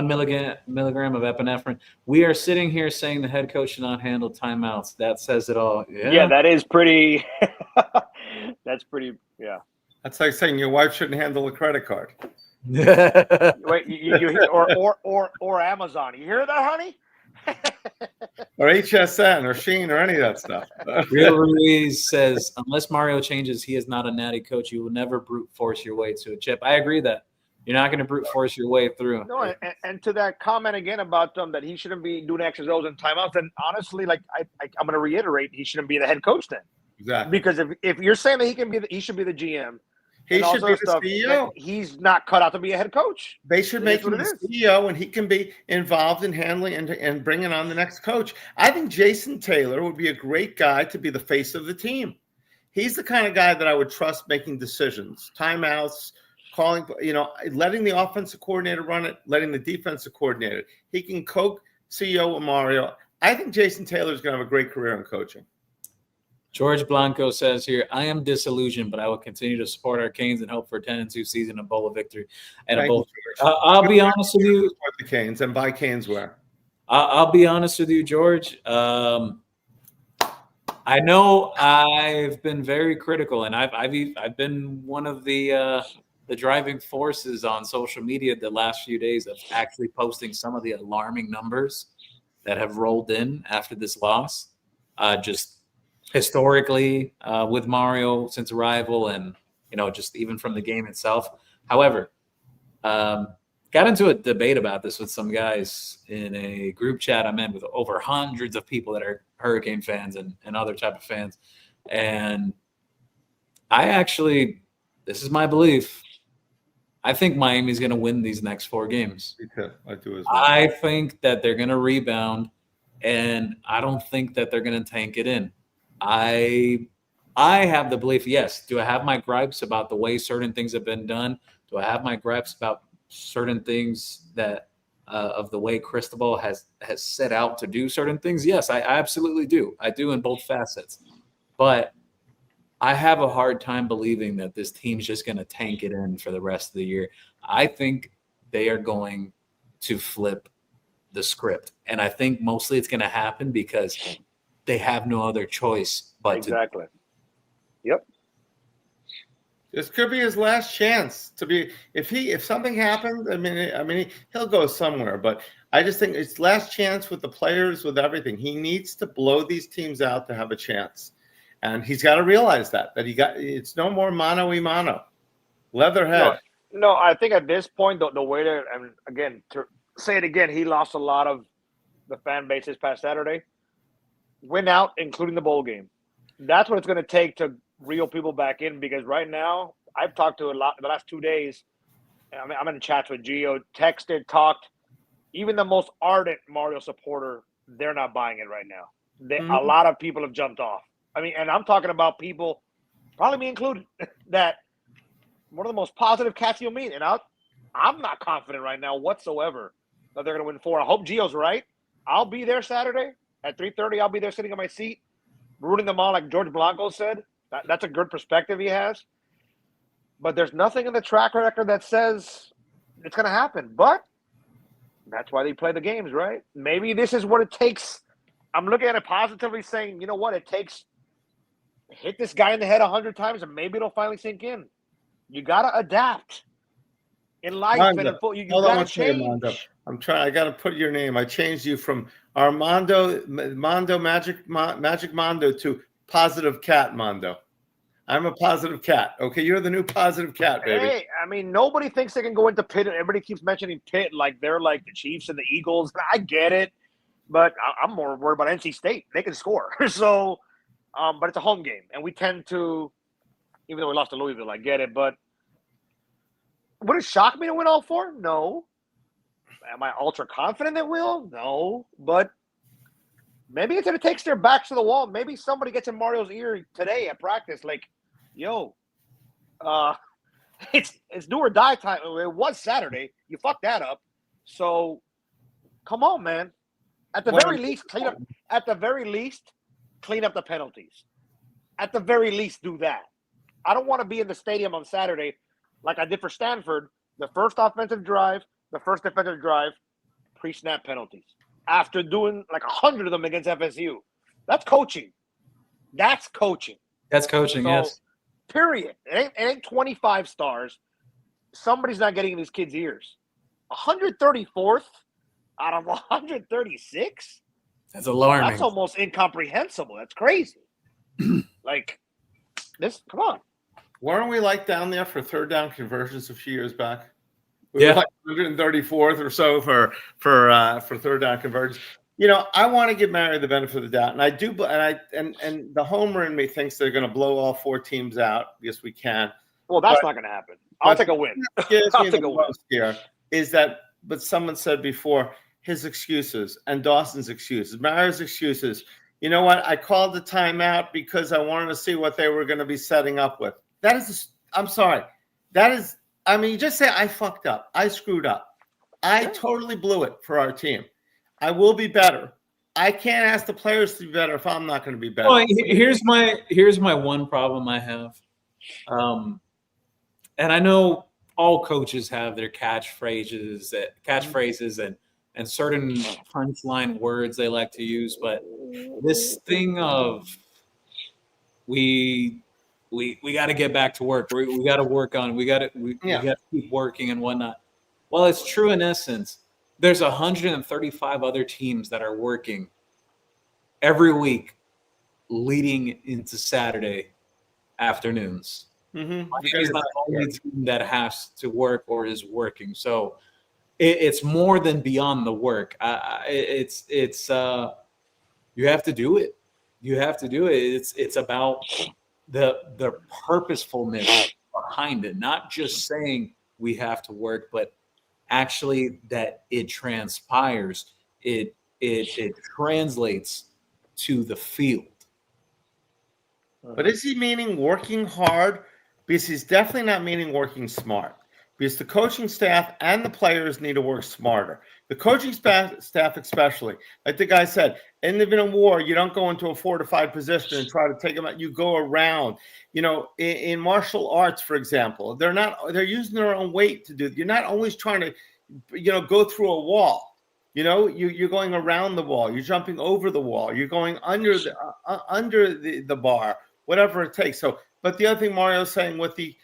milligram of epinephrine. We are sitting here saying the head coach should not handle timeouts. That says it all. Yeah, that is pretty. That's pretty. Yeah. That's like saying your wife shouldn't handle a credit card. Wait, or Amazon. You hear that, honey? Or HSN or Sheen or any of that stuff. Real Ruiz says, unless Mario changes, he is not a natty coach. You will never brute force your way to a chip. I agree that you're not going to brute force your way through. No, and to that comment again about that he shouldn't be doing X's O's and timeouts. And honestly, like I'm going to reiterate, he shouldn't be the head coach then. Exactly. Because if you're saying that he should be the GM. He should be the CEO. He's not cut out to be a head coach. They should make him the CEO, and he can be involved in handling and bringing on the next coach. I think Jason Taylor would be a great guy to be the face of the team. He's the kind of guy that I would trust making decisions, timeouts, calling, letting the offensive coordinator run it, letting the defensive coordinator. He can co-CEO with Mario. I think Jason Taylor is going to have a great career in coaching. George Blanco says here, I am disillusioned, but I will continue to support our Canes and hope for a 10-2 season, a bowl of victory, and a bowl. I'll be honest with you. Support the Canes and buy CanesWear. I'll be honest with you, George. I know I've been very critical, and I've been one of the driving forces on social media the last few days of actually posting some of the alarming numbers that have rolled in after this loss. Just historically with Mario since arrival and, just even from the game itself. However, got into a debate about this with some guys in a group chat I'm in with over hundreds of people that are Hurricane fans and other type of fans. And this is my belief, I think Miami's going to win these next 4 games. Me too. I do as well. I think that they're going to rebound, and I don't think that they're going to tank it in. I have the belief, yes. Do I have my gripes about the way certain things have been done? Do I have my gripes about certain things that of the way Cristobal has set out to do certain things? Yes, I absolutely do. I do in both facets. But I have a hard time believing that this team's just going to tank it in for the rest of the year. I think they are going to flip the script. And I think mostly it's going to happen because they have no other choice but exactly. Yep. This could be his last chance to be. If something happens, I mean, he'll go somewhere. But I just think it's last chance with the players, with everything. He needs to blow these teams out to have a chance, and he's got to realize that it's no more mano y mano, leatherhead. No, I think at this point, the way that, and again, to say it again, he lost a lot of the fan base this past Saturday. Win out, including the bowl game. That's what it's going to take to reel people back in, because right now I've talked to a lot the last 2 days. I'm in chats with Gio, texted, talked. Even the most ardent Mario supporter, they're not buying it right now. A lot of people have jumped off. I mean, and I'm talking about people, probably me included, that one of the most positive cats you'll meet. And I'm not confident right now whatsoever that they're going to win 4. I hope Gio's right. I'll be there Saturday at 3:30. I'll be there sitting on my seat, rooting them on, like George Blanco said. That's a good perspective he has. But there's nothing in the track record that says it's going to happen. But that's why they play the games, right? Maybe this is what it takes. I'm looking at it positively, saying, you know what? It takes hit this guy in the head 100 times, and maybe it'll finally sink in. You got to adapt in life. Mando. And in football. You Hold got on to change. Mando. I'm trying. I got to put your name. I changed you from Armando Magic Mando to Positive Cat Mando. I'm a positive cat. Okay, you're the new positive cat, baby. Hey, I mean, nobody thinks they can go into Pitt, and everybody keeps mentioning Pitt like they're like the Chiefs and the Eagles. I get it, but I'm more worried about NC State. They can score. So, but it's a home game, and we tend to, even though we lost to Louisville, I get it. But would it shock me to win all 4? No. Am I ultra confident that we'll? No. But maybe it's going to take their backs to the wall. Maybe somebody gets in Mario's ear today at practice, like, yo, it's do or die time. It was Saturday. You fucked that up. So come on, man. At the very least, clean up. At the very least, clean up the penalties. At the very least, do that. I don't want to be in the stadium on Saturday like I did for Stanford. The first offensive drive, the first defensive drive, pre-snap penalties. After doing like 100 of them against FSU. That's coaching. That's coaching. That's coaching, yes. Period. It ain't 25 stars. Somebody's not getting in these kids' ears. 134th out of 136? That's alarming. That's almost incomprehensible. That's crazy. Like, this, come on. Weren't we like down there for third down conversions a few years back? We were like 134th or so for third down conversions. You know, I want to give Mario the benefit of the doubt, and I do. And the homer in me thinks they're going to blow all 4 teams out. Yes, we can. Well, that's not going to happen. I'll take a win. I'll take a win. Here is that, but someone said before, his excuses and Dawson's excuses, Mario's excuses. You know what? I called the timeout because I wanted to see what they were going to be setting up with. That is, I'm sorry. That is, I mean, you just say, I fucked up. I screwed up. I totally blew it for our team. I will be better. I can't ask the players to be better if I'm not going to be better. Well, here's my one problem I have. And I know all coaches have their catchphrases and certain punchline words they like to use, but this thing of we got to get back to work. We got to work on. We got to keep working and whatnot. Well, it's true in essence. There's 135 other teams that are working every week leading into Saturday afternoons. Mm-hmm. Miami's not the only team that has to work or is working. So it's more than beyond the work. It's you have to do it. You have to do it. It's about the purposefulness behind it, not just saying we have to work, but actually that it transpires, it translates to the field. But is he meaning working hard? Because he's definitely not meaning working smart. Because the coaching staff and the players need to work smarter. The coaching staff especially, like the guy said, in a war, you don't go into a fortified position and try to take them out. You go around. You know, in martial arts, for example, they're using their own weight to do. You're not always trying to, go through a wall. You know, you're going around the wall. You're jumping over the wall. You're going under the bar, whatever it takes. So, but the other thing Mario's saying with the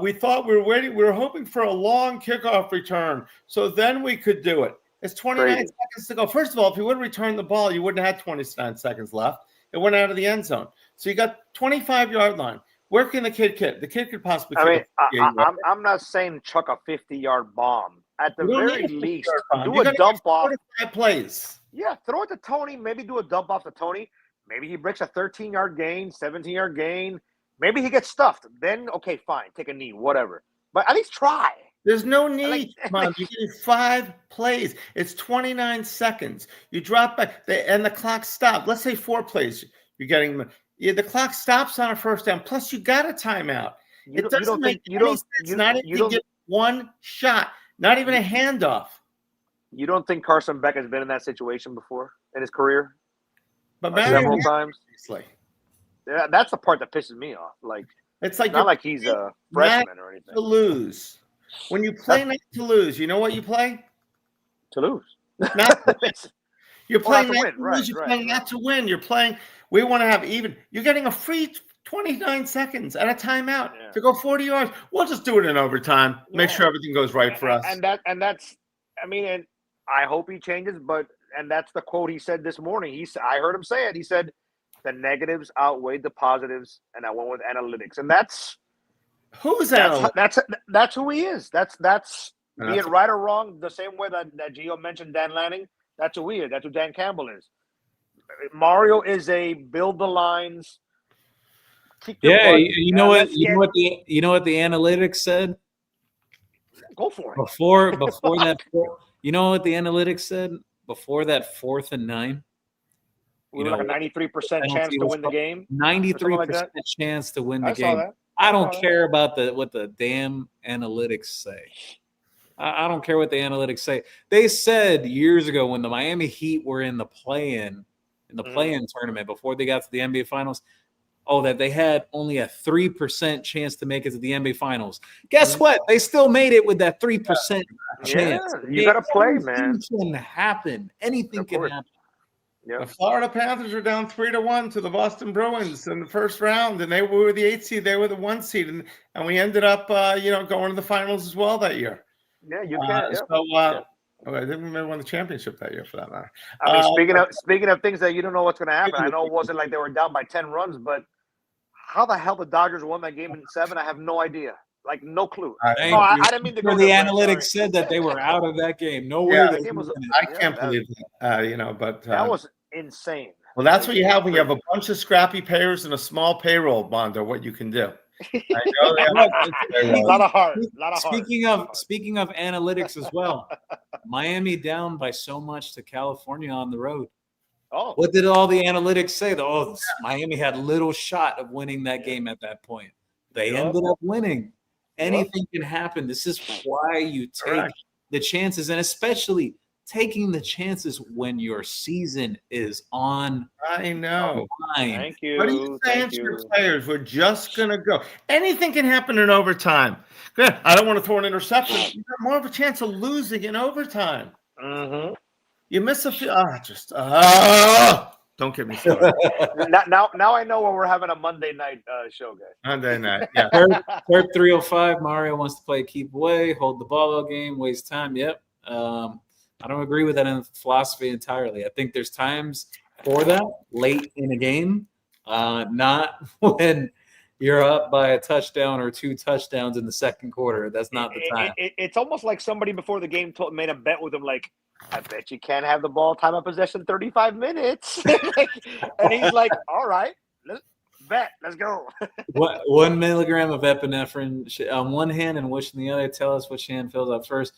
we thought we were hoping for a long kickoff return, so then we could do it. It's 29 seconds to go. First of all, if you would have returned the ball, you wouldn't have had 29 seconds left. It went out of the end zone. So you got 25-yard line. Where can the kid kick? The kid could possibly kick. I'm not saying chuck a 50-yard bomb. At the very least, do a dump off. 45 plays. Yeah, throw it to Tony. Maybe do a dump off to Tony. Maybe he breaks a 13-yard gain, 17-yard gain. Maybe he gets stuffed. Then, okay, fine. Take a knee, whatever. But at least try. There's no need, Mom. You're getting 5 plays. It's 29 seconds. You drop back, and the clock stopped. Let's say 4 plays. You're getting the clock stops on a first down. Plus, you got a timeout. It doesn't make any sense. Not if you get one shot. Not even a handoff. You don't think Carson Beck has been in that situation before in his career? But several times. Like, yeah, that's the part that pisses me off. Like, it's like not like he's a freshman or anything. To lose. When you play not to lose, you know what you play? To lose. Not to win. You're playing not to win. lose. You're playing not to win. You're playing. We want to have even. You're getting a free 29 seconds at a timeout to go 40 yards. We'll just do it in overtime. Make sure everything goes right for us. And that's. I mean, and I hope he changes. But that's the quote he said this morning. I heard him say it. He said, "The negatives outweighed the positives," and I went with analytics. And that's who's analytics? That's who he is. That's being right or wrong. The same way that Gio mentioned Dan Lanning. That's who he is. That's who Dan Campbell is. Mario is a build the lines. Yeah, you know what the analytics said? Go for it. Before that, you know what the analytics said? Before that 4th and 9, we like a 93% chance to win the game. 93% chance to win the game. I don't care about what the damn analytics say. I don't care what the analytics say. They said years ago when the Miami Heat were in the play-in tournament before they got to the NBA Finals, that they had only a 3% chance to make it to the NBA Finals. Guess what? They still made it with that 3% chance. You got to play, man. Anything can happen. Anything can happen. Yep. The Florida Panthers are down 3-1 to the Boston Bruins in the first round, and we were the 8th seed. They were the 1 seed, and we ended up, going to the finals as well that year. Yeah, you can. I didn't remember won the championship that year, for that matter. I mean, speaking of things that you don't know what's going to happen, I know it wasn't like they were down by 10 runs, but how the hell the Dodgers won that game in 7? I have no idea. Like, no clue. I didn't mean to go. The analytics said that they were out of that game. No way. I can't believe that. But that was insane. Well, that's what you have when you have a bunch of scrappy payers and a small payroll, Mando. What you can do. I know a lot of heart. Speaking of analytics as well, Miami down by so much to California on the road. Oh, what did all the analytics say? Miami had little shot of winning that game at that point. They ended up winning. Anything can happen. This is why you take the chances, and especially taking the chances when your season is on. I know. Thank you. What are you saying to your players? We're just going to go. Anything can happen in overtime. Good. I don't want to throw an interception. You got more of a chance of losing in overtime. Mm-hmm. You miss a few. Don't get me started. now I know when we're having a Monday night show, guys. Monday night, yeah. Third 305. Mario wants to play keep away, hold the ball all game, waste time. Yep. I don't agree with that in philosophy entirely. I think there's times for that late in a game, not when you're up by a touchdown or 2 touchdowns in the second quarter. That's not the time. It's almost like somebody before the game made a bet with him, like, I bet you can't have the ball time of possession 35 minutes. And he's like, all right, let's go. 1 milligram of epinephrine on one hand and wishing the other. Tell us which hand fills up first.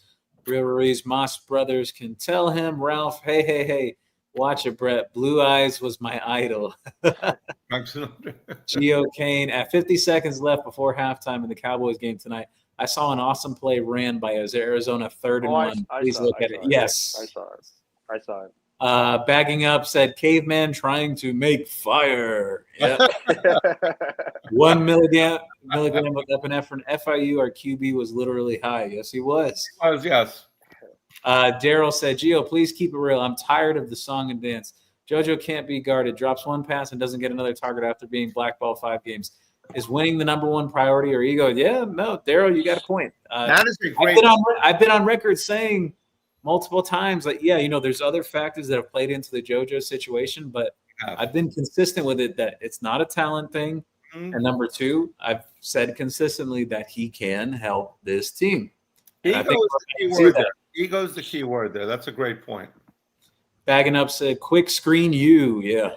Real Ruiz, Moss Brothers can tell him. Ralph, hey, watch it, Brett. Blue Eyes was my idol. Gio Kane, at 50 seconds left before halftime in the Cowboys game tonight, I saw an awesome play ran by Arizona 3rd and 1. Please look at it. Yes. I saw it. Bagging up said, caveman trying to make fire. Yep. 1 milligram of epinephrine. FIU, our QB was literally high. Yes, he was. Yes. Daryl said, Gio, please keep it real. I'm tired of the song and dance. JoJo can't be guarded, drops one pass and doesn't get another target after being blackballed 5 games. Is winning the number one priority or ego? Yeah, no, Daryl, you got a point. That is a great. I've been on record saying multiple times, like, yeah, there's other factors that have played into the JoJo situation, but I've been consistent with it that it's not a talent thing. Mm-hmm. And number 2, I've said consistently that he can help this team. Ego is the key word there. Ego is the key word there. That's a great point. Bagging up said, quick screen you. Yeah.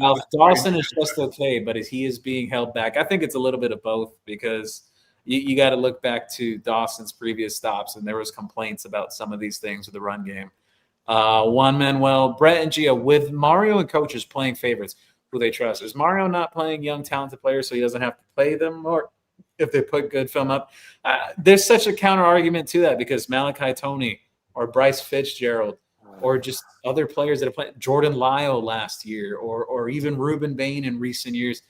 Ralph, Dawson is just okay, but he is being held back. I think it's a little bit of both because you got to look back to Dawson's previous stops, and there was complaints about some of these things with the run game. Juan Manuel, Brett and Gia, with Mario and coaches playing favorites who they trust. Is Mario not playing young, talented players so he doesn't have to play them more if they put good film up? There's such a counter argument to that because Malachi Toney or Bryce Fitzgerald or just other players that have played, Jordan Lyle last year or even Ruben Bain in recent years,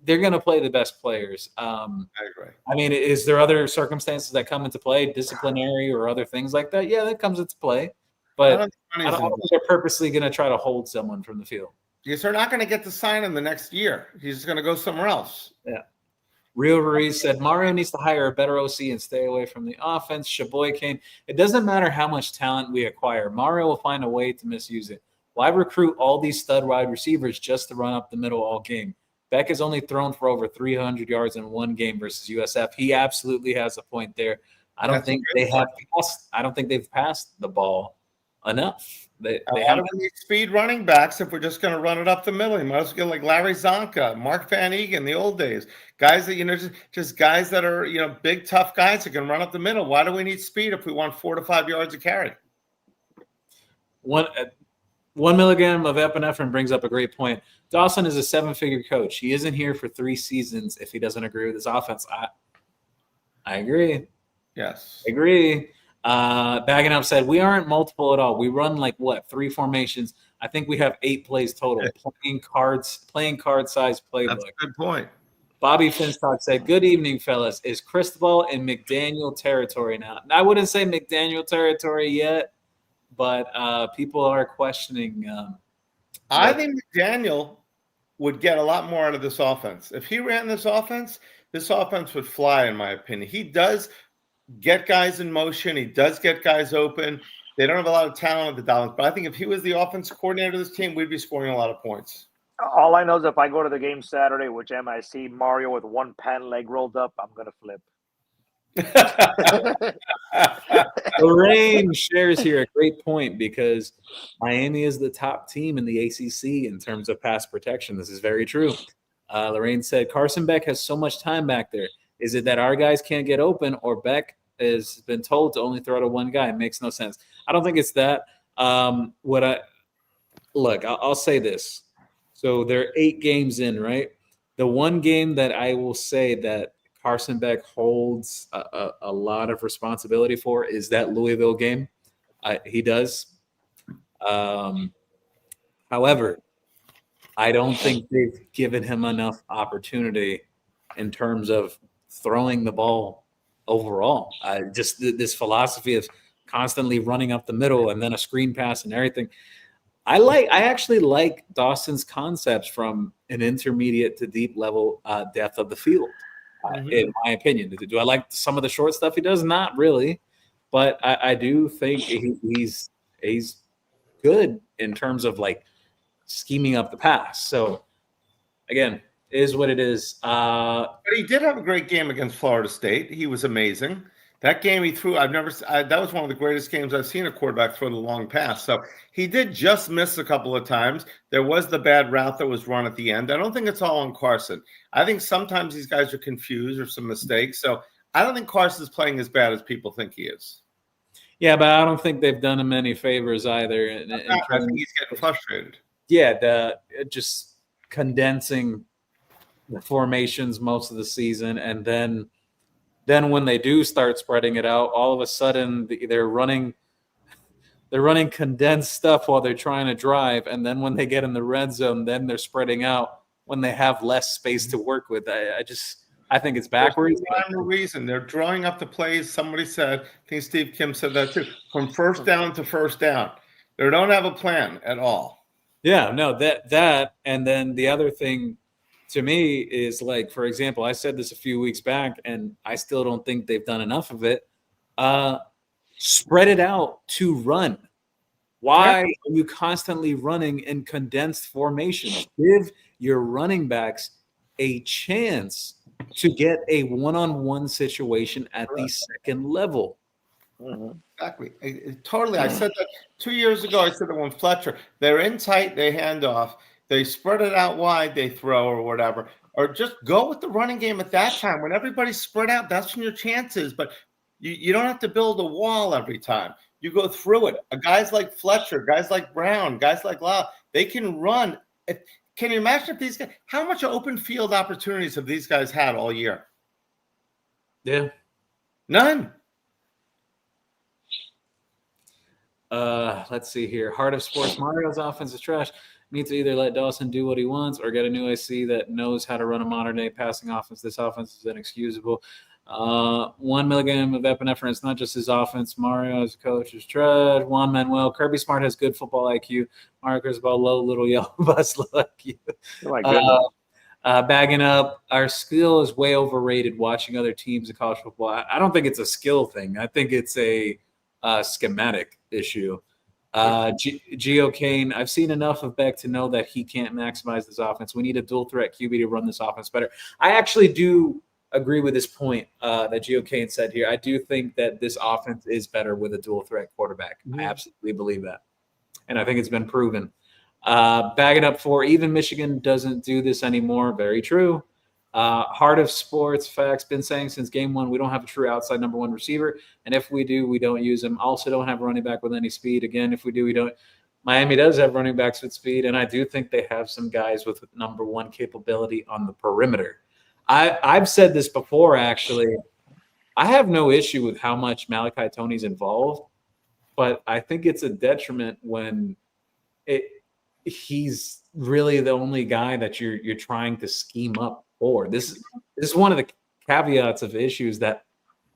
they're going to play the best players. I agree. I mean, is there other circumstances that come into play, disciplinary or other things like that? Yeah, that comes into play. But I don't think they're purposely going to try to hold someone from the field. Yes, they're not going to get to sign him the next year. He's just going to go somewhere else. Yeah. Real Ruiz said, Mario needs to hire a better OC and stay away from the offense. Shaboy Kane, it doesn't matter how much talent we acquire. Mario will find a way to misuse it. Why recruit all these stud wide receivers just to run up the middle all game? Beck has only thrown for over 300 yards in one game versus USF. He absolutely has a point there. I don't think they've passed the ball enough. They don't need speed running backs if we're just going to run it up the middle. You might as well get like Larry Zonka, Mark Van Eegen, the old days. Guys that, just guys that are, big, tough guys that can run up the middle. Why do we need speed if we want 4 to 5 yards a carry? 1 milligram of epinephrine brings up a great point. Dawson is a 7-figure coach. He isn't here for 3 seasons if he doesn't agree with his offense. I agree. Yes. I agree. Bagging up said, we aren't multiple at all. We run 3 formations. I think we have 8 plays total. Playing card size playbook. That's a good point. Bobby Finstock said, good evening, fellas. Is Cristobal in McDaniel territory now? I wouldn't say McDaniel territory yet, but people are questioning. I think McDaniel would get a lot more out of this offense. If he ran this offense would fly, in my opinion. He does get guys in motion. He does get guys open. They don't have a lot of talent at the Dolphins, but I think if he was the offensive coordinator of this team, we'd be scoring a lot of points. All I know is if I go to the game Saturday, which I see Mario with one pant leg rolled up, I'm going to flip. Lorraine shares here a great point because Miami is the top team in the ACC in terms of pass protection. This is very true. Lorraine said, Carson Beck has so much time back there. Is it that our guys can't get open or Beck has been told to only throw to one guy? It makes no sense. I don't think it's that. I'll say this. So they're 8 games in, right? The one game that I will say that Carson Beck holds a lot of responsibility for is that Louisville game. He does. However, I don't think they've given him enough opportunity in terms of throwing the ball overall. Just this philosophy of constantly running up the middle and then a screen pass and everything. I actually like Dawson's concepts from an intermediate to deep level depth of the field, in my opinion. Do I like some of the short stuff he does? Not really, but I do think he's good in terms of scheming up the pass. So again, is what it is. But he did have a great game against Florida State. He was amazing. That game he threw, that was one of the greatest games I've seen a quarterback throw the long pass. So he did just miss a couple of times. There was the bad route that was run at the end. I don't think it's all on Carson. I think sometimes these guys are confused or some mistakes. So I don't think Carson's playing as bad as people think he is. Yeah, but I don't think they've done him any favors either. I think he's getting frustrated. Yeah, just condensing the formations most of the season, and then when they do start spreading it out, all of a sudden they're running condensed stuff while they're trying to drive, and then when they get in the red zone, then they're spreading out when they have less space to work with. I think it's backwards. There's no reason. They're drawing up the plays. Somebody said, I think Steve Kim said that too, from first down to first down. They don't have a plan at all. Yeah, no, that, and then the other thing to me is, like, for example, I said this a few weeks back, and I still don't think they've done enough of it. Spread it out to run. Why are you constantly running in condensed formations? Give your running backs a chance to get a one-on-one situation at the second level. Exactly. Totally. I said that 2 years ago. I said that when Fletcher, they're in tight, they hand off, they spread it out wide, they throw or whatever, or just go with the running game at that time. When everybody's spread out, that's when your chance is. But you don't have to build a wall every time. You go through it. Guys like Fletcher, guys like Brown, guys like Lau, they can run. Can you imagine if these guys, how much open field opportunities have these guys had all year? Yeah. None. Let's see here. Heart of Sports, Mario's offense is trash. Need to either let Dawson do what he wants or get a new IC that knows how to run a modern-day passing offense. This offense is inexcusable. 1 milligram of epinephrine. It's not just his offense. Mario as a coach is trash. Juan Manuel. Kirby Smart has good football IQ. Mario Cristobal, low, little yellow bus, low IQ. Oh my goodness. Bagging up, our skill is way overrated watching other teams in college football. I don't think it's a skill thing. I think it's a schematic issue. Gio Kane, I've seen enough of Beck to know that he can't maximize this offense. We need a dual threat QB to run this offense better. I actually do agree with this point that Gio Kane said here. I do think that this offense is better with a dual threat quarterback. I absolutely believe that. And I think it's been proven. Bag it up for even Michigan doesn't do this anymore. Very true. Heart of Sports, facts, been saying since game one, we don't have a true outside number one receiver. And if we do, we don't use him. Also don't have a running back with any speed. Again, if we do, we don't. Miami does have running backs with speed. And I do think they have some guys with number one capability on the perimeter. I've said this before, actually. I have no issue with how much Malachi Toney's involved, but I think it's a detriment when he's really the only guy that you're trying to scheme up for. This is one of the caveats of issues that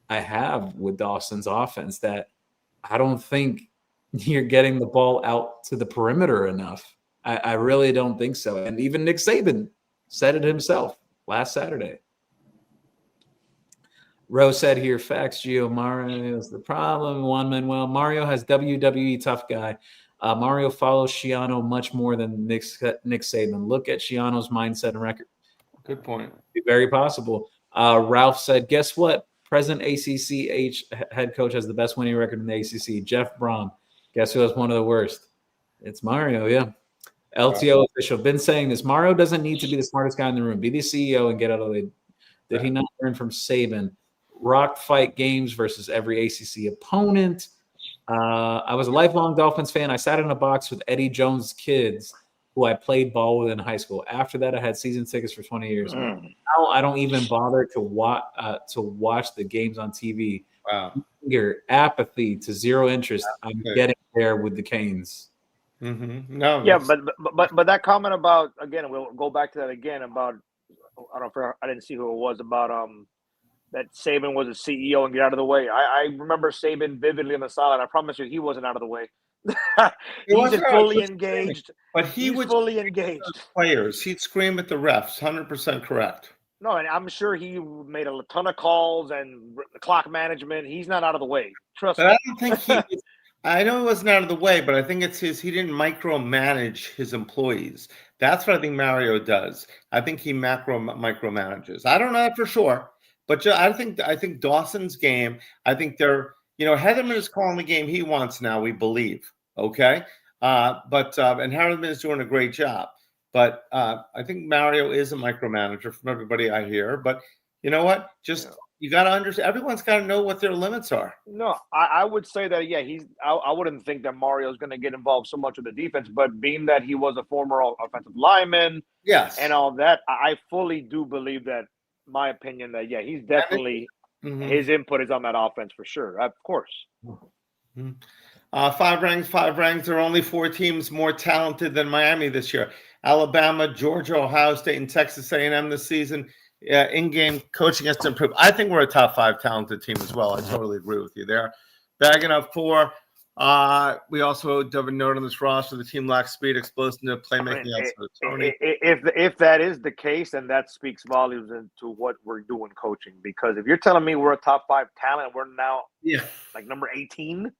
I have with Dawson's offense, that I don't think you're getting the ball out to the perimeter enough. I really don't think so. And even Nick Saban said it himself last Saturday. Rose said here, facts, Gio, Mario is the problem. Juan Manuel, Mario has WWE tough guy. Mario follows Shiano much more than Nick Saban. Look at Shiano's mindset and record. Good point. Very possible. Ralph said, guess what? Present ACC head coach has the best winning record in the ACC. Jeff Brom. Guess who has one of the worst? It's Mario, yeah. LTO official. Been saying this. Mario doesn't need to be the smartest guy in the room. Be the CEO and get out of the way. Did he not learn from Saban? Rock fight games versus every ACC opponent. I was a lifelong Dolphins fan. I sat in a box with Eddie Jones' kids, who I played ball with in high school. After that, I had season tickets for 20 years. Now I don't even bother to watch the games on TV. Wow. Apathy to zero interest. I'm getting there with the Canes. Mm-hmm. No. Yeah, but that comment about, again, we'll go back to that again about, I don't know, I didn't see who it was, about that Saban was a CEO and get out of the way. I remember Saban vividly on the sideline. I promise you, he wasn't out of the way. He's fully engaged. But he's fully engaged. Players, he'd scream at the refs. 100% correct. No, and I'm sure he made a ton of calls and clock management. He's not out of the way. Trust me. I don't think he was, I know he wasn't out of the way, but I think it's he didn't micromanage his employees. That's what I think Mario does. I think he micromanages. I don't know that for sure, but I think Dawson's game, I think Heatherman is calling the game he wants now, we believe. Okay. And Heatherman is doing a great job. But I think Mario is a micromanager from everybody I hear. But you know what? You got to understand. Everyone's got to know what their limits are. No, I would say that, yeah, I wouldn't think that Mario's going to get involved so much with the defense. But being that he was a former offensive lineman, yes, and all that, I fully do believe that. My opinion that, yeah, he's definitely his input is on that offense for sure. Of course. Mm-hmm. Five ranks. There are only 4 teams more talented than Miami this year. Alabama, Georgia, Ohio State, and Texas A&M this season. in-game coaching has to improve. I think we're a top 5 talented team as well. I totally agree with you there. Bagging up 4. We also have a note on this roster. The team lacks speed, explosiveness, playmaking outside of Tony. If that is the case, then that speaks volumes into what we're doing coaching. Because if you're telling me we're a top 5 talent, we're now like number 18,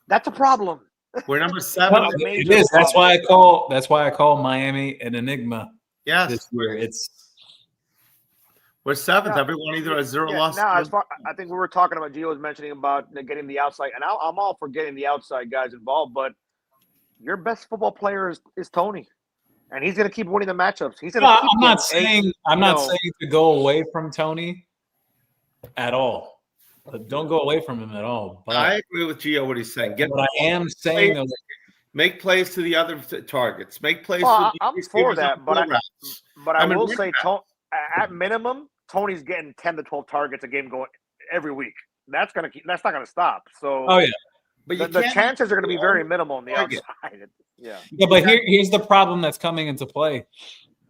that's a problem. We're number 7. Well, it is. That's why I call Miami an enigma. Yes, this year we're 7th. Everyone either has 0 losses. Now, I think we were talking about, Gio was mentioning about getting the outside, and I'm all for getting the outside guys involved, but your best football player is Tony, and he's going to keep winning the matchups. I'm not saying to go away from Tony at all. Don't go away from him at all. But I agree with Gio what he's saying. What I am saying is make plays to the other targets. Make plays. I'm for that, but I will say, at minimum, Tony's getting 10 to 12 targets a game going every week. That's not going to stop. So, but the chances are going to be very minimal on the outside. Yeah, but here's the problem that's coming into play.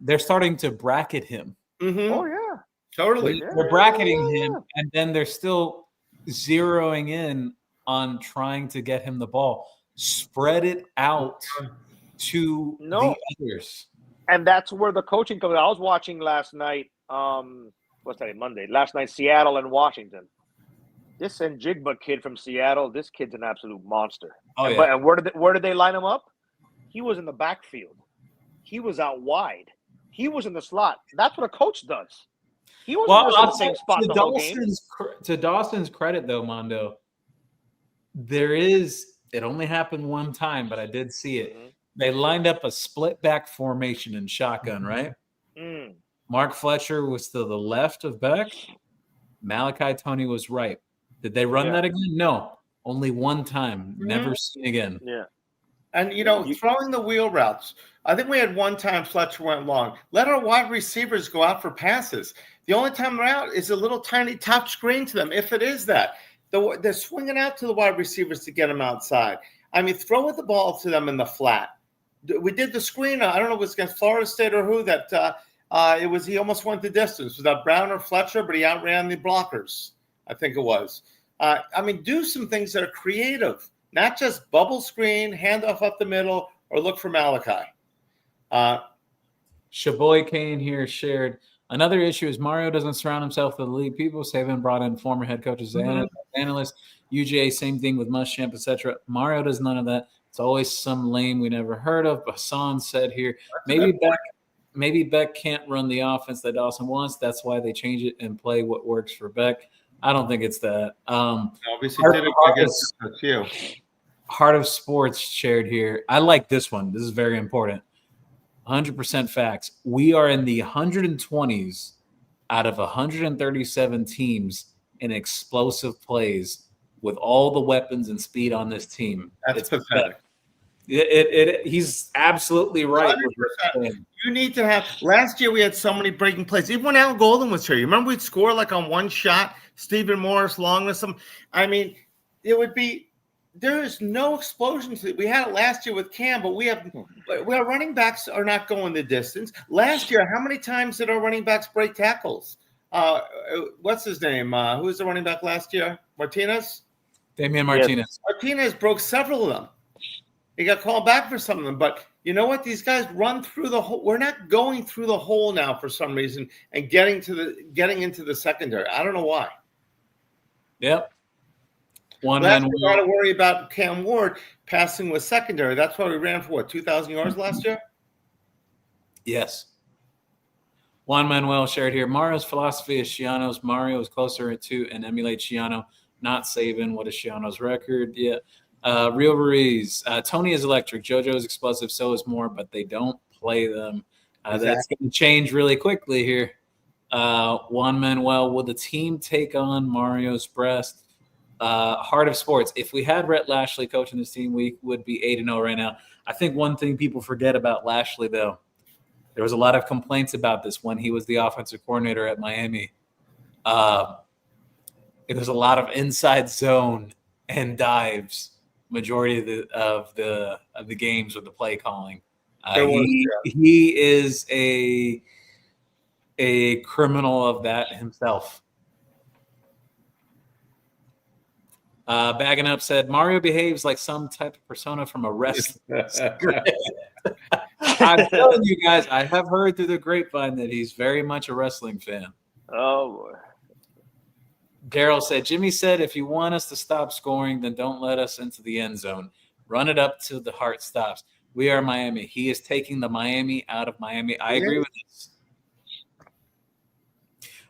They're starting to bracket him. Mm-hmm. Oh yeah, totally. They're bracketing him, and then they're still zeroing in on trying to get him the ball. Spread it out to the others. And that's where the coaching comes. I was watching last night. What's that? Monday. Last night, Seattle and Washington. This Njigba kid from Seattle. This kid's an absolute monster. And where did they line him up? He was in the backfield. He was out wide. He was in the slot. That's what a coach does. He wasn't in the same spot the whole game. To Dawson's credit, though, Mando, it only happened one time, but I did see it. Mm-hmm. They lined up a split back formation in shotgun, right? Mm. Mark Fletcher was to the left of Beck. Malachi Tony was right. Did they run that again? No. Only one time. Mm-hmm. Never seen again. Yeah. And, throwing the wheel routes. I think we had one time Fletcher went long. Let our wide receivers go out for passes. The only time they're out is a little tiny touch screen to them, if it is that. They're swinging out to the wide receivers to get them outside. I mean, throw the ball to them in the flat. We did the screen. I don't know if it was against Florida State or who that he almost went the distance. Was that Brown or Fletcher? But he outran the blockers. I think it was. Do some things that are creative, not just bubble screen, handoff up the middle, or look for Malachi. Shaboy Kane here shared. Another issue is Mario doesn't surround himself with elite people. Saban brought in former head coaches, analysts, UGA, same thing with Muschamp, etc. Mario does none of that. It's always some lame we never heard of. Hassan said here, maybe Beck can't run the offense that Dawson wants. That's why they change it and play what works for Beck. I don't think it's that. Obviously, did it against you. Heart of Sports shared here. I like this one. This is very important. 100% facts. We are in the 120s out of 137 teams in explosive plays with all the weapons and speed on this team. That's pathetic. He's absolutely right. You need to have – last year we had so many breaking plays. Even when Al Golden was here, you remember we'd score like on one shot, Stephen Morris, long with some – it would be – there is no explosion to it. We had it last year with Cam, but our running backs are not going the distance. Last year, how many times did our running backs break tackles? What's his name? Who was the running back last year? Martinez? Damian Martinez. Yes. Martinez broke several of them. He got called back for some of them. But you know what? These guys run through the hole. We're not going through the hole now for some reason and getting into the secondary. I don't know why. Yep. We got to worry about Cam Ward passing with secondary. That's why we ran for 2,000 yards last year? Yes. Juan Manuel shared here. Mario's philosophy is Schiano's. Mario is closer to and emulates Schiano, not Saban. What is Schiano's record? Yeah. Real Ruiz. Tony is electric. JoJo is explosive. So is Moore, but they don't play them. Exactly. That's going to change really quickly here. Juan Manuel, will the team take on Mario's breast? Heart of Sports. If we had Rhett Lashley coaching this team, we would be 8-0 right now. I think one thing people forget about Lashley, though, there was a lot of complaints about this when he was the offensive coordinator at Miami. It was a lot of inside zone and dives majority of the games with the play calling. He is a a criminal of that himself. Bagging Up said, Mario behaves like some type of persona from a wrestling script. I'm telling you guys, I have heard through the grapevine that he's very much a wrestling fan. Oh, boy. Daryl said, Jimmy said, if you want us to stop scoring, then don't let us into the end zone. Run it up till the heart stops. We are Miami. He is taking the Miami out of Miami. I agree with this.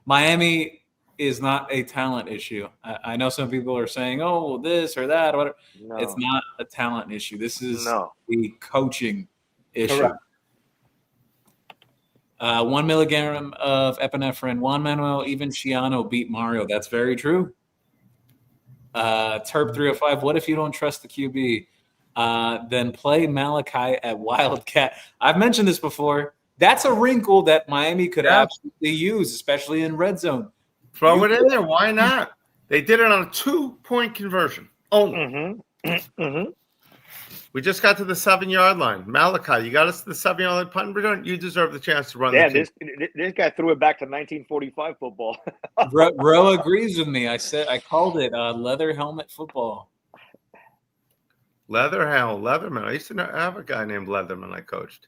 Miami is not a talent issue. I know some people are saying, oh, this or that, or whatever. No. It's not a talent issue. This is the coaching issue. Correct. 1 milligram of epinephrine. Juan Manuel, even Shiano beat Mario. That's very true. Terp 305. What if you don't trust the QB? Then play Malachi at Wildcat. I've mentioned this before. That's a wrinkle that Miami could absolutely use, especially in red zone. Throw it in there. Why not? They did it on a 2-point conversion only. We just got to the 7-yard line. Malachi, you got us to the 7-yard line punt return. You deserve the chance to run. Yeah, this guy threw it back to 1945 football. Ro agrees with me. I called it leather helmet football. Leatherman. I used to have a guy named Leatherman I coached.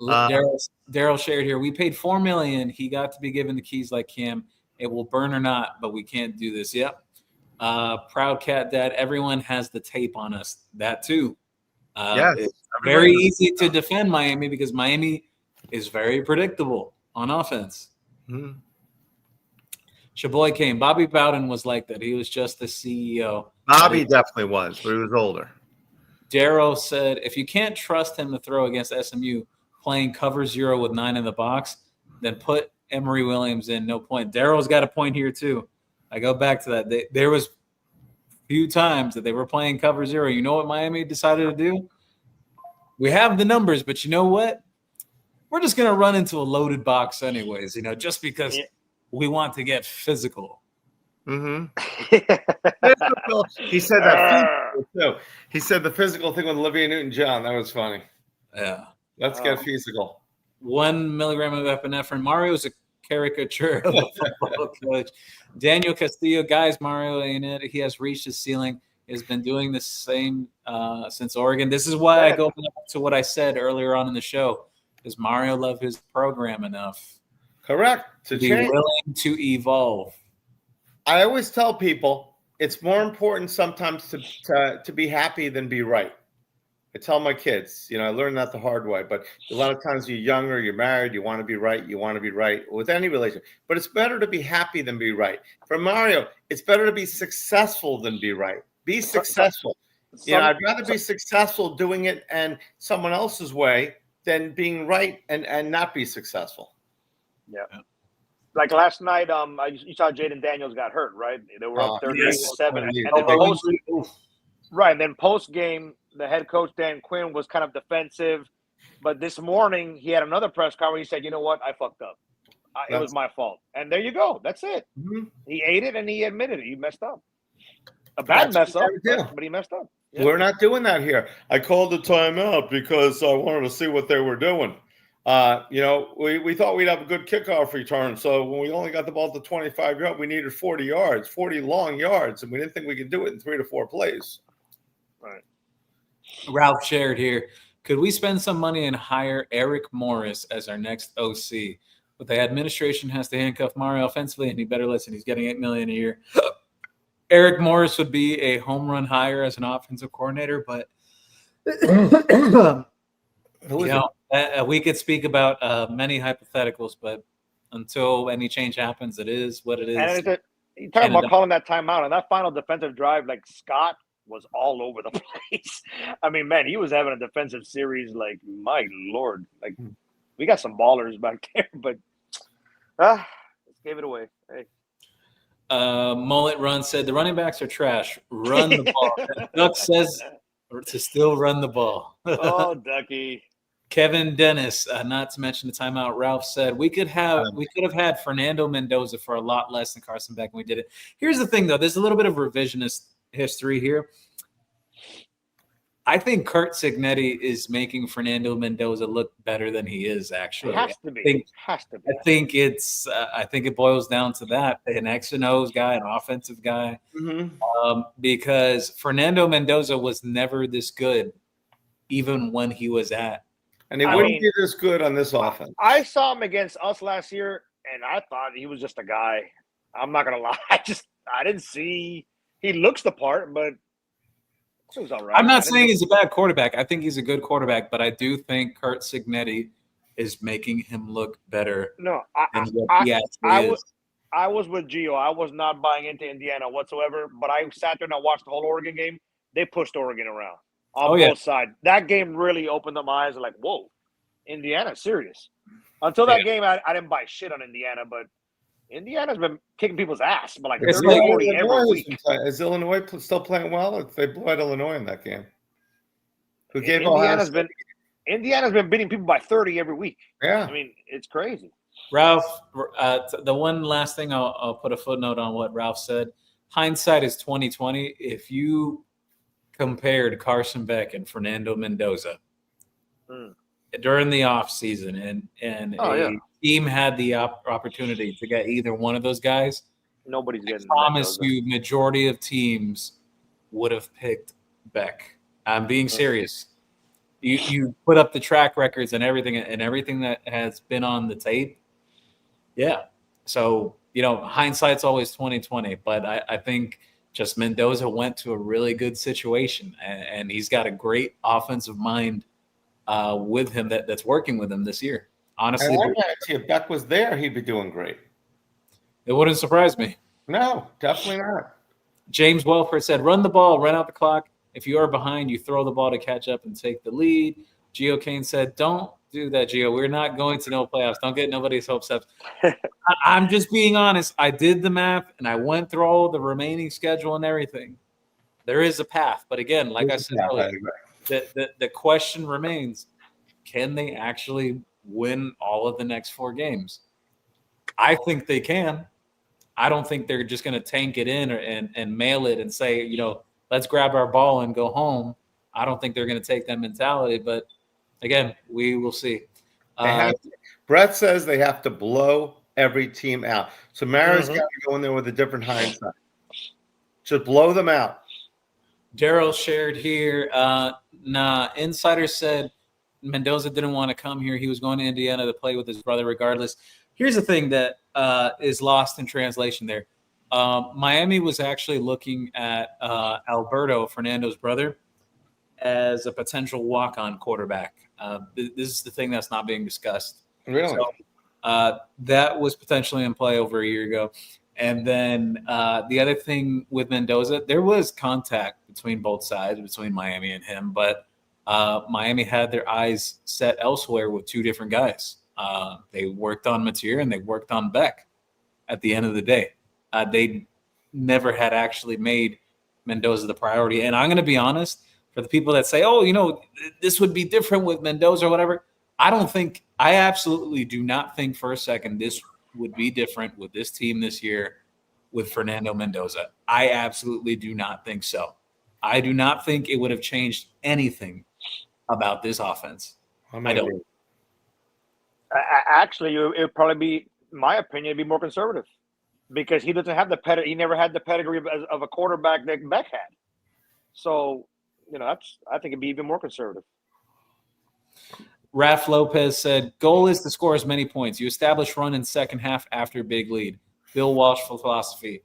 Daryl shared here. We paid $4 million. He got to be given the keys like Cam. It will burn or not, but we can't do this. Yep. Proud Cat Dad. Everyone has the tape on us. That too. It's very easy to defend Miami because Miami is very predictable on offense. Mm-hmm. Shaboy came. Bobby Bowden was like that. He was just the CEO. Bobby definitely was, but he was older. Daryl said, if you can't trust him to throw against SMU playing cover 0 with 9 in the box, then put Emory Williams in. No point. Daryl's got a point here too. I go back to that. There was few times that they were playing cover 0. You know what Miami decided to do? We have the numbers, but you know what? We're just going to run into a loaded box anyways, just because we want to get physical. Mm-hmm. He said that too. He said the physical thing with Olivia Newton-John. That was funny. Yeah. Let's get physical. 1 milligram of epinephrine. Mario's a caricature of a football coach. Daniel Castillo, guys, Mario ain't it. He has reached his ceiling. He has been doing the same since Oregon. This is why I go back to what I said earlier on in the show. Does Mario love his program enough? Correct. To be willing to evolve. I always tell people it's more important sometimes to be happy than be right. I tell my kids, I learned that the hard way, but a lot of times you're younger, you're married, you want to be right with any relationship, but it's better to be happy than be right. For Mario, it's better to be successful than be right. Be successful. I'd rather be successful doing it and someone else's way than being right and not be successful. Yeah. Like last night, you saw Jaden Daniels got hurt, right? They were up 38-7. And then post game, the head coach, Dan Quinn, was kind of defensive. But this morning, he had another press conference. He said, you know what? I fucked up. It was my fault. And there you go. That's it. Mm-hmm. He ate it, and he admitted it. He messed up. A bad mess up, but he messed up. Yeah. We're not doing that here. I called the timeout because I wanted to see what they were doing. We thought we'd have a good kickoff return. So when we only got the ball to 25-yard, we needed 40 yards, 40 long yards, and we didn't think we could do it in 3 to 4 plays. Right. Ralph shared here. Could we spend some money and hire Eric Morris as our next OC? But the administration has to handcuff Mario offensively, and he better listen. He's getting $8 million a year. Eric Morris would be a home run hire as an offensive coordinator, but we could speak about many hypotheticals, but until any change happens, it is what it is. And you talk about calling that timeout, and that final defensive drive, like Scott was all over the place. I mean, man, he was having a defensive series like, my Lord. Like, we got some ballers back there, but let's give it away. Hey. Mullet Run said, the running backs are trash. Run the ball. Duck says to still run the ball. Oh, Ducky. Kevin Dennis, not to mention the timeout. Ralph said we could have had Fernando Mendoza for a lot less than Carson Beck, and we did it. Here's the thing, though. There's a little bit of revisionist history here. I think Kurt Signetti is making Fernando Mendoza look better than he is. Actually, It has to be. I think it's. I think it boils down to that: an X and O's guy, an offensive guy. Because Fernando Mendoza was never this good, even when he was at. And he wouldn't be this good on this offense. I saw him against us last year, and I thought he was just a guy. I'm not gonna lie. I didn't see. He looks the part, but it was all right. I'm not saying he's a bad quarterback. I think he's a good quarterback, but I do think Kurt Signetti is making him look better. No, I was with Gio. I was not buying into Indiana whatsoever, but I sat there and I watched the whole Oregon game. They pushed Oregon around on both sides. That game really opened up my eyes. Like, whoa, Indiana's serious. Until that game, I didn't buy shit on Indiana, but Indiana's been kicking people's ass. But like 30-40 every week. Is Illinois still playing well? They blew out Illinois in that game. Who gave Indiana's been beating people by 30 every week. Yeah. I mean, it's crazy. Ralph, the one last thing I'll put a footnote on what Ralph said. Hindsight is 2020. If you compared Carson Beck and Fernando Mendoza during the offseason and a team had the opportunity to get either one of those guys, nobody's getting. I promise you, majority of teams would have picked Beck. I'm being serious. You put up the track records and everything that has been on the tape. Yeah. So, hindsight's always 2020, but I think just Mendoza went to a really good situation and he's got a great offensive mind with him that's working with him this year. Honestly, if Beck was there, he'd be doing great. It wouldn't surprise me. No, definitely not. James Welford said, run the ball, run out the clock. If you are behind, you throw the ball to catch up and take the lead. Gio Kane said, don't do that, Gio. We're not going to no playoffs. Don't get nobody's hopes up. I'm just being honest. I did the math, and I went through all the remaining schedule and everything. There is a path. But again, like I said earlier, the question remains, can they actually win all of the next 4 games? I think they can. I don't think they're just going to tank it in and mail it and say, let's grab our ball and go home. I don't think they're going to take that mentality, but again, we will see. Brett says they have to blow every team out. So Mara's got to go in there with a different hindsight. Just blow them out. Daryl shared here. Insider said Mendoza didn't want to come here. He was going to Indiana to play with his brother regardless. Here's the thing that is lost in translation there. Miami was actually looking at Alberto, Fernando's brother, as a potential walk-on quarterback. This is the thing that's not being discussed. Really? So, that was potentially in play over a year ago. And then the other thing with Mendoza, there was contact between both sides, between Miami and him, but Miami had their eyes set elsewhere with 2 different guys. They worked on Mateer and they worked on Beck at the end of the day. They never had actually made Mendoza the priority. And I'm going to be honest, for the people that say, this would be different with Mendoza or whatever, I absolutely do not think for a second this would be different with this team this year with Fernando Mendoza. I absolutely do not think so. I do not think it would have changed anything about this offense. I don't. Actually, it would probably be, in my opinion, it'd be more conservative because he doesn't have the pedigree. He never had the pedigree of a quarterback that Beck had. So, I think it'd be even more conservative. Raf Lopez said, goal is to score as many points. You establish run in second half after big lead. Bill Walsh philosophy.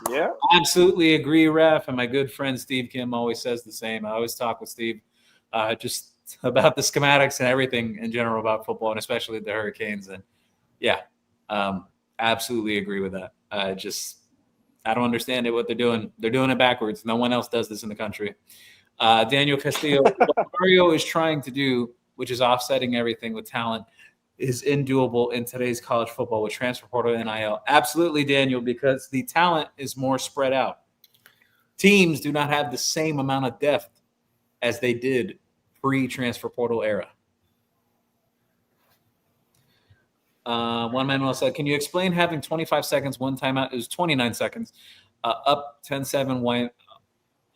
Yeah. Absolutely agree, Raf. And my good friend Steve Kim always says the same. I always talk with Steve just about the schematics and everything in general about football, and especially the Hurricanes. And absolutely agree with that. I don't understand what they're doing. They're doing it backwards. No one else does this in the country. Daniel Castillo, what Mario is trying to do, which is offsetting everything with talent, is undoable in today's college football with transfer portal and NIL. Absolutely, Daniel, because the talent is more spread out. Teams do not have the same amount of depth as they did pre-transfer portal era. One man said, can you explain having 25 seconds, one timeout? It was 29 seconds. Up 10-7 went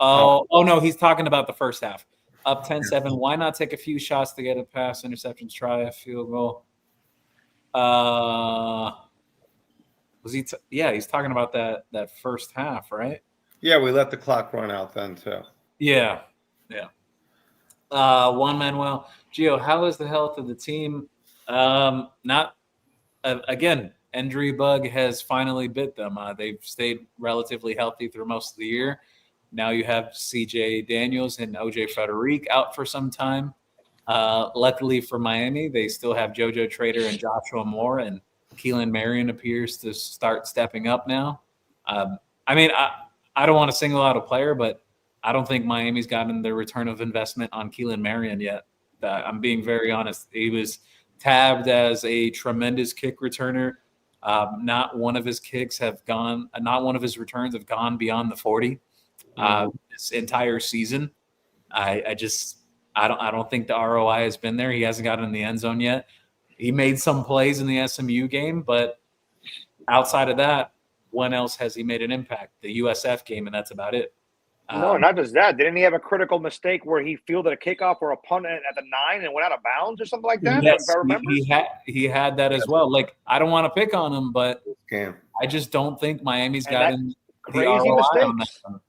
Oh no, he's talking about the first half. Up 10-7. Why not take a few shots to get a pass, interceptions, try a field goal? Was he? He's talking about that first half, right? Yeah, we let the clock run out then too. Yeah. Juan Manuel Gio, how is the health of the team? Not again. Injury bug has finally bit them. They've stayed relatively healthy through most of the year. Now you have CJ Daniels and OJ Frederic out for some time. Luckily for Miami, they still have JoJo Trader and Joshua Moore, and Keelan Marion appears to start stepping up now. I don't want to single out a player, but I don't think Miami's gotten the return of investment on Keelan Marion yet. I'm being very honest. He was tabbed as a tremendous kick returner. Not one of his returns have gone beyond the 40 this entire season. I don't think the ROI has been there. He hasn't gotten in the end zone yet. He made some plays in the SMU game, but outside of that, when else has he made an impact? The USF game, and that's about it. No, not just that. Didn't he have a critical mistake where he fielded a kickoff or a punt at the 9 and went out of bounds or something like that? Yes, if I remember. he had that as well. Like, I don't want to pick on him, but Damn. I just don't think Miami's gotten the Crazy ROI on mistakes. that.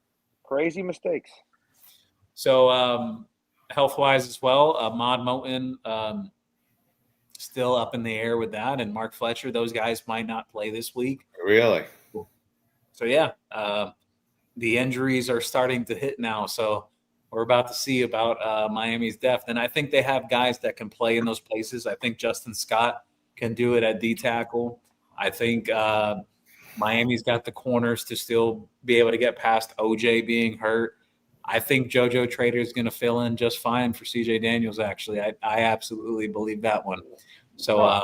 Crazy mistakes. So health-wise as well, Mod Moten still up in the air with that, and Mark Fletcher. Those guys might not play this week. Really? So yeah, the injuries are starting to hit now. So we're about to see about Miami's depth, and I think they have guys that can play in those places. I think Justin Scott can do it at D tackle. I think Miami's got the corners to still be able to get past OJ being hurt. I think JoJo Trader is going to fill in just fine for CJ Daniels. Actually, I absolutely believe that one. So,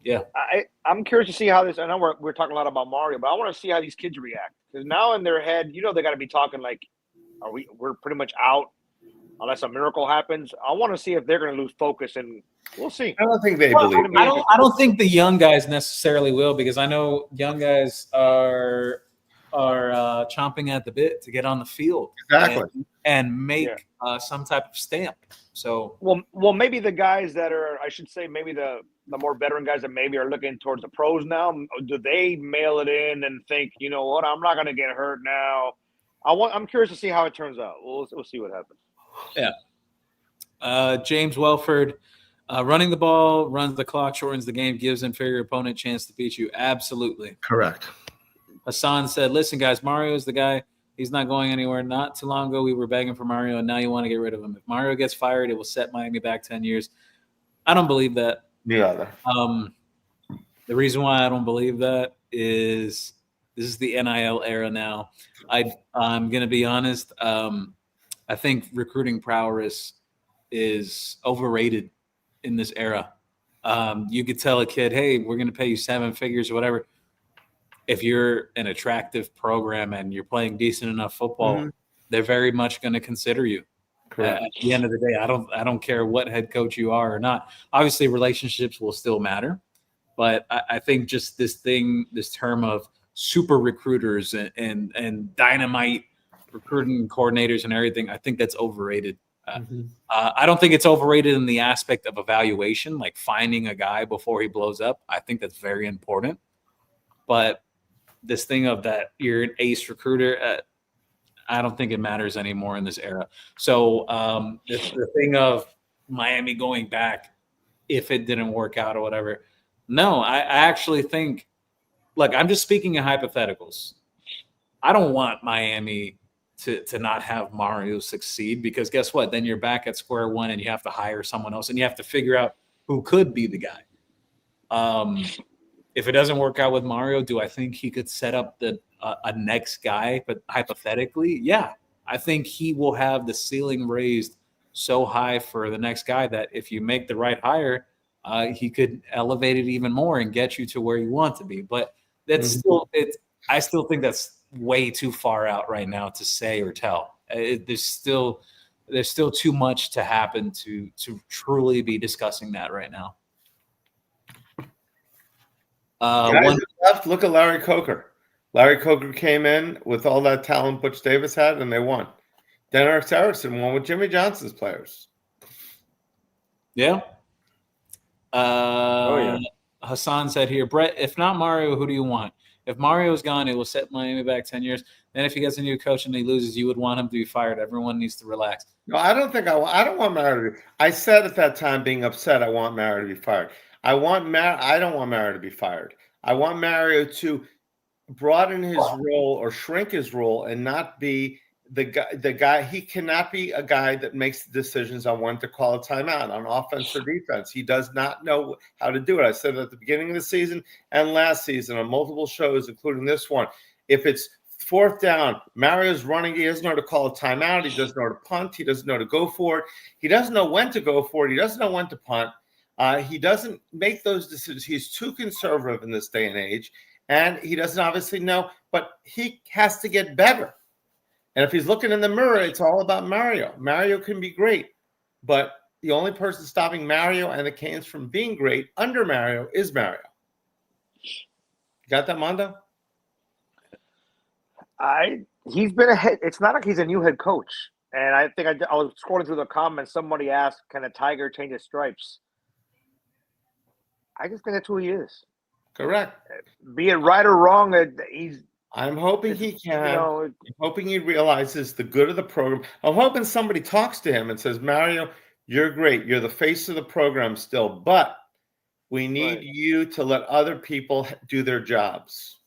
yeah. I'm curious to see how this. I know we're talking a lot about Mario, but I want to see how these kids react, because now in their head, they got to be talking like, we're pretty much out unless a miracle happens. I want to see if they're going to lose focus, and we'll see. I don't think they believe. I don't think the young guys necessarily will, because I know young guys are chomping at the bit to get on the field and make some type of stamp. So well, maybe the guys that are, I should say, maybe the more veteran guys that maybe are looking towards the pros now, do they mail it in and think, you know what, I'm not going to get hurt now? I'm curious to see how it turns out. We'll see what happens. Yeah. James Welford, running the ball, runs the clock, shortens the game, gives inferior opponent a chance to beat you. Absolutely. Correct. Hassan said, listen, guys, Mario is the guy. He's not going anywhere. Not too long ago, we were begging for Mario, and now you want to get rid of him. If Mario gets fired, it will set Miami back 10 years. I don't believe that. Yeah. The reason why I don't believe that is this is the NIL era now. I'm going to be honest. I think recruiting prowess is overrated in this era. You could tell a kid, hey, we're going to pay you 7 figures or whatever. If you're an attractive program and you're playing decent enough football, they're very much going to consider you. At the end of the day, I don't care what head coach you are or not. Obviously, relationships will still matter, but I think just this term of super recruiters and dynamite recruiting coordinators and everything, I think that's overrated. I don't think it's overrated in the aspect of evaluation, like finding a guy before he blows up. I think that's very important, but this thing of that you're an ace recruiter, I don't think it matters anymore in this era. So the thing of Miami going back, if it didn't work out or whatever, no, I actually think, look, I'm just speaking in hypotheticals. I don't want Miami to not have Mario succeed, because guess what? Then you're back at square one and you have to hire someone else and you have to figure out who could be the guy. If it doesn't work out with Mario, do I think he could set up a next guy? But hypothetically, yeah, I think he will have the ceiling raised so high for the next guy that if you make the right hire, he could elevate it even more and get you to where you want to be. But that's I still think that's way too far out right now to say or tell. There's still too much to happen to truly be discussing that right now. Left. Look at Larry Coker. Larry Coker came in with all that talent Butch Davis had, and they won. Dennis Erickson won with Jimmy Johnson's players. Yeah. Yeah. Hassan said here, Brett, if not Mario, who do you want? If Mario is gone, it will set Miami back 10 years. Then if he gets a new coach and he loses, you would want him to be fired. Everyone needs to relax. No, I don't think I don't want Mario to be. I said at that time, being upset, I want Mario to be fired. I don't want Mario to be fired. I want Mario to broaden his role or shrink his role and not be the guy. He cannot be a guy that makes decisions on when to call a timeout on offense or defense. He does not know how to do it. I said at the beginning of the season and last season on multiple shows, including this one. If it's fourth down, Mario's running. He doesn't know how to call a timeout. He doesn't know how to punt. He doesn't know to go for it. He doesn't know when to go for it. He doesn't know when to punt. He doesn't make those decisions. He's too conservative in this day and age, and he doesn't obviously know, but he has to get better. And if he's looking in the mirror, it's all about Mario. Mario can be great, but the only person stopping Mario and the Canes from being great under Mario is Mario. Got that, Mando? He's been ahead. It's not like he's a new head coach. And I think I was scrolling through the comments. Somebody asked, "Can a tiger change his stripes?" I just think that's who he is. Correct. Be it right or wrong, I'm hoping he can. I'm hoping he realizes the good of the program. I'm hoping somebody talks to him and says, Mario, you're great. You're the face of the program still, but we need you to let other people do their jobs.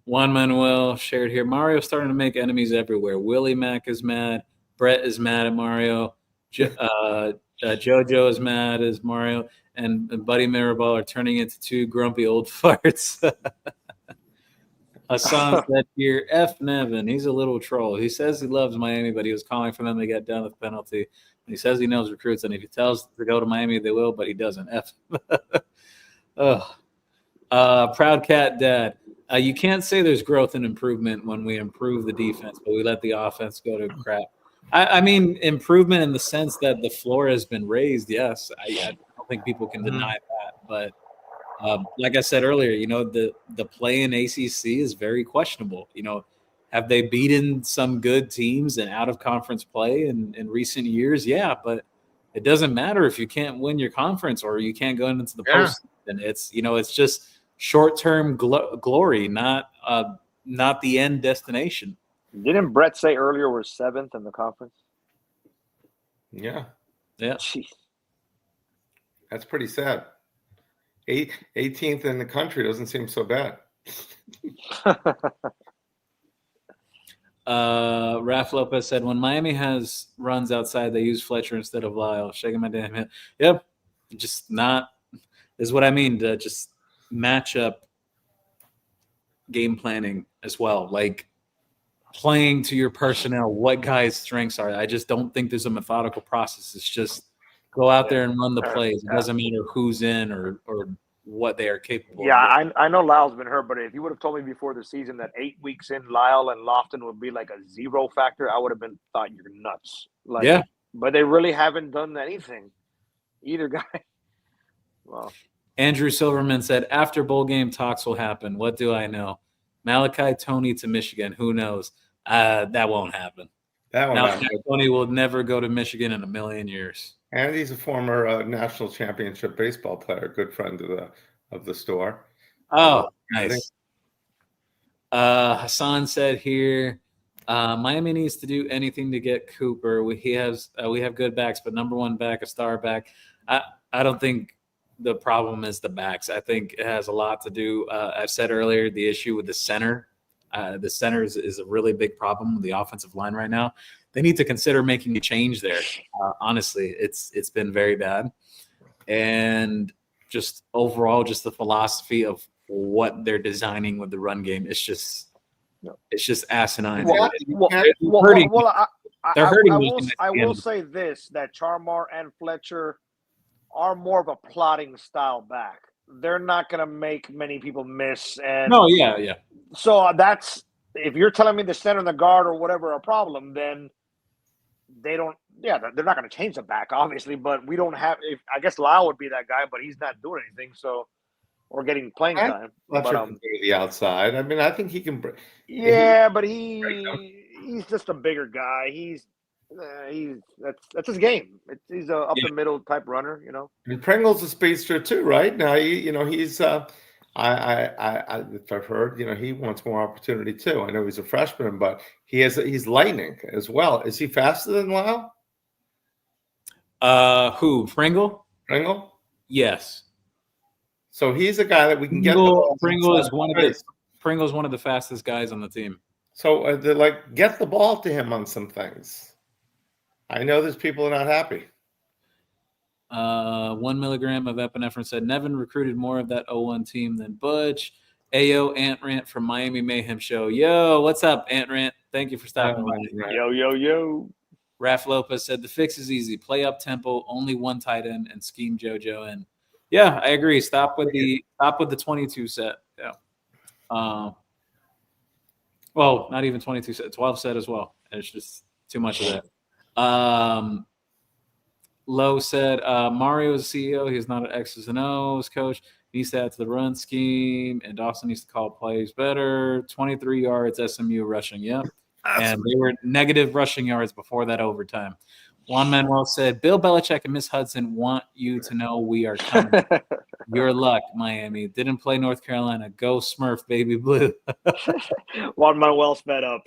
Juan Manuel shared here, Mario's starting to make enemies everywhere. Willie Mack is mad. Brett is mad at Mario. JoJo is mad as Mario. And Buddy Mirabal are turning into two grumpy old farts. Hassan said here, F. Nevin. He's a little troll. He says he loves Miami, but he was calling for them to get done with the penalty. He says he knows recruits, and if he tells them to go to Miami, they will, but he doesn't. F. Proud Cat Dad. You can't say there's growth and improvement when we improve the defense, but we let the offense go to crap. I mean, improvement in the sense that the floor has been raised, yes. I don't think people can deny that, but like I said earlier, the play in ACC is very questionable. Have they beaten some good teams in out-of-conference play in recent years? Yeah, but it doesn't matter if you can't win your conference or you can't go into the postseason. It's just short-term glory, not the end destination. Didn't Brett say earlier we're 7th in the conference? Yeah. Jeez. That's pretty sad. 18th in the country doesn't seem so bad. Raf Lopez said, when Miami has runs outside, they use Fletcher instead of Lyle. Shaking my damn head. Yep. Just not is what I mean to just match up game planning as well. Like playing to your personnel, what guys' strengths are. I just don't think there's a methodical process. It's just go out there and run the plays. It doesn't matter who's in or what they are capable of. Yeah, I know Lyle's been hurt, but if you would have told me before the season that 8 weeks in, Lyle and Lofton would be like a zero factor, I would have thought you're nuts. But they really haven't done anything. Either guy. Well, Andrew Silverman said, after bowl game talks will happen. What do I know? Malachi Tony to Michigan. Who knows? That won't happen. Malachi Tony will never go to Michigan in a million years. And he's a former national championship baseball player, good friend of the store. Oh, nice. Hassan said here, Miami needs to do anything to get Cooper. We have good backs, but number one back, a star back. I don't think the problem is the backs. I think it has a lot to do. I've said earlier the issue with the center. The center is a really big problem with the offensive line right now. They need to consider making a change there. Honestly, it's been very bad. And just overall, just the philosophy of what they're designing with the run game, it's just asinine. They're hurting. I will say this, that Charmar and Fletcher are more of a plotting style back. They're not going to make many people miss. And yeah. So that's, if you're telling me the center and the guard or whatever are a problem, then they're not going to change the back, obviously, but we don't have, I guess Lyle would be that guy, but he's not doing anything. So, or getting playing time. Fletcher can go to the outside. I mean, I think he can. Yeah, but he he's just a bigger guy. That's his game. He's a up the middle type runner, you know. And Pringle's a speedster too, right? Now he's I've heard he wants more opportunity too. I know he's a freshman, but he's lightning as well. Is he faster than Lyle? Who? Pringle? Pringle? Yes. So he's a guy that we can get. Pringle's one of the fastest guys on the team. So they're get the ball to him on some things. I know there's people who are not happy. 1 milligram of epinephrine said Nevin recruited more of that 0-1 team than Butch. Ayo, Ant Rant from Miami Mayhem Show. Yo, what's up, Ant Rant? Thank you for stopping by. Right. Yo. Raph Lopez said the fix is easy. Play up tempo, only one tight end, and scheme JoJo in. Yeah, I agree. Stop with the 22 set. Yeah. Well, not even 22 set, 12 set as well. It's just too much of that. Lowe said Mario is CEO. He's not an X's and O's coach. He needs to add to the run scheme, and Dawson needs to call plays better. 23 yards SMU rushing. Yep. And they were negative rushing yards before that overtime. Juan Manuel said, Bill Belichick and Miss Hudson want you to know we are coming. Your luck, Miami. Didn't play North Carolina. Go Smurf, baby blue. Juan Manuel's fed up.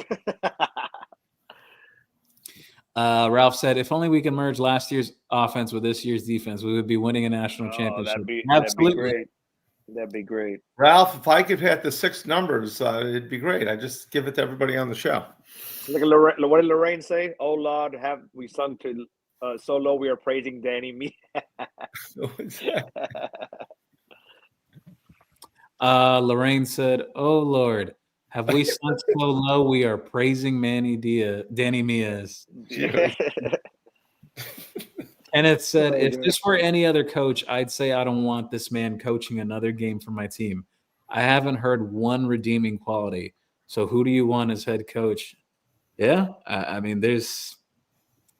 Ralph said, if only we could merge last year's offense with this year's defense, we would be winning a national championship. Absolutely. That'd be great. Ralph, if I could hit the 6 numbers, it'd be great. I just give it to everybody on the show. Look at what did Lorraine say? Oh Lord, have we sunk to so low we are praising Danny me. Lorraine said, oh Lord, have we sunk so low we are praising Danny Mias. And it said, if this were any other coach, I'd say I don't want this man coaching another game for my team. I haven't heard one redeeming quality. So who do you want as head coach? Yeah, I mean, there's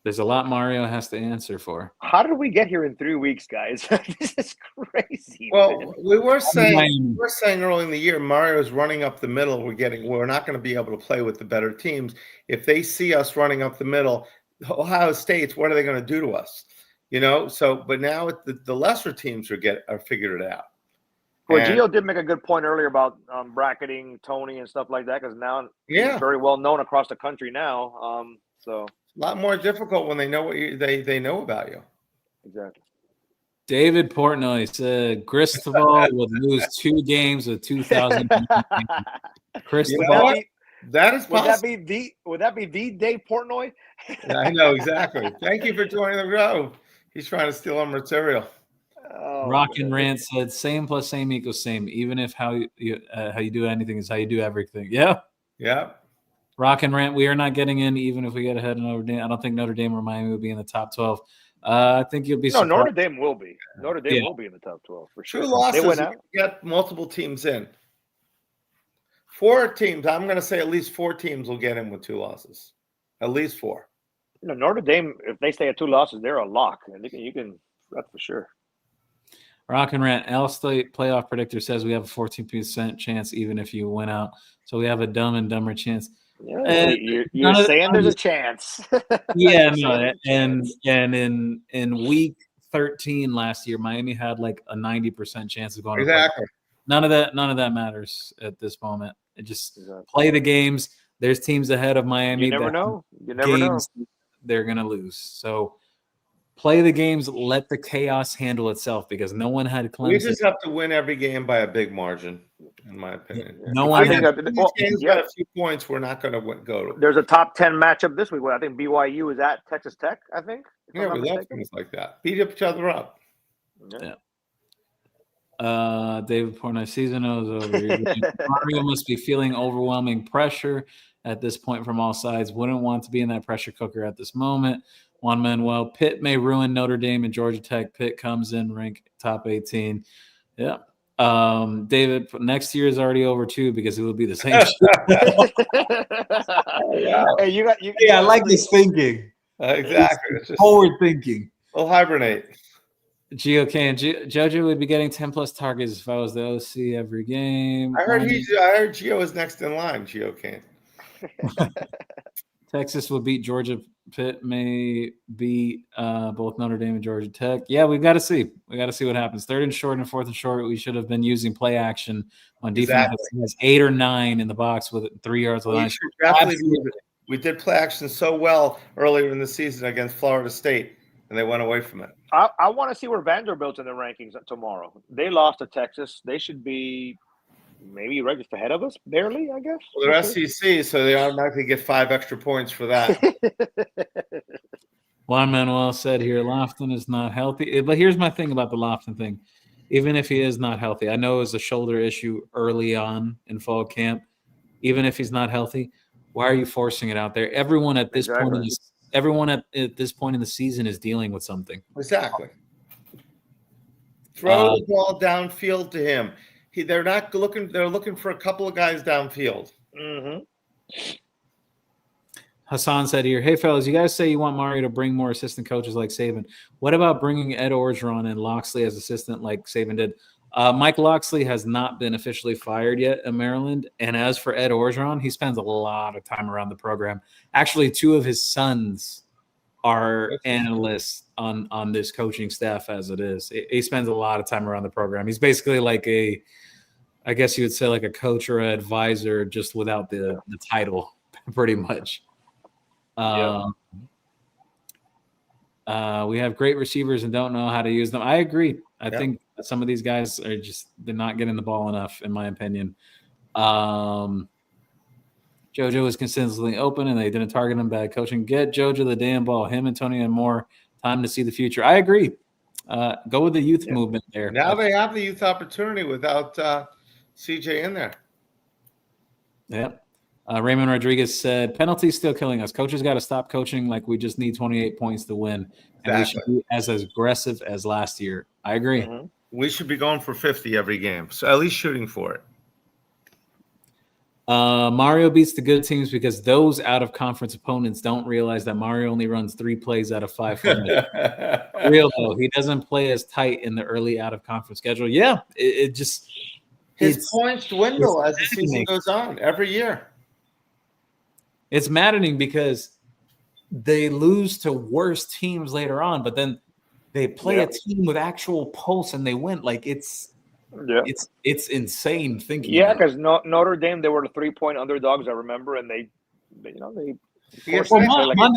a lot Mario has to answer for. How did we get here in 3 weeks, guys? This is crazy. Well, man. we were saying early in the year, Mario's running up the middle. We're not going to be able to play with the better teams. If they see us running up the middle, Ohio State's, what are they going to do to us? So, but now the lesser teams are figured it out. Well, Gio did make a good point earlier about bracketing Tony and stuff like that, because now he's very well known across the country now. So a lot more difficult when they know what they know about you. Exactly. David Portnoy said Cristobal would lose 2 games of 2000. Cristobal. That is possible. Would that be the Dave Portnoy? I know exactly. Thank you for joining the show. He's trying to steal our material. Rock and Rant said same plus same equals same. Even if how you do anything is how you do everything. Yeah. Yeah. Rock and Rant, we are not getting in even if we get ahead of Notre Dame. I don't think Notre Dame or Miami will be in the top 12. I think you'll be surprised. Notre Dame will be. Notre Dame will be in the top 12 for sure. 2 losses, you get multiple teams in. 4 teams. I'm going to say at least 4 teams will get in with 2 losses. At least 4. Notre Dame, if they stay at 2 losses, they're a lock. And you can that's for sure. Rock and Rant, L State playoff predictor says we have a 14% chance even if you win out. So we have a dumb and dumber chance. Yeah, you're saying there's a chance. Yeah, no, and in week 13 last year, Miami had like a 90% chance of going. Exactly. None of that matters at this moment. It just play the games. There's teams ahead of Miami. You never know. They're gonna lose. So play the games. Let the chaos handle itself because no one had Clemson. We just have to win every game by a big margin, in my opinion. No one had. Got a few points. We're not going to go to. There's a top 10 matchup this week. I think BYU is at Texas Tech. I think. Yeah, we love things like that. Beat each other up. Yeah. David Portnoy, season is over. Mario must be feeling overwhelming pressure at this point from all sides. Wouldn't want to be in that pressure cooker at this moment. Juan Manuel, Pitt may ruin Notre Dame and Georgia Tech. Pitt comes in rank top 18. Yeah. David, next year is already over too because it will be the same. Hey, I like this thinking. Exactly. It's forward thinking. We'll hibernate. JoJo would be getting 10 plus targets if I was the OC every game. I heard Gio is next in line. Gio Kane. Texas will beat Georgia. Pitt may beat both Notre Dame and Georgia Tech. Yeah, we've got to see. We got to see what happens. 3rd and short and 4th and short. We should have been using play action on defense. Exactly. Has 8 or 9 in the box with 3 yards. We should definitely do it. We did play action so well earlier in the season against Florida State, and they went away from it. I want to see where Vanderbilt's in the rankings tomorrow. They lost to Texas. They should be maybe right just ahead of us, barely, I guess. Well, they're SEC, so they automatically get 5 extra points for that. Juan Manuel said here, Lofton is not healthy. But here's my thing about the Lofton thing. Even if he is not healthy, I know it was a shoulder issue early on in fall camp. Even if he's not healthy, why are you forcing it out there? Everyone at this point at this point in the season is dealing with something. Exactly. Throw the ball downfield to him. They're not looking. They're looking for a couple of guys downfield. Mm-hmm. Hassan said here, hey, fellas, you guys say you want Mario to bring more assistant coaches like Saban. What about bringing Ed Orgeron and Loxley as assistant like Saban did? Mike Loxley has not been officially fired yet in Maryland. And as for Ed Orgeron, he spends a lot of time around the program. Actually, 2 of his sons are analysts on this coaching staff as it is. He spends a lot of time around the program. He's basically like I guess you would say like a coach or an advisor, just without the title, pretty much. We have great receivers and don't know how to use them. I agree. I think some of these guys they're not getting the ball enough, in my opinion. JoJo was consistently open and they didn't target him. Bad coaching. Get JoJo the damn ball. Him and Tony and more time to see the future. I agree. Go with the youth movement there. Now they have the youth opportunity without CJ in there. Yeah. Raymond Rodriguez said, penalties still killing us. Coaches got to stop coaching like we just need 28 points to win. And we should be as aggressive as last year. I agree. Mm-hmm. We should be going for 50 every game. So at least shooting for it. Mario beats the good teams because those out-of-conference opponents don't realize that Mario only runs 3 plays out of 5. Real, though. He doesn't play as tight in the early out-of-conference schedule. Yeah, it just – his points dwindle as the season goes on every year. It's maddening because they lose to worse teams later on, but then they play a team with actual pulse and they win. Like it's insane thinking. Yeah, because Notre Dame, they were the 3-point underdogs, I remember, and they Mando,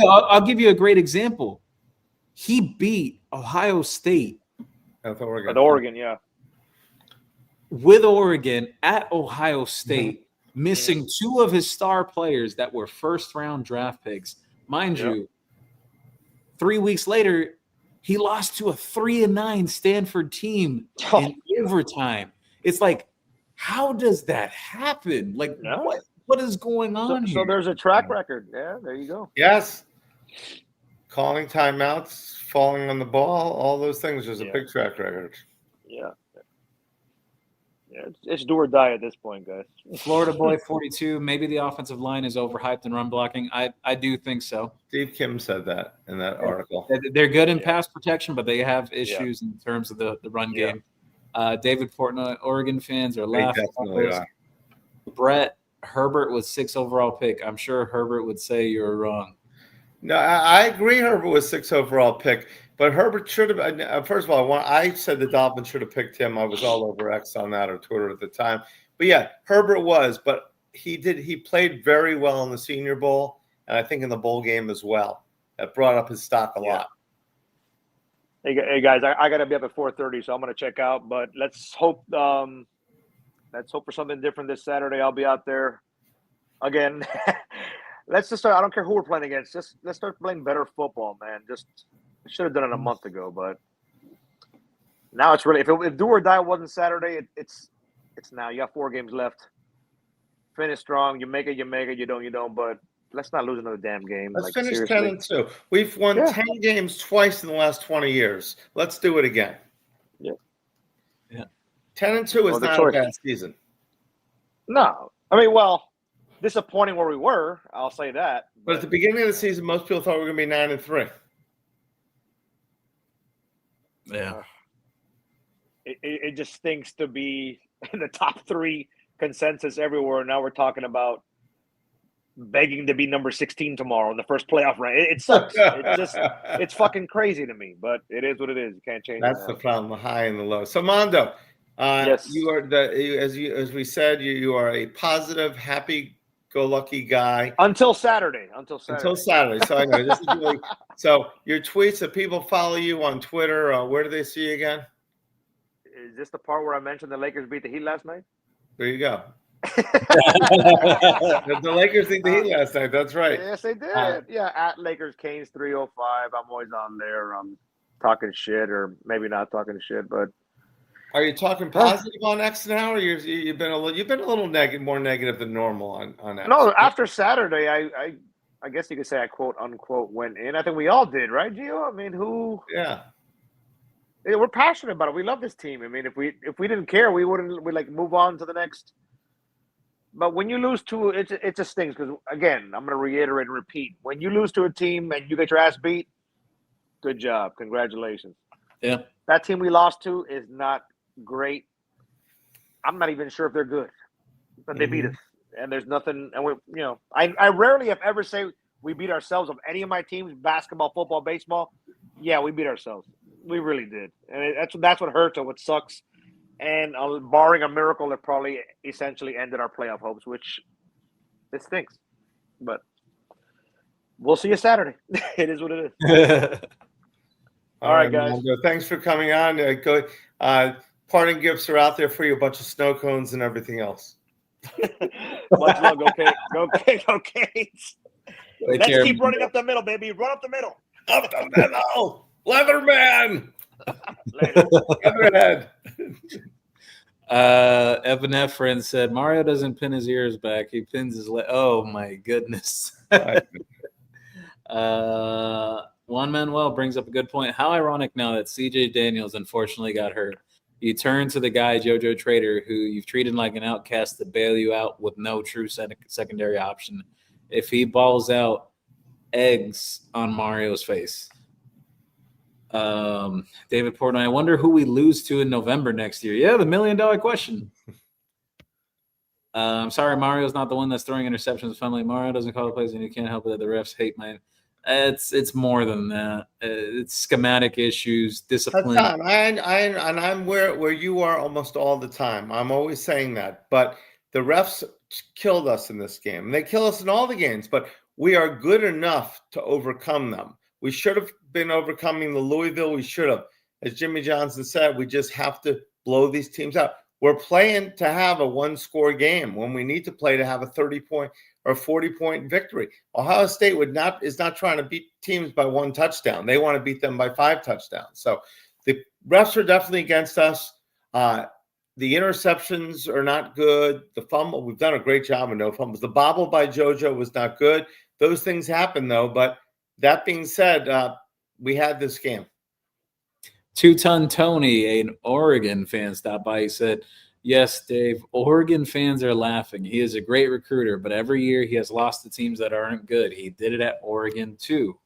I'll give you a great example. He beat Ohio State at Oregon. At Oregon, yeah. With Oregon at Ohio State. Missing 2 of his star players that were first-round draft picks. Mind you, 3 weeks later, he lost to a 3-9 Stanford team in overtime. It's like, how does that happen? Like, what is going on here? So there's a track record. Yeah, there you go. Yes. Calling timeouts, falling on the ball, all those things. There's a big track record. Yeah. Yeah, it's do or die at this point, guys. Florida boy 42. Maybe the offensive line is overhyped in run blocking. I do think so. Steve Kim said that in that article. They're good in pass protection, but they have issues in terms of the run game. David Portnoy, Oregon fans are laughing. Brett Herbert was 6th overall pick. I'm sure Herbert would say you're wrong. No, I agree. Herbert was 6th overall pick. But Herbert should have. First of all, I said the Dolphins should have picked him. I was all over X on that or Twitter at the time. But yeah, Herbert was. But he played very well in the Senior Bowl, and I think in the bowl game as well. That brought up his stock a lot. Hey guys, I got to be up at 4:30, so I'm going to check out. But let's hope for something different this Saturday. I'll be out there again. Let's just start. I don't care who we're playing against. Let's start playing better football, man. Should have done it a month ago, but now it's really if do or die wasn't Saturday, it's now. You got 4 games left. Finish strong. You make it. You don't. But let's not lose another damn game. Let's finish 10-2. We've won 10 games twice in the last 20 years. Let's do it again. Yeah. 10-2 is not a bad season. No, I mean, disappointing where we were. I'll say that. But at the beginning of the season, most people thought we were going to be 9-3. Yeah. It just stinks to be in the top 3 consensus everywhere. Now we're talking about begging to be number 16 tomorrow in the first playoff round. It sucks. It's fucking crazy to me, but it is what it is. You can't change That's it. the problem, the high and the low. So Mando, Yes. you are as we said, you are a positive, happy-go-lucky guy Until Saturday. until Saturday. So I know this is really so. Your tweets that people follow you on Twitter. Where do they see you again? Is this the part where I mentioned the Lakers beat the Heat last night? There you go. The Lakers beat the Heat last night. That's right. Yes, they did. At Lakers Canes 305. I'm always on there. Talking shit, or maybe not talking shit, but Are you talking positive on X now, or you've been a little more negative than normal on X? no. After Saturday, I guess you could say I quote unquote went in. I think we all did, right, Gio? I mean, we're passionate about it. We love this team. I mean, if we didn't care, we like move on to the next. But when you lose to it just stings, because again, I'm going to reiterate and repeat: when you lose to a team and you get your ass beat, good job, congratulations. Yeah, that team we lost to is not great. I'm not even sure if they're good, but they beat us, and there's nothing. And I rarely, if ever, say we beat ourselves of any of my teams: basketball, football, baseball. Yeah, we beat ourselves. We really did, and that's what hurts or what sucks. And barring a miracle, it probably essentially ended our playoff hopes, which it stinks. But we'll see you Saturday. It is what it is. All right, guys. Mando, thanks for coming on. Parting gifts are out there for you, a bunch of snow cones and everything else. Much love. Go Canes. Let's keep running up the middle, baby. Run up the middle. Up the middle. Leatherman. Leatherhead. Evan Efren said Mario doesn't pin his ears back. He pins his leg. Oh my goodness. Juan Manuel brings up a good point. How ironic now that CJ Daniels unfortunately got hurt. You turn to the guy, JoJo Trader, who you've treated like an outcast to bail you out with no true secondary option. If he balls out, eggs on Mario's face. David Portnoy, I wonder who we lose to in November next year. Yeah, the $1 million question. I'm sorry, Mario's not the one that's throwing interceptions. Funnily, Mario doesn't call the plays, and you can't help it that the refs hate my. It's more than that. It's schematic issues, discipline. I'm where you are almost all the time. I'm always saying that, but the refs killed us in this game. They kill us in all the games, but we are good enough to overcome them. We should have been overcoming the Louisville. We should have. As Jimmy Johnson said, we just have to blow these teams out. We're playing to have a one-score game when we need to play to have a 30-point or 40-point victory. Ohio State is not trying to beat teams by one touchdown. They want to beat them by 5 touchdowns. So the refs are definitely against us. The interceptions are not good. The fumble, we've done a great job of no fumbles. The bobble by JoJo was not good. Those things happen, though. But that being said, we had this game. Two-Ton Tony, an Oregon fan, stopped by. He said, yes, Dave, Oregon fans are laughing. He is a great recruiter, but every year he has lost to teams that aren't good. He did it at Oregon, too.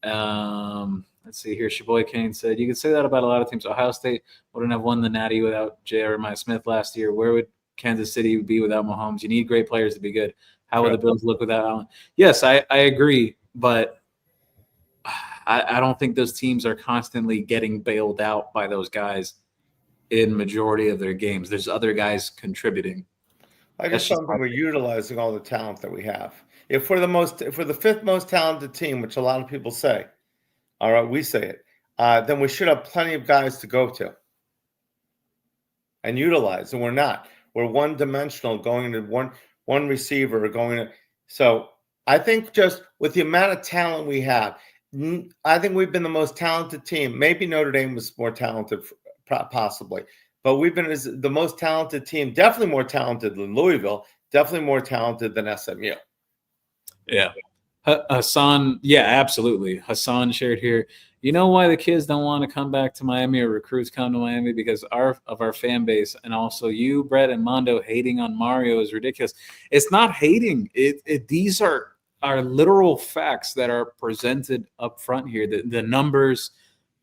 Let's see here. Shaboy Kane said, you can say that about a lot of teams. Ohio State wouldn't have won the Natty without Jeremiah Smith last year. Where would Kansas City be without Mahomes? You need great players to be good. How would the Bills look without Allen? Yes, I agree, but I don't think those teams are constantly getting bailed out by those guys in majority of their games. There's other guys contributing. I just don't think we're utilizing all the talent that we have. If we're the fifth most talented team, which a lot of people say, all right, we say it, then we should have plenty of guys to go to and utilize. And we're not. We're one-dimensional, going to one receiver, going to. So I think just with the amount of talent we have, I think we've been the most talented team. Maybe Notre Dame was more talented, possibly. But we've been the most talented team, definitely more talented than Louisville, definitely more talented than SMU. Yeah. Hassan, yeah, absolutely. Hassan shared here, you know why the kids don't want to come back to Miami or recruits come to Miami? Because of our fan base, and also you, Brett, and Mando hating on Mario is ridiculous. It's not hating. These are literal facts that are presented up front here. The numbers,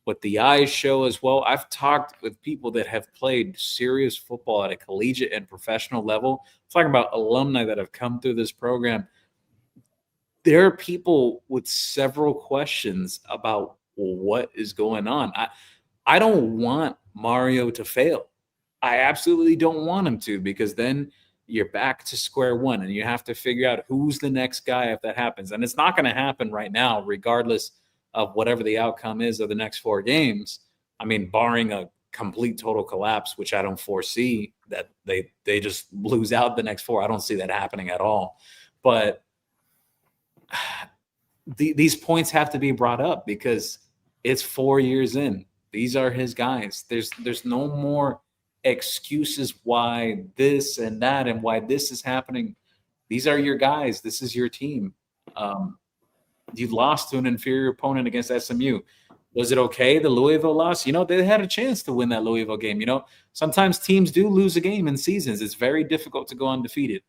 what the eyes show as well. I've talked with people that have played serious football at a collegiate and professional level. I'm talking about alumni that have come through this program. there are people with several questions about what is going on. I don't want Mario to fail. I absolutely don't want him to, because then you're back to square one and you have to figure out who's the next guy if that happens. And it's not going to happen right now, regardless of whatever the outcome is of the next 4 games. I mean, barring a complete total collapse, which I don't foresee, that they just lose out the next 4. I don't see that happening at all. But these points have to be brought up because it's 4 years in. These are his guys. There's no more excuses why this and that and why this is happening. These are your guys. This is your team. You lost to an inferior opponent against SMU. Was it okay, the Louisville loss? They had a chance to win that Louisville game. Sometimes teams do lose a game in seasons. It's very difficult to go undefeated.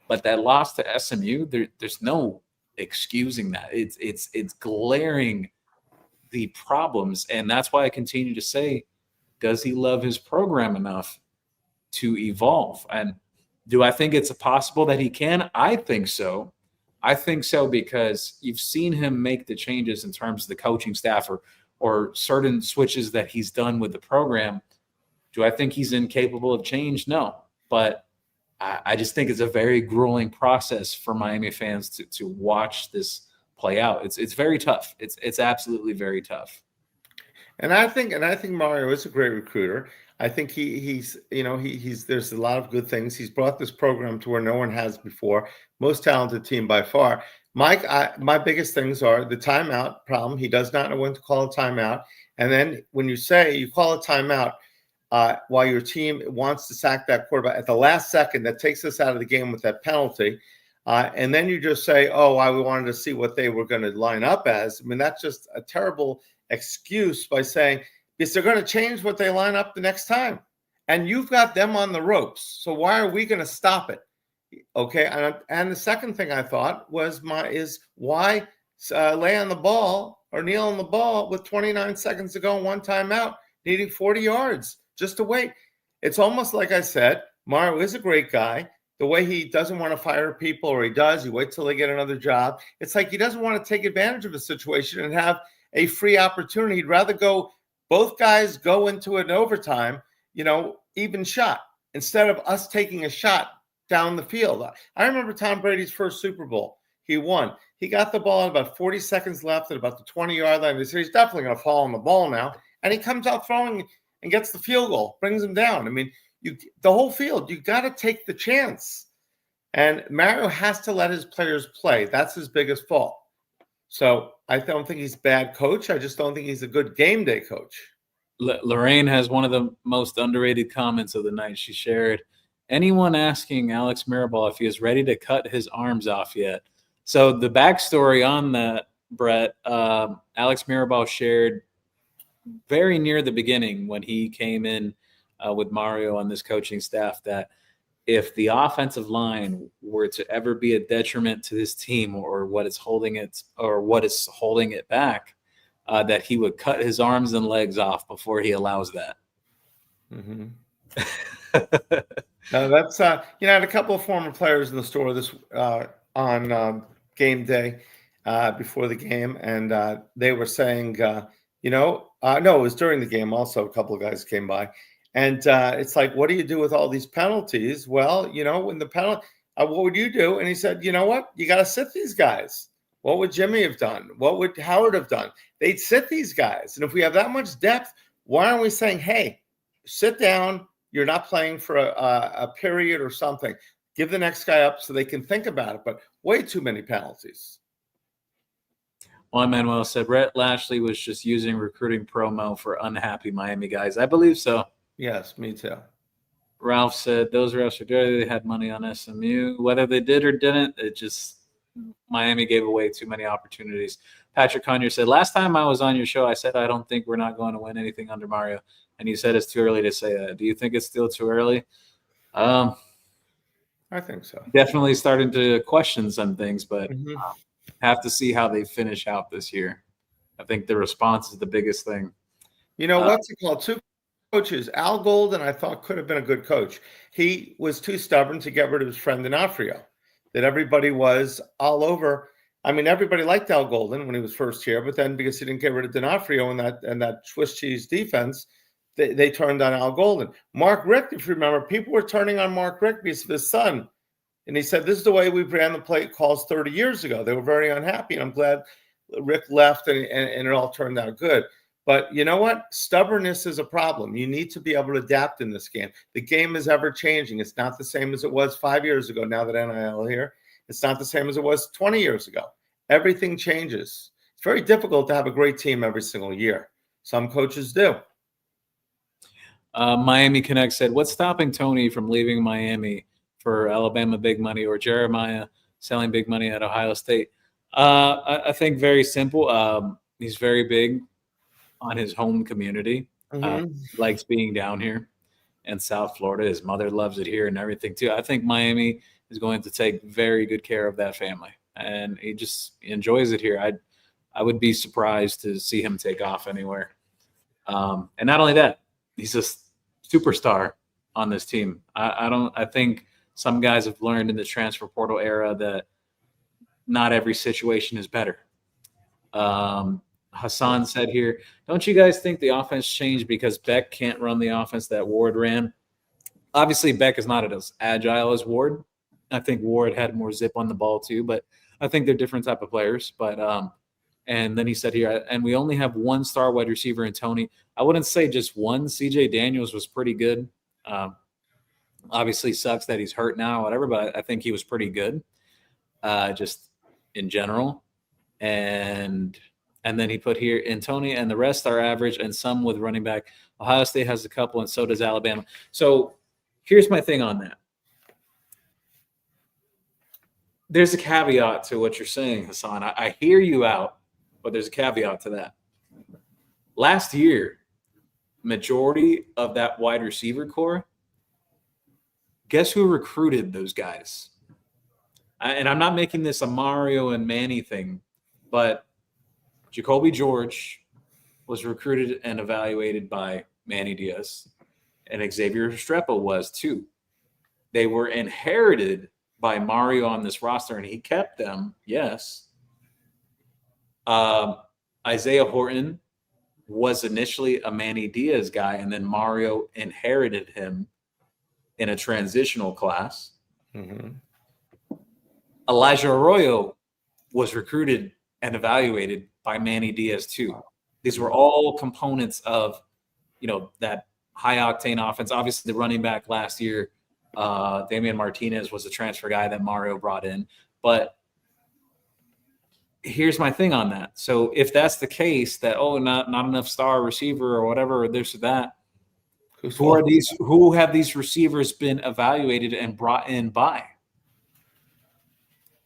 But that loss to SMU, there's no excusing that. It's glaring the problems. And that's why I continue to say, does he love his program enough to evolve? And do I think it's possible that he can? I think so. I think so because you've seen him make the changes in terms of the coaching staff or certain switches that he's done with the program. Do I think he's incapable of change? No. But I just think it's a very grueling process for Miami fans to watch this play out. It's very tough. It's absolutely very tough. And I think Mario is a great recruiter. I think he's there's a lot of good things. He's brought this program to where no one has before. Most talented team by far. Mike, my biggest things are the timeout problem. He does not know when to call a timeout. And then when you call a timeout while your team wants to sack that quarterback at the last second, that takes us out of the game with that penalty. And then you just say, we wanted to see what they were going to line up as. I mean, that's just a terrible excuse by saying, because they're going to change what they line up the next time. And you've got them on the ropes. So why are we going to stop it? Okay. And the second thing I thought was why lay on the ball or kneel on the ball with 29 seconds to go and one timeout, needing 40 yards just to wait. It's almost like I said, Mario is a great guy. The way he doesn't want to fire people, or he does, he waits till they get another job. It's like he doesn't want to take advantage of a situation and have a free opportunity. He'd rather both guys go into an overtime, even shot, instead of us taking a shot down the field. I remember Tom Brady's first Super Bowl. He won. He got the ball at about 40 seconds left at about the 20-yard line. They said he's definitely going to fall on the ball now. And he comes out throwing and gets the field goal, brings him down. I mean, the whole field, you got to take the chance. And Mario has to let his players play. That's his biggest fault. So I don't think he's a bad coach. I just don't think he's a good game day coach. Lorraine has one of the most underrated comments of the night. She shared, anyone asking Alex Mirabal if he is ready to cut his arms off yet? So the backstory on that, Brett, Alex Mirabal shared very near the beginning when he came in with Mario on this coaching staff that if the offensive line were to ever be a detriment to his team or what is holding it back, that he would cut his arms and legs off before he allows that. Mm-hmm. That's I had a couple of former players in the store this on game day before the game, and they were saying, no, it was during the game. Also, a couple of guys came by. And it's like, what do you do with all these penalties? Well, when the penalty, what would you do? And he said, you know what? You got to sit these guys. What would Jimmy have done? What would Howard have done? They'd sit these guys. And if we have that much depth, why aren't we saying, hey, sit down. You're not playing for a period or something. Give the next guy up so they can think about it. But way too many penalties. Juan Manuel said, Rhett Lashley was just using recruiting promo for unhappy Miami guys. I believe so. Yes, me too. Ralph said those refs are dirty. They had money on SMU. Whether they did or didn't, Miami gave away too many opportunities. Patrick Conyer said, last time I was on your show, I said I don't think we're not going to win anything under Mario. And you said it's too early to say that. Do you think it's still too early? I think so. Definitely starting to question some things, but have to see how they finish out this year. I think the response is the biggest thing. What's it called? Two coaches. Al Golden, I thought, could have been a good coach. He was too stubborn to get rid of his friend D'Onofrio, that everybody was all over. I mean, everybody liked Al Golden when he was first here, but then because he didn't get rid of D'Onofrio and that Swiss cheese defense, they turned on Al Golden. Mark Richt, if you remember, people were turning on Mark Richt because of his son. And he said, this is the way we ran the play calls 30 years ago. They were very unhappy. And I'm glad Rick left and it all turned out good. But you know what? Stubbornness is a problem. You need to be able to adapt in this game. The game is ever changing. It's not the same as it was 5 years ago now that NIL here. It's not the same as it was 20 years ago. Everything changes. It's very difficult to have a great team every single year. Some coaches do. Miami Connect said, what's stopping Tony from leaving Miami for Alabama big money or Jeremiah selling big money at Ohio State? I think very simple. He's very big on his home community. Likes being down here in South Florida. His mother loves it here and everything too. I think Miami is going to take very good care of that family, and he just enjoys it here. I would be surprised to see him take off anywhere. And not only that, he's a superstar on this team. I think some guys have learned in the transfer portal era that not every situation is better. Hassan said here, don't you guys think the offense changed because Beck can't run the offense that Ward ran? Obviously, Beck is not as agile as Ward. I think Ward had more zip on the ball too, but I think they're different type of players. But and then he said here, and we only have one star wide receiver in Tony. I wouldn't say just one. CJ Daniels was pretty good. Obviously sucks that he's hurt now, whatever, but I think he was pretty good just in general. And then he put here in Tony, and the rest are average, and some with running back. Ohio State has a couple, and so does Alabama. So here's my thing on that. There's a caveat to what you're saying, Hassan. I hear you out, but there's a caveat to that. Last year, majority of that wide receiver core, guess who recruited those guys? And I'm not making this a Mario and Manny thing, but Jacoby George was recruited and evaluated by Manny Diaz, and Xavier Restrepo was too. They were inherited by Mario on this roster, and he kept them, yes. Isaiah Horton was initially a Manny Diaz guy, and then Mario inherited him in a transitional class. Elijah Arroyo was recruited and evaluated by Manny Diaz too. These were all components of, that high octane offense. Obviously, the running back last year, Damian Martinez, was a transfer guy that Mario brought in. But here's my thing on that. So if that's the case, that not enough star receiver or whatever, or this or that, who have these receivers been evaluated and brought in by?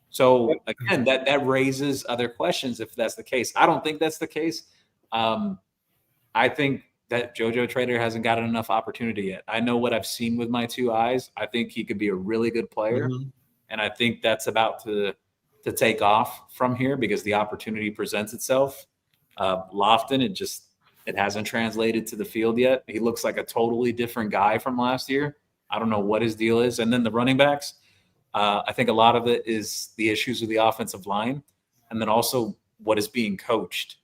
So again, that raises other questions if that's the case. I don't think that's the case. I think that JoJo Trader hasn't gotten enough opportunity yet. I know what I've seen with my two eyes. I think he could be a really good player. And I think that's about to take off from here because the opportunity presents itself. Lofton, it hasn't translated to the field yet. He looks like a totally different guy from last year. I don't know what his deal is. And then the running backs, I think a lot of it is the issues with the offensive line, and then also what is being coached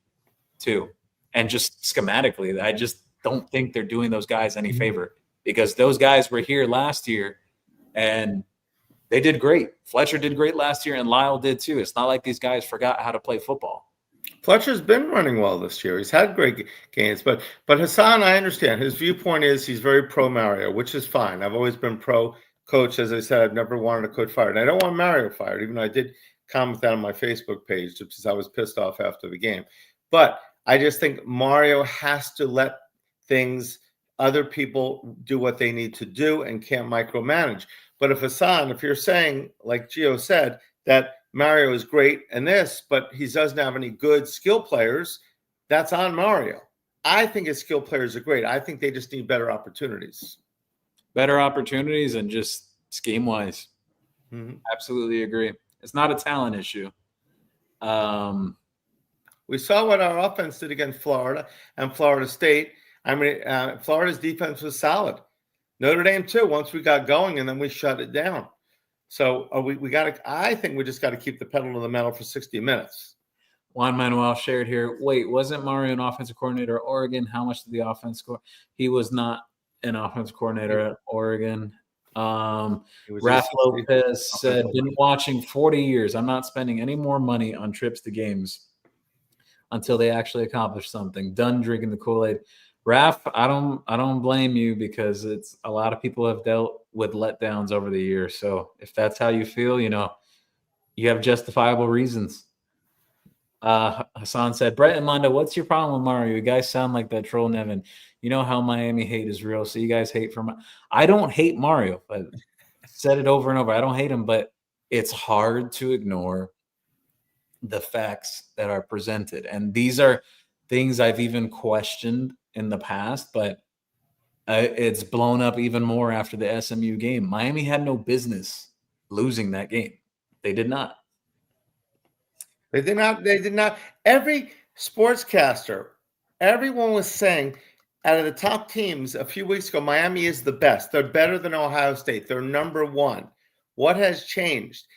too. And just schematically, I just don't think they're doing those guys any favor because those guys were here last year and they did great. Fletcher did great last year and Lyle did too. It's not like these guys forgot how to play football. Fletcher's been running well this year. He's had great gains, but Hassan, I understand his viewpoint is he's very pro Mario, which is fine. I've always been pro coach. As I said, I've never wanted a coach fired. And I don't want Mario fired, even though I did comment that on my Facebook page because I was pissed off after the game. But I just think Mario has to let other people do what they need to do and can't micromanage. But if you're saying, like Gio said, that Mario is great in this, but he doesn't have any good skill players, that's on Mario. I think his skill players are great. I think they just need better opportunities. Better opportunities and just scheme-wise. Absolutely agree. It's not a talent issue. We saw what our offense did against Florida and Florida State. I mean, Florida's defense was solid. Notre Dame, too, once we got going, and then we shut it down. So we got to. I think we just got to keep the pedal to the metal for 60 minutes. Juan Manuel shared here. Wait, wasn't Mario an offensive coordinator at Oregon? How much did the offense score? He was not an offensive coordinator at Oregon. Raph Lopez said, been watching 40 years. I'm not spending any more money on trips to games until they actually accomplish something. Done drinking the Kool-Aid. Raph, I don't blame you, because it's a lot of people have dealt with letdowns over the years. So if that's how you feel, you have justifiable reasons. Hassan said, Brett and Mando, what's your problem with Mario? You guys sound like that troll Nevin. You know how Miami hate is real. So you guys hate for I don't hate Mario, but I said it over and over. I don't hate him, but it's hard to ignore the facts that are presented. And these are things I've even questioned in the past, but it's blown up even more after the SMU game. Miami had no business losing that game. They did not. They did not. Every sportscaster, everyone was saying, out of the top teams a few weeks ago, Miami is the best. They're better than Ohio State. They're number one. What has changed?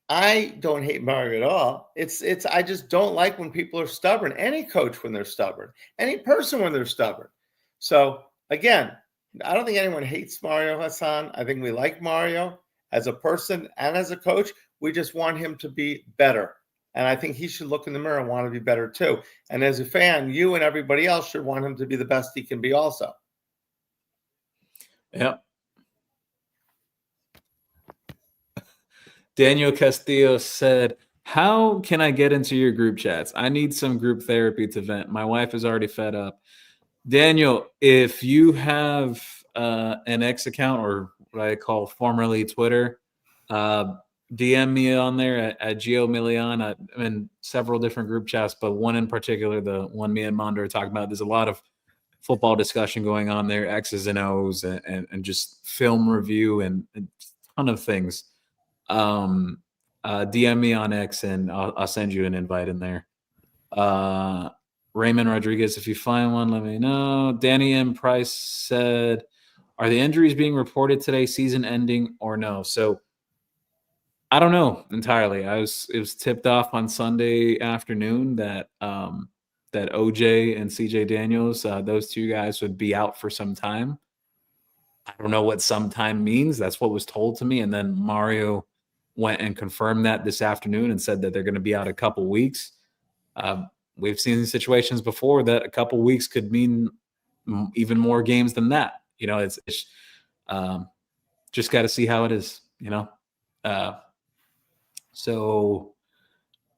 I don't hate Mario at all. I just don't like when people are stubborn. Any coach when they're stubborn. Any person when they're stubborn. So again, I don't think anyone hates Mario, Hassan. I think we like Mario as a person and as a coach. We just want him to be better. And I think he should look in the mirror and want to be better too. And as a fan, you and everybody else should want him to be the best he can be also. Yep. Daniel Castillo said, how can I get into your group chats? I need some group therapy to vent. My wife is already fed up. Daniel, if you have an X account, or what I call formerly Twitter, DM me on there at Gio Milian. I'm in several different group chats, but one in particular, the one me and Mando are talking about. There's a lot of football discussion going on there, X's and O's, and just film review and a ton of things. DM me on X and I'll send you an invite in there. Raymond Rodriguez, if you find one, let me know. Danny M. Price said, are the injuries being reported today season ending or no? So I don't know entirely. It was tipped off on Sunday afternoon that that OJ and CJ Daniels, those two guys, would be out for some time. I don't know what some time means. That's what was told to me. And then Mario went and confirmed that this afternoon and said that they're going to be out a couple weeks. We've seen situations before that a couple weeks could mean even more games than that. It's just got to see how it is, So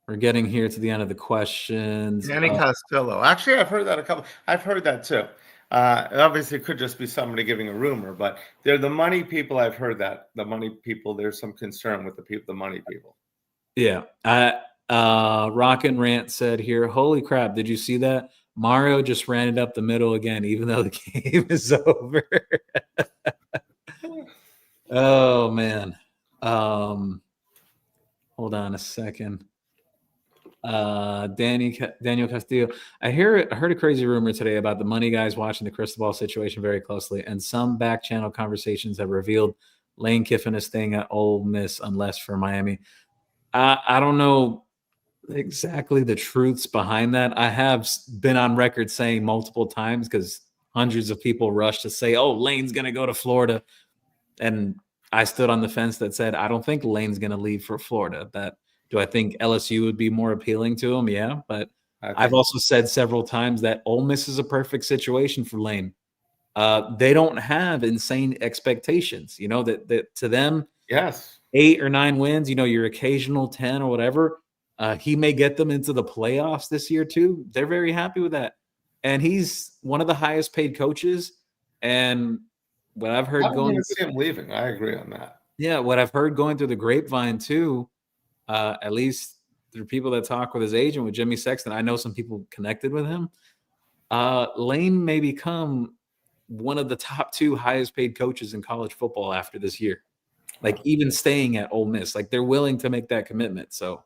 we're getting here to the end of the questions. Danny Costello. Actually, I've heard that I've heard that too. Obviously, it could just be somebody giving a rumor, but they're the money people. I've heard that the money people. There's some concern with the money people. Yeah. Rock and Rant said here, holy crap, did you see that? Mario just ran it up the middle again, even though the game is over. Oh, man. Hold on a second. Daniel Castillo. I heard a crazy rumor today about the money guys watching the Cristobal situation very closely, and some back channel conversations have revealed Lane Kiffin is staying at Ole Miss unless for Miami. I don't know exactly the truths behind that. I have been on record saying multiple times, because hundreds of people rushed to say, oh, Lane's going to go to Florida. And I stood on the fence that said, I don't think Lane's going to leave for Florida. Do I think LSU would be more appealing to him? Yeah. But I've also said several times that Ole Miss is a perfect situation for Lane. They don't have insane expectations, that to them, yes, 8 or 9 wins, your occasional 10 or whatever. He may get them into the playoffs this year too. They're very happy with that. And he's one of the highest paid coaches. And what I've heard see him leaving. I agree on that. Yeah. What I've heard going through the grapevine too, at least through people that talk with his agent, with Jimmy Sexton, I know some people connected with him. Lane may become one of the top 2 highest paid coaches in college football after this year. Like even staying at Ole Miss, like they're willing to make that commitment. So,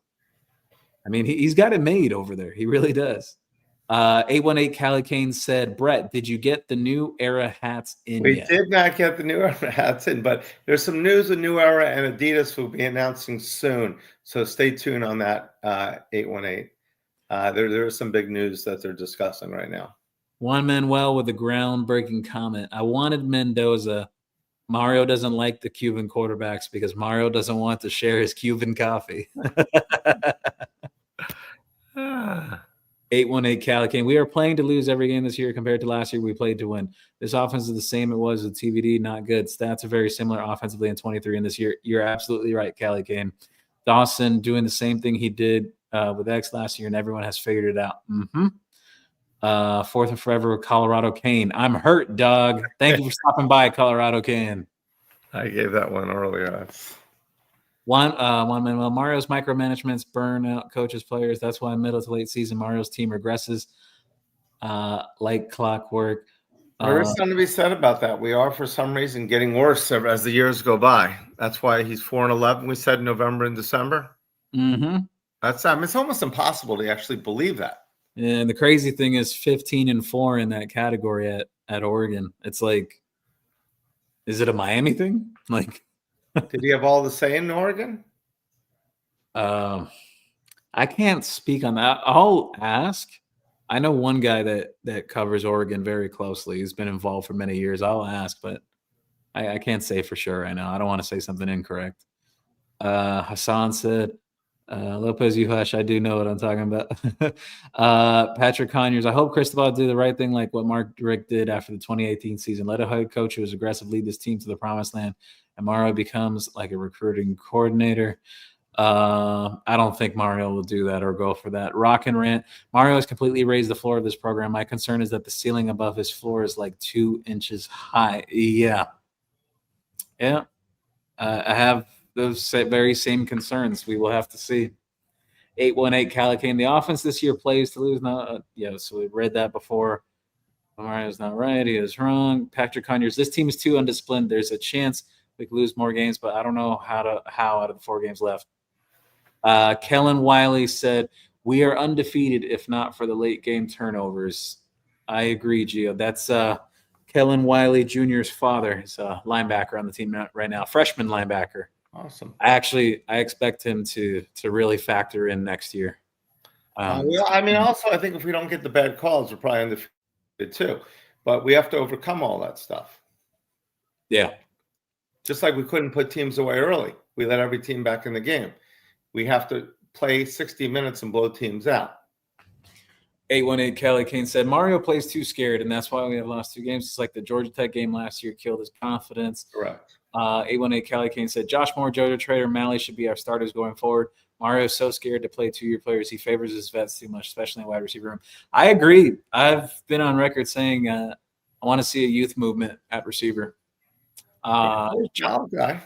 I mean, he's got it made over there. He really does. 818 Cali Kane said, Brett, did you get the New Era hats in We yet? did not get the New Era hats in, but there's some news with New Era, and Adidas will be announcing soon. So stay tuned on that, 818. There is some big news that they're discussing right now. Juan Manuel with a groundbreaking comment. I wanted Mendoza. Mario doesn't like the Cuban quarterbacks because Mario doesn't want to share his Cuban coffee. 818 Calican. We are playing to lose every game this year compared to last year. We played to win. This offense is the same it was with TVD. Not good. Stats are very similar offensively in 23 and this year. You're absolutely right, Calican. Dawson doing the same thing he did with X last year, and everyone has figured it out. Fourth and forever with Colorado Kane. I'm hurt, dog. Thank you for stopping by, Colorado Kane. I gave that one earlier. One Manuel. Mario's micromanagements burn out coaches, players. That's why middle to late season Mario's team regresses like clockwork. There is something to be said about that. We are, for some reason, getting worse as the years go by. That's why he's 4-11. We said November and December. Mm-hmm. That's it's almost impossible to actually believe that. And the crazy thing is 15-4 in that category at Oregon. It's like, is it a Miami thing? Like, did he have all the say in Oregon? I can't speak on that. I'll ask. I know one guy that covers Oregon very closely. He's been involved for many years. I'll ask, but I can't say for sure right now. I don't want to say something incorrect. Hassan said, Lopez, you hush. I do know what I'm talking about. Patrick Conyers, I hope Cristobal do the right thing like what Mark Rick did after the 2018 season. Let a head coach who is aggressive lead this team to the promised land, and Mario becomes like a recruiting coordinator. I don't think Mario will do that or go for that. Rock and rant. Mario has completely raised the floor of this program. My concern is that the ceiling above his floor is like 2 inches high. Yeah. I have those very same concerns. We will have to see. 818 Calican. The offense this year plays to lose. So we read that before. Mario's not right. He is wrong. Patrick Conyers. This team is too undisciplined. There's a chance we could lose more games, but I don't know how out of the 4 games left. Kellen Wiley said, we are undefeated if not for the late game turnovers. I agree, Gio. That's Kellen Wiley Jr.'s father. He's a linebacker on the team right now, freshman linebacker. Awesome. I expect him to really factor in next year. I think if we don't get the bad calls, we're probably undefeated too. But we have to overcome all that stuff. Yeah. Just like we couldn't put teams away early. We let every team back in the game. We have to play 60 minutes and blow teams out. 818 Kelly Kane said, Mario plays too scared, and that's why we have lost 2 games. It's like the Georgia Tech game last year killed his confidence. Correct. 818 Kelly Kane said, Josh Moore, JoJo Trader, Malley should be our starters going forward. Mario is so scared to play 2-year players. He favors his vets too much, especially in wide receiver room. I agree. I've been on record saying I want to see a youth movement at receiver. Guy.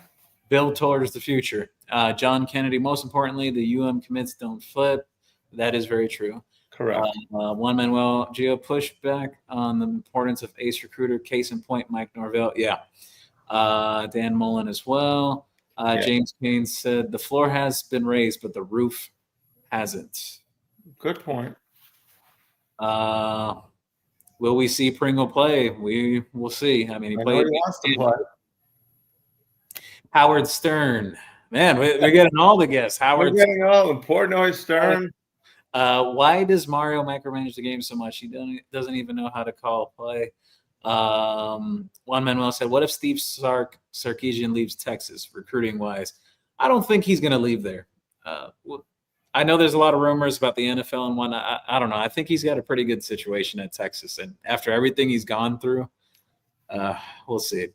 Build towards the future. John Kennedy, most importantly, the UM commits don't flip. That is very true. Correct. Juan Manuel Gio push back on the importance of ace recruiter. Case in point, Mike Norvell. Yeah. Dan Mullen as well. James Kane said the floor has been raised, but the roof hasn't. Good point. Will we see Pringle play? We will see. I mean, he played. He wants to play. Howard Stern. Man, we're getting all the guests. We're getting all the Portnoy Stern. Why does Mario micromanage the game so much? He doesn't even know how to call a play. Juan Manuel said, what if Steve Sarkisian leaves Texas, recruiting-wise? I don't think he's going to leave there. I know there's a lot of rumors about the NFL and whatnot. I don't know. I think he's got a pretty good situation at Texas. And after everything he's gone through, we'll see.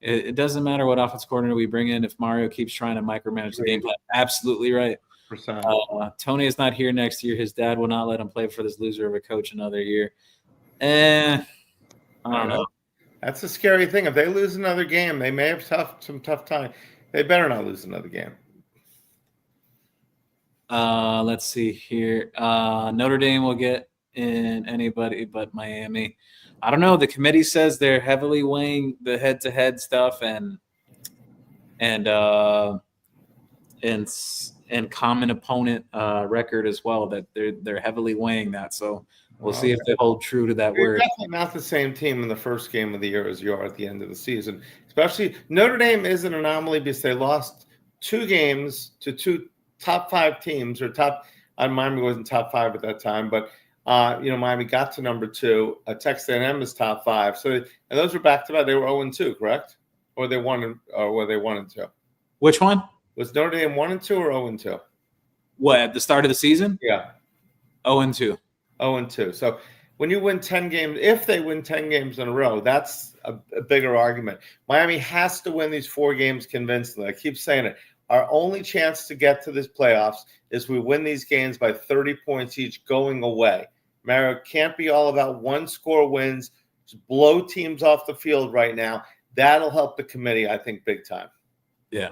It doesn't matter what offense coordinator we bring in if Mario keeps trying to micromanage the game plan. Absolutely right. Tony is not here next year. His dad will not let him play for this loser of a coach another year. I don't know. That's a scary thing. If they lose another game, they may have some tough time. They better not lose another game. Let's see here. Notre Dame will get in anybody but Miami. I don't know. The committee says they're heavily weighing the head-to-head stuff and and common opponent record as well, that they're heavily weighing that. So we'll see if they hold true to that You're word. definitely not the same team in the first game of the year as you are at the end of the season. Especially Notre Dame is an anomaly because they lost 2 games to 2 top 5 teams, or Miami wasn't top 5 at that time, but Miami got to number 2. Texas A&M is top 5. So, and those were back to back. They were 0-2, correct? Or were they 1-2? Which one? Was Notre Dame 1-2 or 0-2? What, at the start of the season? Yeah. 0-2. 0-2. So when you win 10 games, if they win 10 games in a row, that's a bigger argument. Miami has to win these 4 games convincingly. I keep saying it. Our only chance to get to this playoffs is we win these games by 30 points each going away. Mario, can't be all about one-score wins. Just blow teams off the field right now. That'll help the committee, I think, big time. Yeah.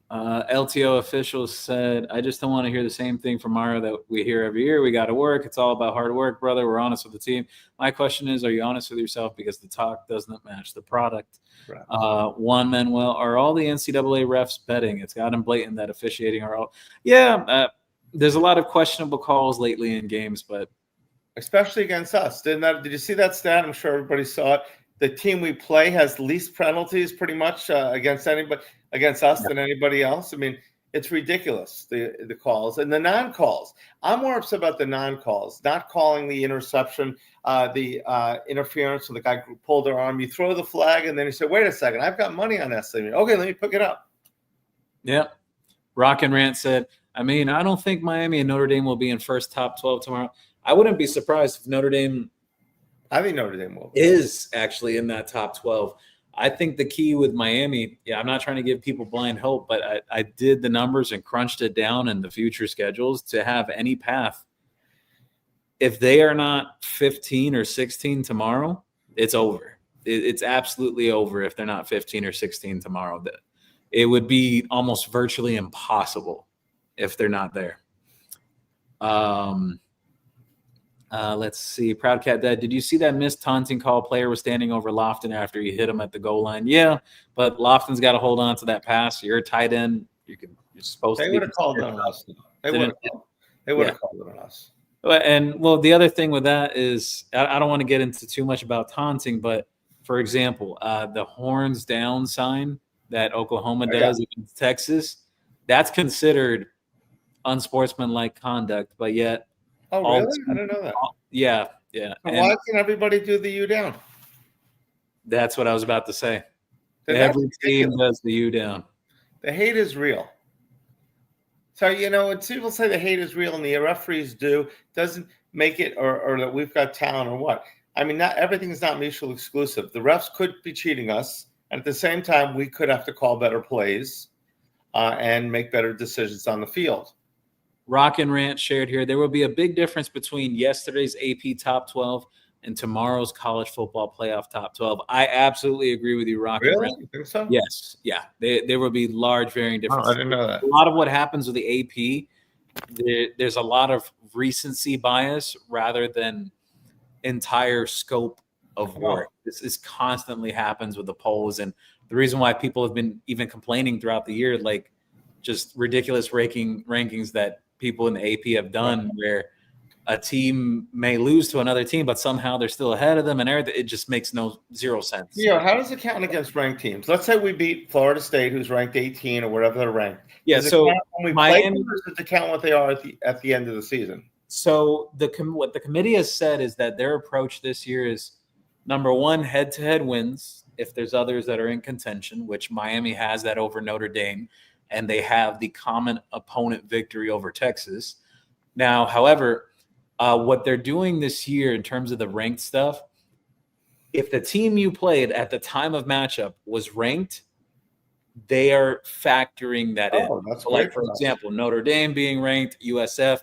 LTO officials said, I just don't want to hear the same thing from Mario that we hear every year. We got to work. It's all about hard work, brother. We're honest with the team. My question is, are you honest with yourself? Because the talk doesn't match the product. Right. Juan Manuel, are all the NCAA refs betting? It's gotten blatant that officiating are all. Yeah, there's a lot of questionable calls lately in games, but. Especially against us. Did you see that stat? I'm sure everybody saw it. The team we play has least penalties pretty much against us than anybody else. I mean, it's ridiculous, the calls and the non-calls. I'm more upset about the non-calls, not calling the interception, the interference when the guy pulled their arm. You throw the flag and then you say, wait a second, I've got money on this thing. Okay, let me pick it up. Yeah. Rock and Rant said, I don't think Miami and Notre Dame will be in first top 12 tomorrow. I wouldn't be surprised if Notre Dame – I think Notre Dame will. Is actually in that top 12. I think the key with Miami, I'm not trying to give people blind hope, but I did the numbers and crunched it down in the future schedules to have any path. If they are not 15 or 16 tomorrow, it's over. It's absolutely over if they're not 15 or 16 tomorrow. It would be almost virtually impossible if they're not there. Let's see. Proud Cat Dad, did you see that missed taunting call? Player was standing over Lofton after he hit him at the goal line. Yeah, but Lofton's got to hold on to that pass. You're a tight end. You're supposed to. They would have called it on us. They would have called it on us. And the other thing with that is I don't want to get into too much about taunting, but for example, the horns down sign that Oklahoma does against Texas, that's considered unsportsmanlike conduct, but yet. Oh, really? I didn't know that. Yeah. So why can't everybody do the U down? That's what I was about to say. Every team does the U down. The hate is real. So, when people say the hate is real and the referees do, doesn't make it or that we've got talent or what. I mean, not everything's not mutually exclusive. The refs could be cheating us. And at the same time, we could have to call better plays and make better decisions on the field. Rock and Rant shared here, there will be a big difference between yesterday's AP top 12 and tomorrow's college football playoff top 12. I absolutely agree with you, Rock and Rant. You think so? Yes. Yeah. There will be large varying differences. I didn't know that. A lot of what happens with the AP, there's a lot of recency bias rather than entire scope of work. This constantly happens with the polls. And the reason why people have been even complaining throughout the year, like just ridiculous rankings that people in the AP have done where a team may lose to another team, but somehow they're still ahead of them and everything. It just makes zero sense. Yeah, how does it count against ranked teams? Let's say we beat Florida State, who's ranked 18 or whatever they're ranked. Yeah, so when we play them, or does it count what they are at the end of the season? So what the committee has said is that their approach this year is, number one, head-to-head wins if there's others that are in contention, which Miami has that over Notre Dame, and they have the common opponent victory over Texas. Now, however, what they're doing this year in terms of the ranked stuff, if the team you played at the time of matchup was ranked, they are factoring that in. That's so like, for example, Notre Dame being ranked, USF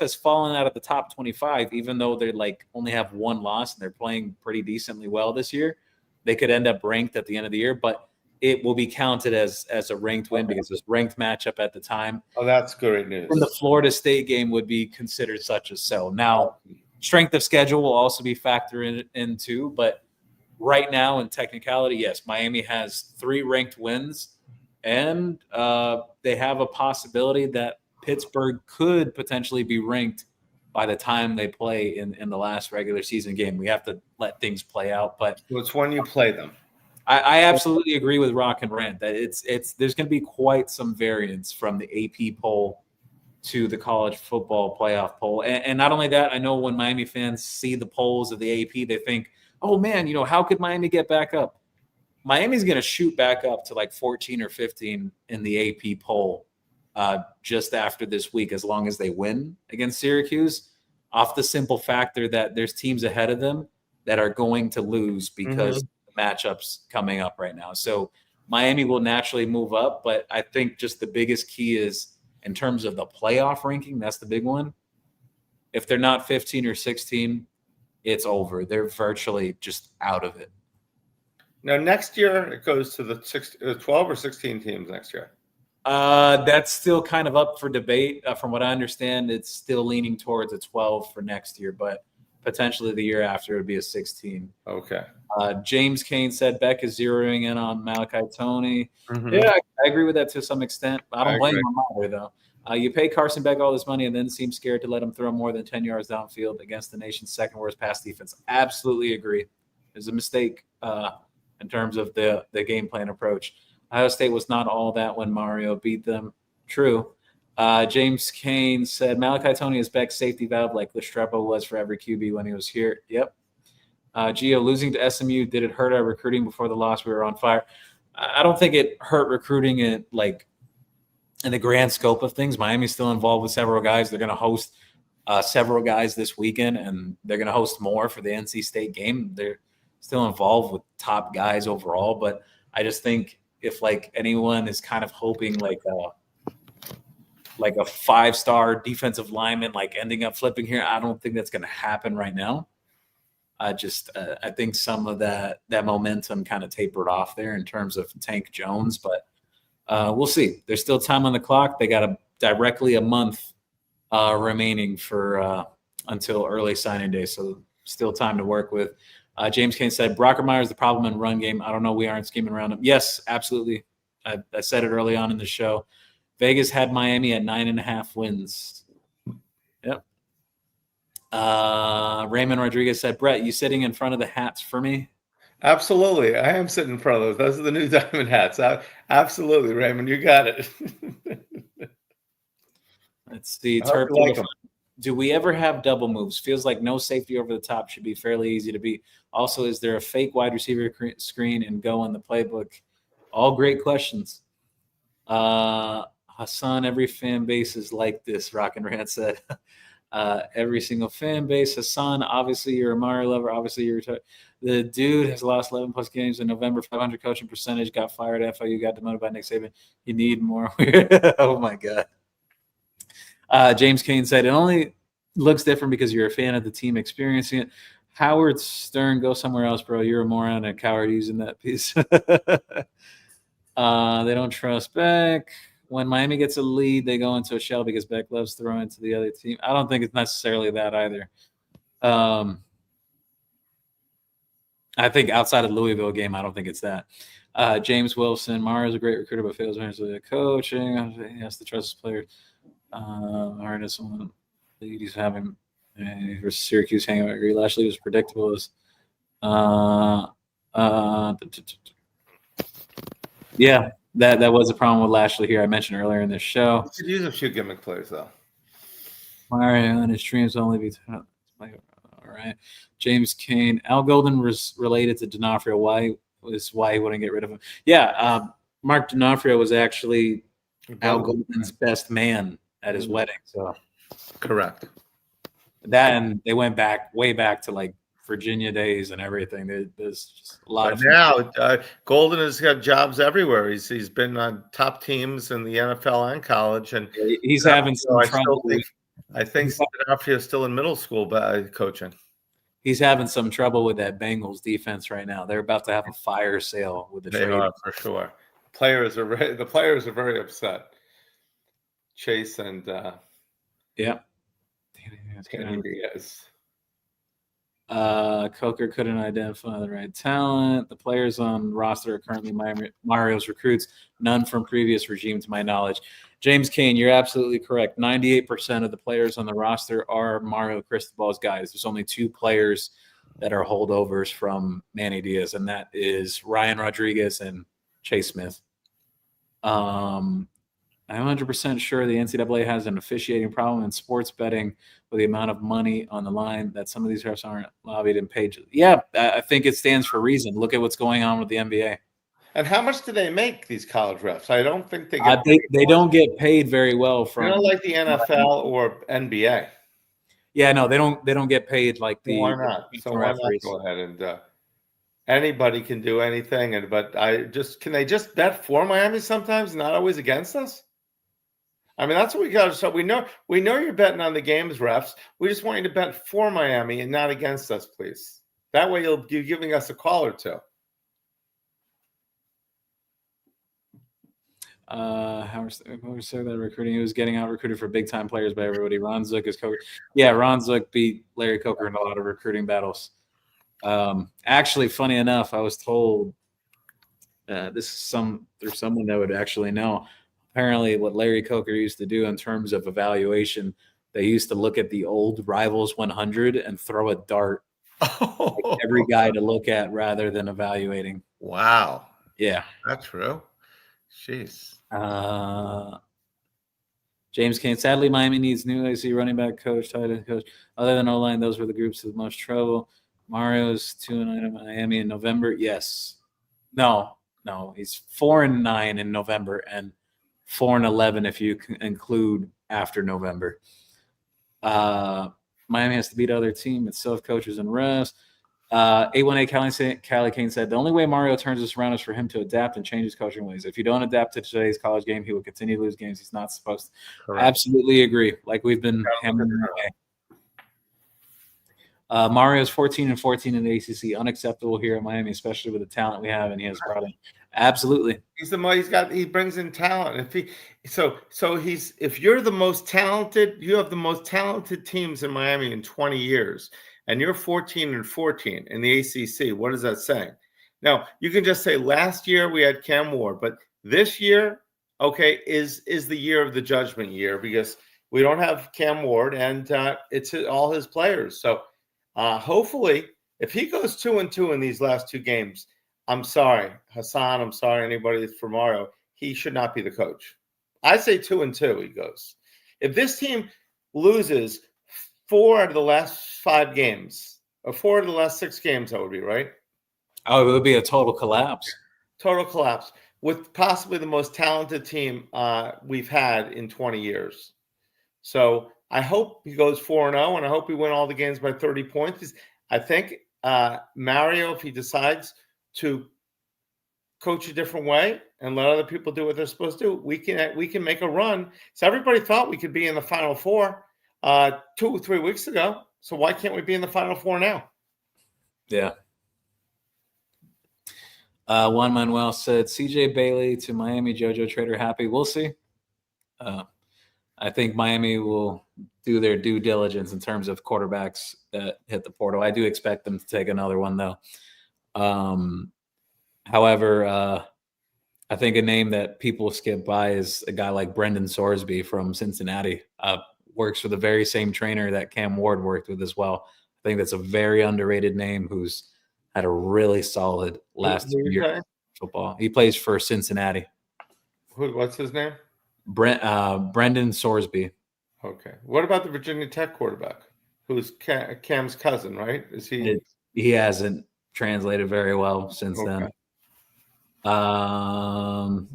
has fallen out of the top 25, even though they only have one loss and they're playing pretty decently well this year. They could end up ranked at the end of the year, but it will be counted as a ranked win because it's ranked matchup at the time. Oh, that's great news. And the Florida State game would be considered such as so. Now, strength of schedule will also be factored into, but right now in technicality, yes, Miami has 3 ranked wins and they have a possibility that Pittsburgh could potentially be ranked by the time they play in the last regular season game. We have to let things play out, but It's when you play them. I absolutely agree with Rock and Rant that it's there's going to be quite some variance from the AP poll to the college football playoff poll. And not only that, I know when Miami fans see the polls of the AP, they think, oh man, how could Miami get back up? Miami's going to shoot back up to like 14 or 15 in the AP poll just after this week, as long as they win against Syracuse, off the simple factor that there's teams ahead of them that are going to lose because the matchups coming up right now. So Miami will naturally move up, but I think just the biggest key is in terms of the playoff ranking, that's the big one. If they're not 15 or 16, it's over. They're virtually just out of it. Now, next year, it goes to the 12 or 16 teams next year. That's still kind of up for debate. From what I understand, it's still leaning towards a 12 for next year, but potentially the year after it would be a 16. Okay. James Kane said Beck is zeroing in on Malachi Toney. Mhm. Yeah, I agree with that to some extent. I don't blame agree. him either, though. You pay Carson Beck all this money and then seem scared to let him throw more than 10 yards downfield against the nation's second worst pass defense. Absolutely agree. It's a mistake in terms of the game plan approach. Ohio State was not all that when Mario beat them. True. James Kane said Malachi Toney is Beck's safety valve like Lestrepo was for every QB when he was here. Yep. Gio, losing to SMU, did it hurt our recruiting before the loss? We were on fire. I don't think it hurt recruiting in the grand scope of things. Miami's still involved with several guys. They're going to host several guys this weekend, and they're going to host more for the NC State game. They're still involved with top guys overall, but I just think if anyone is kind of hoping like a 5-star defensive lineman ending up flipping here, I don't think that's going to happen right now. I think some of that momentum kind of tapered off there in terms of Tank Jones, but we'll see. There's still time on the clock. They got directly a month remaining for until early signing day, so still time to work with. James Kane said, Brockermeyer is the problem in run game. I don't know. We aren't scheming around him. Yes, absolutely. I said it early on in the show. Vegas had Miami at 9.5 wins. Yep. Raymond Rodriguez said, Brett, you sitting in front of the hats for me? Absolutely. I am sitting in front of those. Those are the new diamond hats. Absolutely, Raymond. You got it. Let's see. Do we ever have double moves? Feels like no safety over the top should be fairly easy to beat. Also, is there a fake wide receiver screen and go in the playbook? All great questions. Hassan, every fan base is like this, Rock and Rant said. Every single fan base. Hassan, obviously you're a Mario lover. Obviously you're the dude has lost 11 plus games in November, 500 coaching percentage, got fired at FIU, got demoted by Nick Saban. You need more. Oh my God. James Kane said, it only looks different because you're a fan of the team experiencing it. Howard Stern, go somewhere else, bro. You're a moron, a coward using that piece. They don't trust Beck. When Miami gets a lead, they go into a shell because Beck loves throwing to the other team. I don't think it's necessarily that either. I think outside of the Louisville game, I don't think it's that. James Wilson, Mario's a great recruiter, but fails when he's coaching. He has to trust his players. Hardest one he's having for Syracuse hanging out. Lashley was predictable. Yeah, that was a problem with Lashley here. I mentioned earlier in this show. You could use a few gimmick players though. Mario and his streams only be all right. James Kane, Al Golden was related to D'Onofrio. Why he wouldn't get rid of him? Yeah, Mark D'Onofrio was actually Al Golden's best man at his wedding. So correct. That, and they went way back to Virginia days and everything. There's just a lot of now Golden has got jobs everywhere. He's been on top teams in the NFL and college, and he's having some trouble. I think D'Onofrio is still in middle school by coaching. He's having some trouble with that Bengals defense right now. They're about to have a fire sale with the trade. They are for sure. The players are very upset. Chase and yeah. Diaz. Coker couldn't identify the right talent. The players on roster are currently Mario's recruits, none from previous regime to my knowledge. James Kane, you're absolutely correct. 98% of the players on the roster are Mario Cristobal's guys. There's only 2 players that are holdovers from Manny Diaz, and that is Ryan Rodriguez and Chase Smith. I'm 100% sure the NCAA has an officiating problem in sports betting with the amount of money on the line that some of these refs aren't lobbied and paid. Yeah, I think it stands for reason. Look at what's going on with the NBA. And how much do they make, these college refs? I don't think they get they don't get paid very well from. They're not like the NFL or NBA. Yeah, no, they don't get paid like the. Why not? So why not go ahead and anybody can do anything, but can they just bet for Miami sometimes, not always against us? I mean, that's what we got. So we know you're betting on the games, refs. We just want you to bet for Miami and not against us, please. That way you're giving us a call or two. Howard said that recruiting, he was getting out recruited for big time players by everybody. Ron Zook is Coker. Yeah, Ron Zook beat Larry Coker in a lot of recruiting battles. Actually, funny enough, I was told there's someone that would actually know. Apparently, what Larry Coker used to do in terms of evaluation, they used to look at the old Rivals 100 and throw a dart at every guy to look at rather than evaluating. Wow. Yeah. That's true. Jeez. James Kane. Sadly, Miami needs new AC running back coach, tight end coach. Other than O-line, those were the groups with the most trouble. Mario's 2-9 in Miami in November. Yes. No. He's 4-9 in November and 4-11 if you include after November. Miami has to beat other team. It's self coaches and refs. 818 Cali Kane said, the only way Mario turns this around is for him to adapt and change his coaching ways. If you don't adapt to today's college game, he will continue to lose games he's not supposed to. Correct. Absolutely agree. Like we've been hammering away. Mario's 14-14 in the ACC. Unacceptable here at Miami, especially with the talent we have, and he has brought in. Absolutely. He brings in talent. If you're the most talented, you have the most talented teams in Miami in 20 years. And you're 14-14 in the ACC. What is that saying? Now, you can just say last year we had Cam Ward, but this year, okay, is the year of the judgment year because we don't have Cam Ward and it's all his players. So hopefully, if he goes 2-2 in these last 2 games, I'm sorry, Hassan, I'm sorry, anybody for Mario, he should not be the coach. I say 2-2 he goes. If this team loses 4 out of the last 5 games, or 4 out of the last 6 games, that would be right. Oh, it would be a total collapse. Total collapse with possibly the most talented team we've had in 20 years. So I hope he goes 4-0, and I hope we win all the games by 30 points. I think Mario, if he decides to coach a different way and let other people do what they're supposed to do, we can make a run. So everybody thought we could be in the Final Four 2 or 3 weeks ago. So why can't we be in the Final Four now? Yeah. Juan Manuel said, CJ Bailey to Miami, JoJo Trader happy. We'll see. I think Miami will do their due diligence in terms of quarterbacks that hit the portal. I do expect them to take another one, though. However, I think a name that people skip by is a guy like Brendan Sorsby from Cincinnati. Works for the very same trainer that Cam Ward worked with as well. I think that's a very underrated name who's had a really solid last 2 years of football. He plays for Cincinnati. What's his name? Brendan Sorsby. Okay. What about the Virginia Tech quarterback, who's Cam's cousin, right? Is he? He hasn't translated very well since then.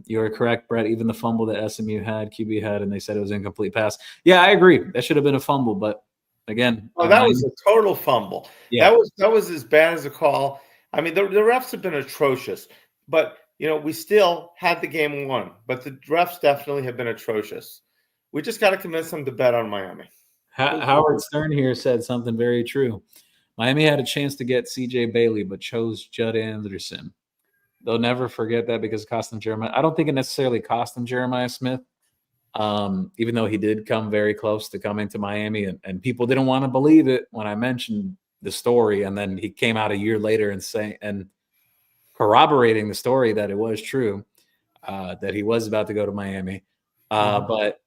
You're correct, Brett. Even the fumble that SMU had, QB had, and they said it was incomplete pass. Yeah, I agree. That should have been a fumble, but again, that was a total fumble. Yeah, that was as bad as a call. I mean, the refs have been atrocious, but we still had the game won. But the refs definitely have been atrocious. We just got to convince them to bet on Miami. Howard Stern here said something very true. Miami had a chance to get CJ Bailey, but chose Judd Anderson. They'll never forget that because it cost them Jeremiah. I don't think it necessarily cost them Jeremiah Smith, even though he did come very close to coming to Miami, and people didn't want to believe it when I mentioned the story, and then he came out a year later and corroborating the story that it was true, that he was about to go to Miami. But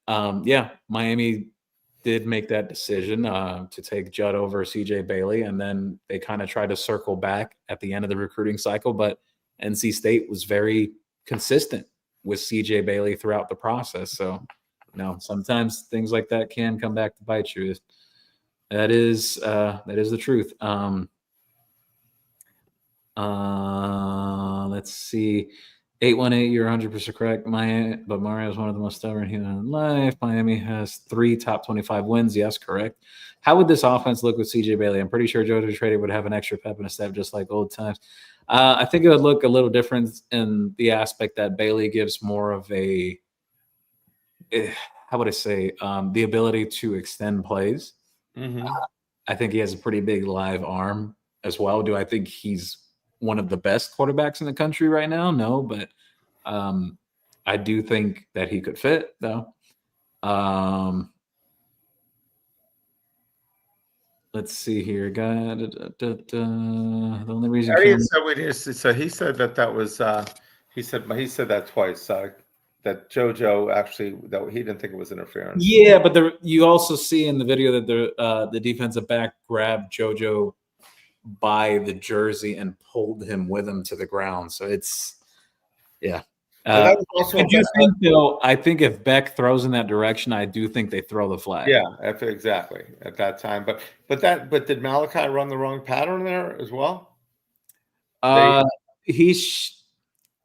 Miami did make that decision to take Judd over CJ Bailey, and then they kind of tried to circle back at the end of the recruiting cycle. But NC State was very consistent with CJ Bailey throughout the process. So, sometimes things like that can come back to bite you. That is the truth. Let's see. 818, you're 100% correct. But Mario is one of the most stubborn human in life. Miami has 3 top 25 wins. Yes, correct. How would this offense look with CJ Bailey? I'm pretty sure JoJo Trader would have an extra pep and a step just like old times. I think it would look a little different in the aspect that Bailey gives more of a, how would I say, the ability to extend plays. I think he has a pretty big live arm as well. Do I think he's one of the best quarterbacks in the country right now? No, but I do think that he could fit, though. Let's see here. The only reason So he said that was he said that twice. That JoJo actually, that he didn't think it was interference. Yeah, but you also see in the video that the defensive back grabbed JoJo by the jersey and pulled him with him to the ground. So it's I think if Beck throws in that direction, I do think they throw the flag. Yeah, exactly at that time. But did Malachi run the wrong pattern there as well?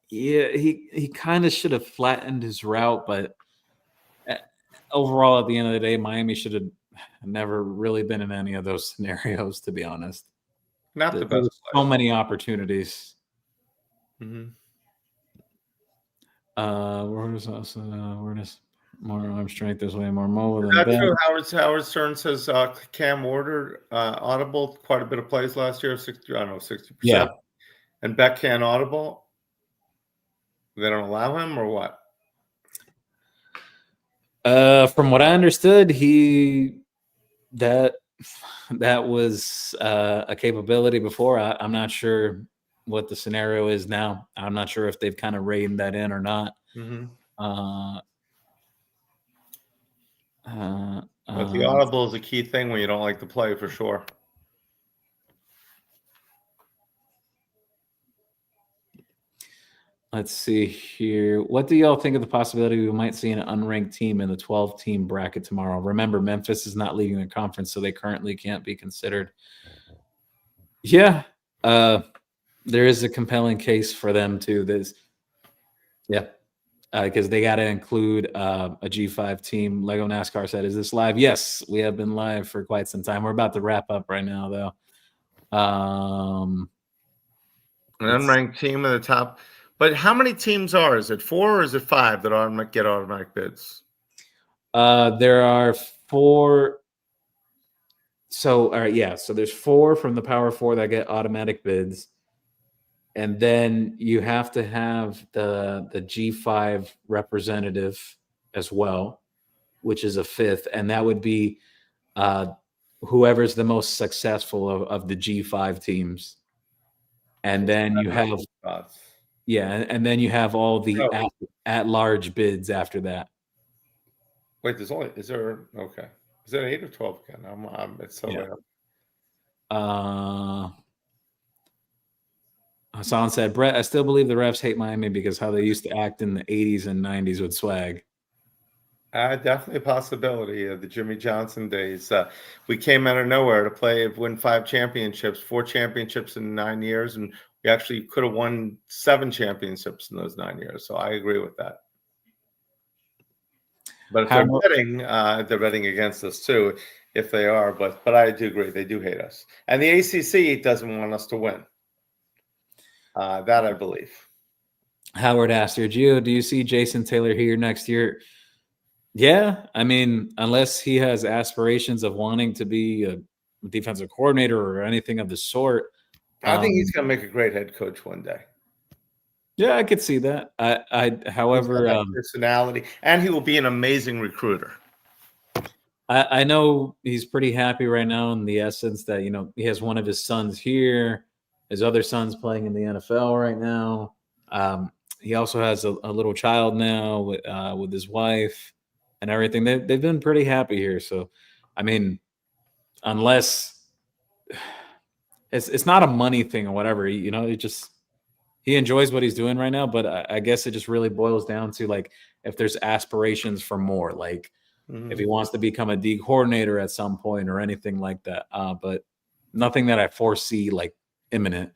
He kind of should have flattened his route, but overall, at the end of the day, Miami should have never really been in any of those scenarios, to be honest. Not the best. So many opportunities. Where does more arm strength? There's way more mobile than Ben. Howard Stern says Cam ordered audible quite a bit of plays last year, 60%. Yeah. And Beck can't audible. They don't allow him, or what? From what I understood, that was a capability before. I'm not sure what the scenario is now. I'm not sure if they've kind of reined that in or not. But the audible is a key thing when you don't like the play, for sure. Let's see here. What do y'all think of the possibility we might see an unranked team in the 12-team bracket tomorrow? Remember, Memphis is not leading the conference, so they currently can't be considered. Yeah, there is a compelling case for them too. Because they got to include a G5 team. Lego NASCAR said, "Is this live?" Yes, we have been live for quite some time. We're about to wrap up right now, though. An unranked team at the top. But how many teams are? Is it 4 or is it 5 that get automatic bids? There are 4. So there's 4 from the Power 4 that get automatic bids. And then you have to have the G5 representative as well, which is a 5th. And that would be whoever's the most successful of the G5 teams. And then you have... and then you have all the at-large bids after that. Wait, is there 8 or 12 again? It's so bad. Hassan said, Brett, I still believe the refs hate Miami because how they used to act in the 80s and 90s with swag. Definitely a possibility of the Jimmy Johnson days. We came out of nowhere to win 5 championships, 4 championships in 9 years, and we actually could have won 7 championships in those 9 years. So I agree with that. But if they're betting against us too, if they are. But I do agree, they do hate us, and the ACC doesn't want us to win. That I believe. Howard asked here, Gio, do you see Jason Taylor here next year? Yeah, I mean, unless he has aspirations of wanting to be a defensive coordinator or anything of the sort. I think he's going to make a great head coach one day. Yeah, I could see that. However, personality, and he will be an amazing recruiter. I know he's pretty happy right now in the essence that, he has one of his sons here. His other son's playing in the NFL right now. He also has a little child now with his wife and everything. They've been pretty happy here. So, I mean, unless it's not a money thing or whatever, he enjoys what he's doing right now. But I guess it just really boils down to like if there's aspirations for more, like if he wants to become a D coordinator at some point or anything like that. But nothing that I foresee like imminent.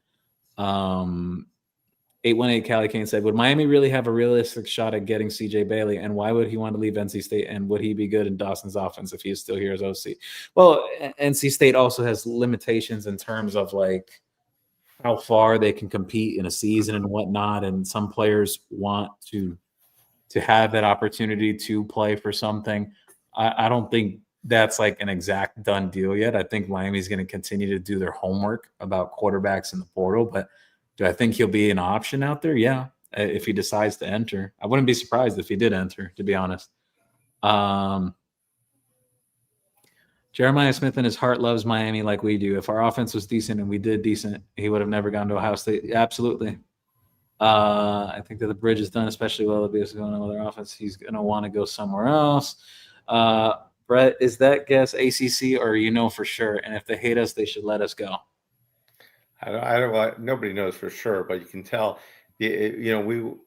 818 Cali Kane said, would Miami really have a realistic shot at getting CJ Bailey? And why would he want to leave NC State? And would he be good in Dawson's offense if he is still here as OC? Well, NC State also has limitations in terms of like how far they can compete in a season and whatnot. And some players want to have that opportunity to play for something. I don't think that's like an exact done deal yet. I think Miami's going to continue to do their homework about quarterbacks in the portal, but do I think he'll be an option out there? Yeah, if he decides to enter. I wouldn't be surprised if he did enter, to be honest. Jeremiah Smith in his heart loves Miami like we do. If our offense was decent and we did decent, he would have never gone to Ohio State. Absolutely. I think that the bridge is done, especially while the is going on with our offense. He's going to want to go somewhere else. Brett, is that guess ACC or for sure? And if they hate us, they should let us go. I don't. Nobody knows for sure, but you can tell. The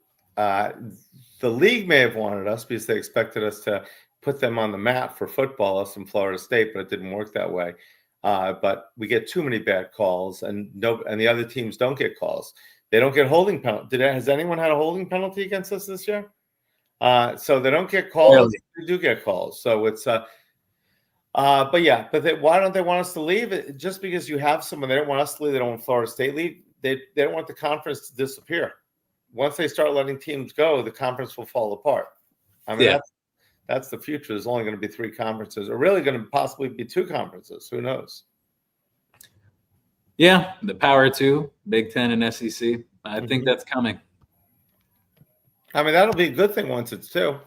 league may have wanted us because they expected us to put them on the map for football, us in Florida State, but it didn't work that way. But we get too many bad calls, and the other teams don't get calls. They don't get holding penalty. Has anyone had a holding penalty against us this year? So they don't get calls. Really? They do get calls. So it's why don't they want us to leave? Just because you have someone, they don't want us to leave. They don't want Florida State leave. They don't want the conference to disappear. Once they start letting teams go, the conference will fall apart. I mean, that's the future. There's only going to be 3 conferences, or really going to possibly be 2 conferences. Who knows? Yeah, the Power 2, Big Ten and SEC. I think that's coming. I mean, that'll be a good thing once it's 2.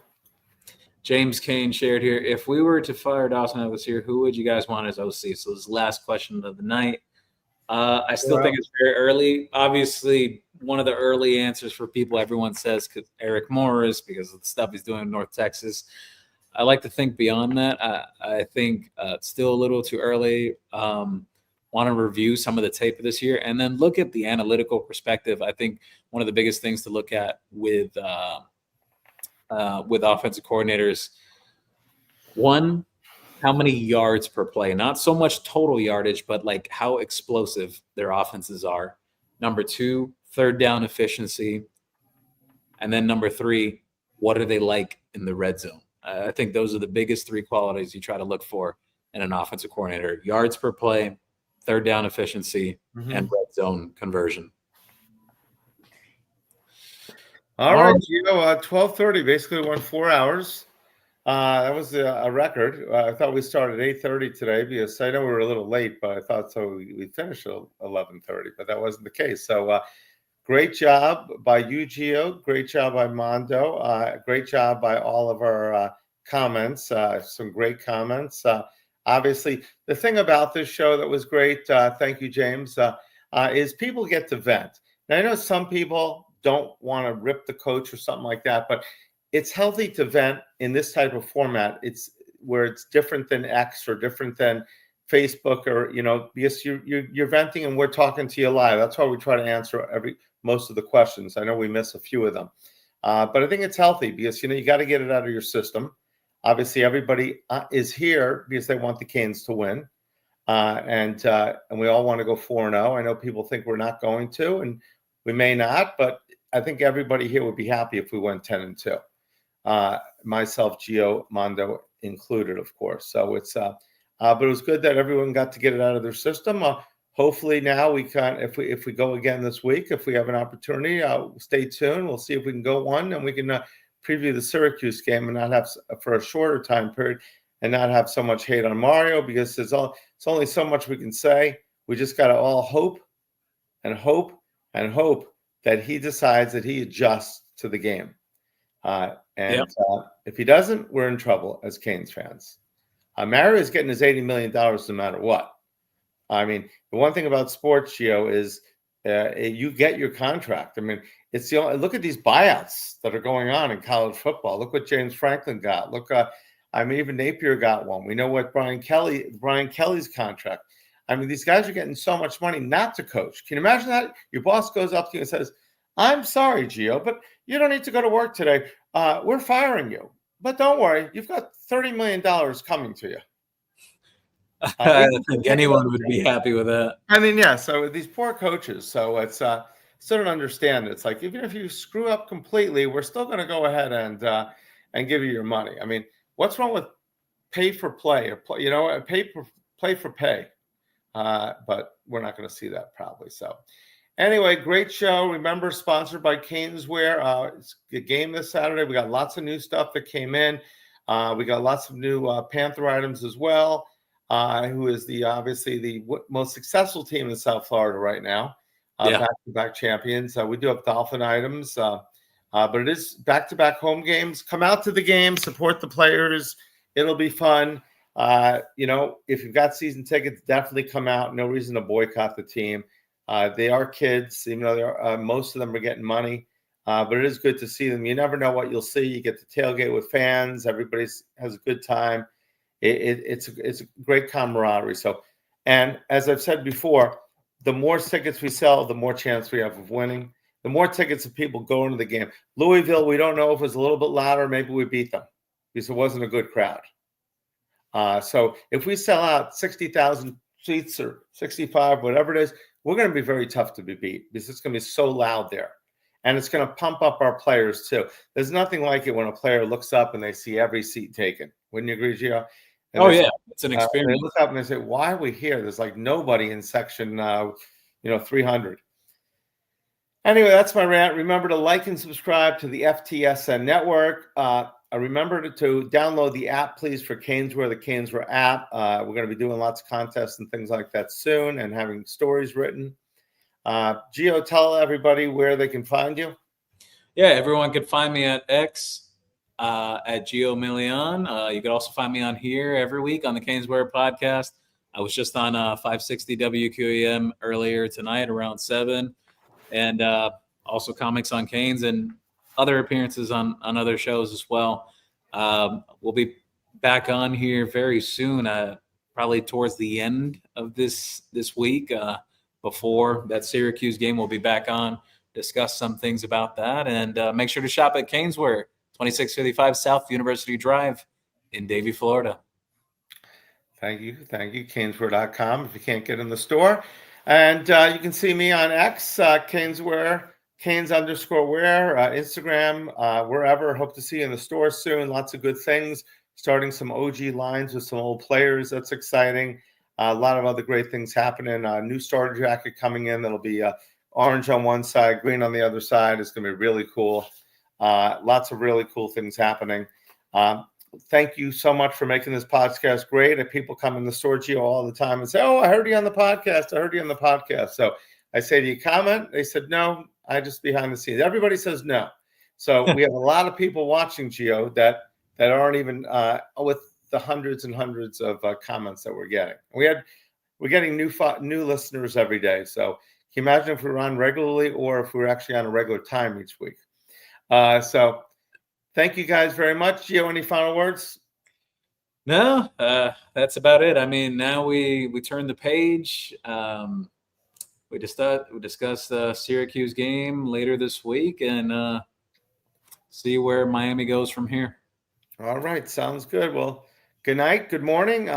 James Kane shared here, if we were to fire Dawson out this year, who would you guys want as OC? So this is the last question of the night. I still think it's very early. Obviously, one of the early answers for people, everyone says Eric Morris because of the stuff he's doing in North Texas. I like to think beyond that. I think it's still a little too early. Want to review some of the tape of this year and then look at the analytical perspective. I think one of the biggest things to look at with offensive coordinators, one, how many yards per play, not so much total yardage, but like how explosive their offenses are. Number 2, third down efficiency. And then number 3, what are they like in the red zone? I think those are the biggest 3 qualities you try to look for in an offensive coordinator: yards per play, third down efficiency, and red zone conversion. All right, 12:30. Basically, went 4 hours. That was a record. I thought we started at 8:30 today because I know we were a little late, but I thought so. We finished at 11:30, but that wasn't the case. So, great job by you, Gio. Great job by Mando. Great job by all of our comments. Some great comments. Obviously, the thing about this show that was great, thank you, James, is people get to vent. Now, I know some people don't want to rip the coach or something like that, but it's healthy to vent in this type of format. It's where it's different than X or different than Facebook, or because you're venting and we're talking to you live. That's why we try to answer most of the questions. I know we miss a few of them, but I think it's healthy because you got to get it out of your system. Obviously, everybody is here because they want the Canes to win, and we all want to go 4-0. I know people think we're not going to, and we may not, but I think everybody here would be happy if we went 10-2. Myself, Gio, Mando included, of course. So it's, but it was good that everyone got to get it out of their system. Hopefully now we can, if we go again this week, if we have an opportunity, stay tuned. We'll see if we can go one, and we can preview the Syracuse game and not have for a shorter time period and not have so much hate on Mario, because it's only so much we can say. We just got to all hope and hope and hope that he decides that he adjusts to the game. If he doesn't, we're in trouble as Canes fans. Mario is getting his $80 million no matter what. I mean, the one thing about sports, Gio, is you get your contract. I mean, it's the only, look at these buyouts that are going on in college football. Look what James Franklin got. Look, I mean, even Napier got one. We know what Brian Kelly's contract. I mean, these guys are getting so much money not to coach. Can you imagine that? Your boss goes up to you and says, "I'm sorry, Gio, but you don't need to go to work today. We're firing you. But don't worry, you've got $30 million coming to you." I think anyone would be happy with that. I mean, yeah. So these poor coaches. So it's still don't understand. It's like even if you screw up completely, we're still going to go ahead and give you your money. I mean, what's wrong with pay for play or play, play for pay? But we're not going to see that probably. So anyway, great show. Remember, sponsored by CanesWear. It's a game this Saturday. We got lots of new stuff that came in. We got lots of new Panther items as well. Who is obviously the most successful team in South Florida right now. Back-to-back champions. We do have Dolphin items, but it is back-to-back home games. Come out to the game, support the players. It'll be fun. If you've got season tickets, definitely come out. No reason to boycott the team. They are kids, even though most of them are getting money. But it is good to see them. You never know what you'll see. You get to tailgate with fans. Everybody has a good time. It's a great camaraderie. So, and as I've said before, the more tickets we sell, the more chance we have of winning. The more tickets of people go into the game. Louisville, we don't know if it was a little bit louder. Maybe we beat them because it wasn't a good crowd. So if we sell out 60,000 seats or 65, whatever it is, we're going to be very tough to be beat because it's going to be so loud there. And it's going to pump up our players too. There's nothing like it when a player looks up and they see every seat taken. Wouldn't you agree, Gio? And yeah, it's an experience. They look up and they say, "Why are we here? There's like nobody in section, 300." Anyway, that's my rant. Remember to like and subscribe to the FTSN network. Remember to download the app, please, for CanesWear, the CanesWear app. We're going to be doing lots of contests and things like that soon and having stories written. Gio, tell everybody where they can find you. Yeah, everyone can find me at X. At Gio Milian. You can also find me on here every week on the CanesWear Podcast. I was just on 560 WQAM earlier tonight around 7. And also Comics on Canes and other appearances on other shows as well. We'll be back on here very soon, probably towards the end of this week. Before that Syracuse game, we'll be back on, discuss some things about that. And make sure to shop at CanesWear, 2655 South University Drive in Davie, Florida. Thank you. CanesWear.com if you can't get in the store. And you can see me on X, CanesWear, Canes_wear, Instagram, wherever. Hope to see you in the store soon. Lots of good things. Starting some OG lines with some old players. That's exciting. A lot of other great things happening. New starter jacket coming in. That'll be orange on one side, green on the other side. It's going to be really cool. Lots of really cool things happening. Thank you so much for making this podcast great. People come in the store, Gio, all the time and say, "Oh, I heard you on the podcast. So I say, "Do you comment?" They said, "No, I just behind the scenes." Everybody says no. So we have a lot of people watching, Gio, that aren't even with the hundreds and hundreds of comments that we're getting. We're getting new listeners every day. So can you imagine if we were on regularly or if we were actually on a regular time each week? So thank you guys very much. Gio, any final words? No, that's about it. I mean, now we turn the page. We discuss the Syracuse game later this week and see where Miami goes from here. All right. Sounds good. Well, good night. Good morning.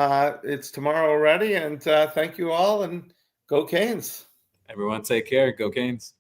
It's tomorrow already. And thank you all and go Canes. Everyone take care. Go Canes.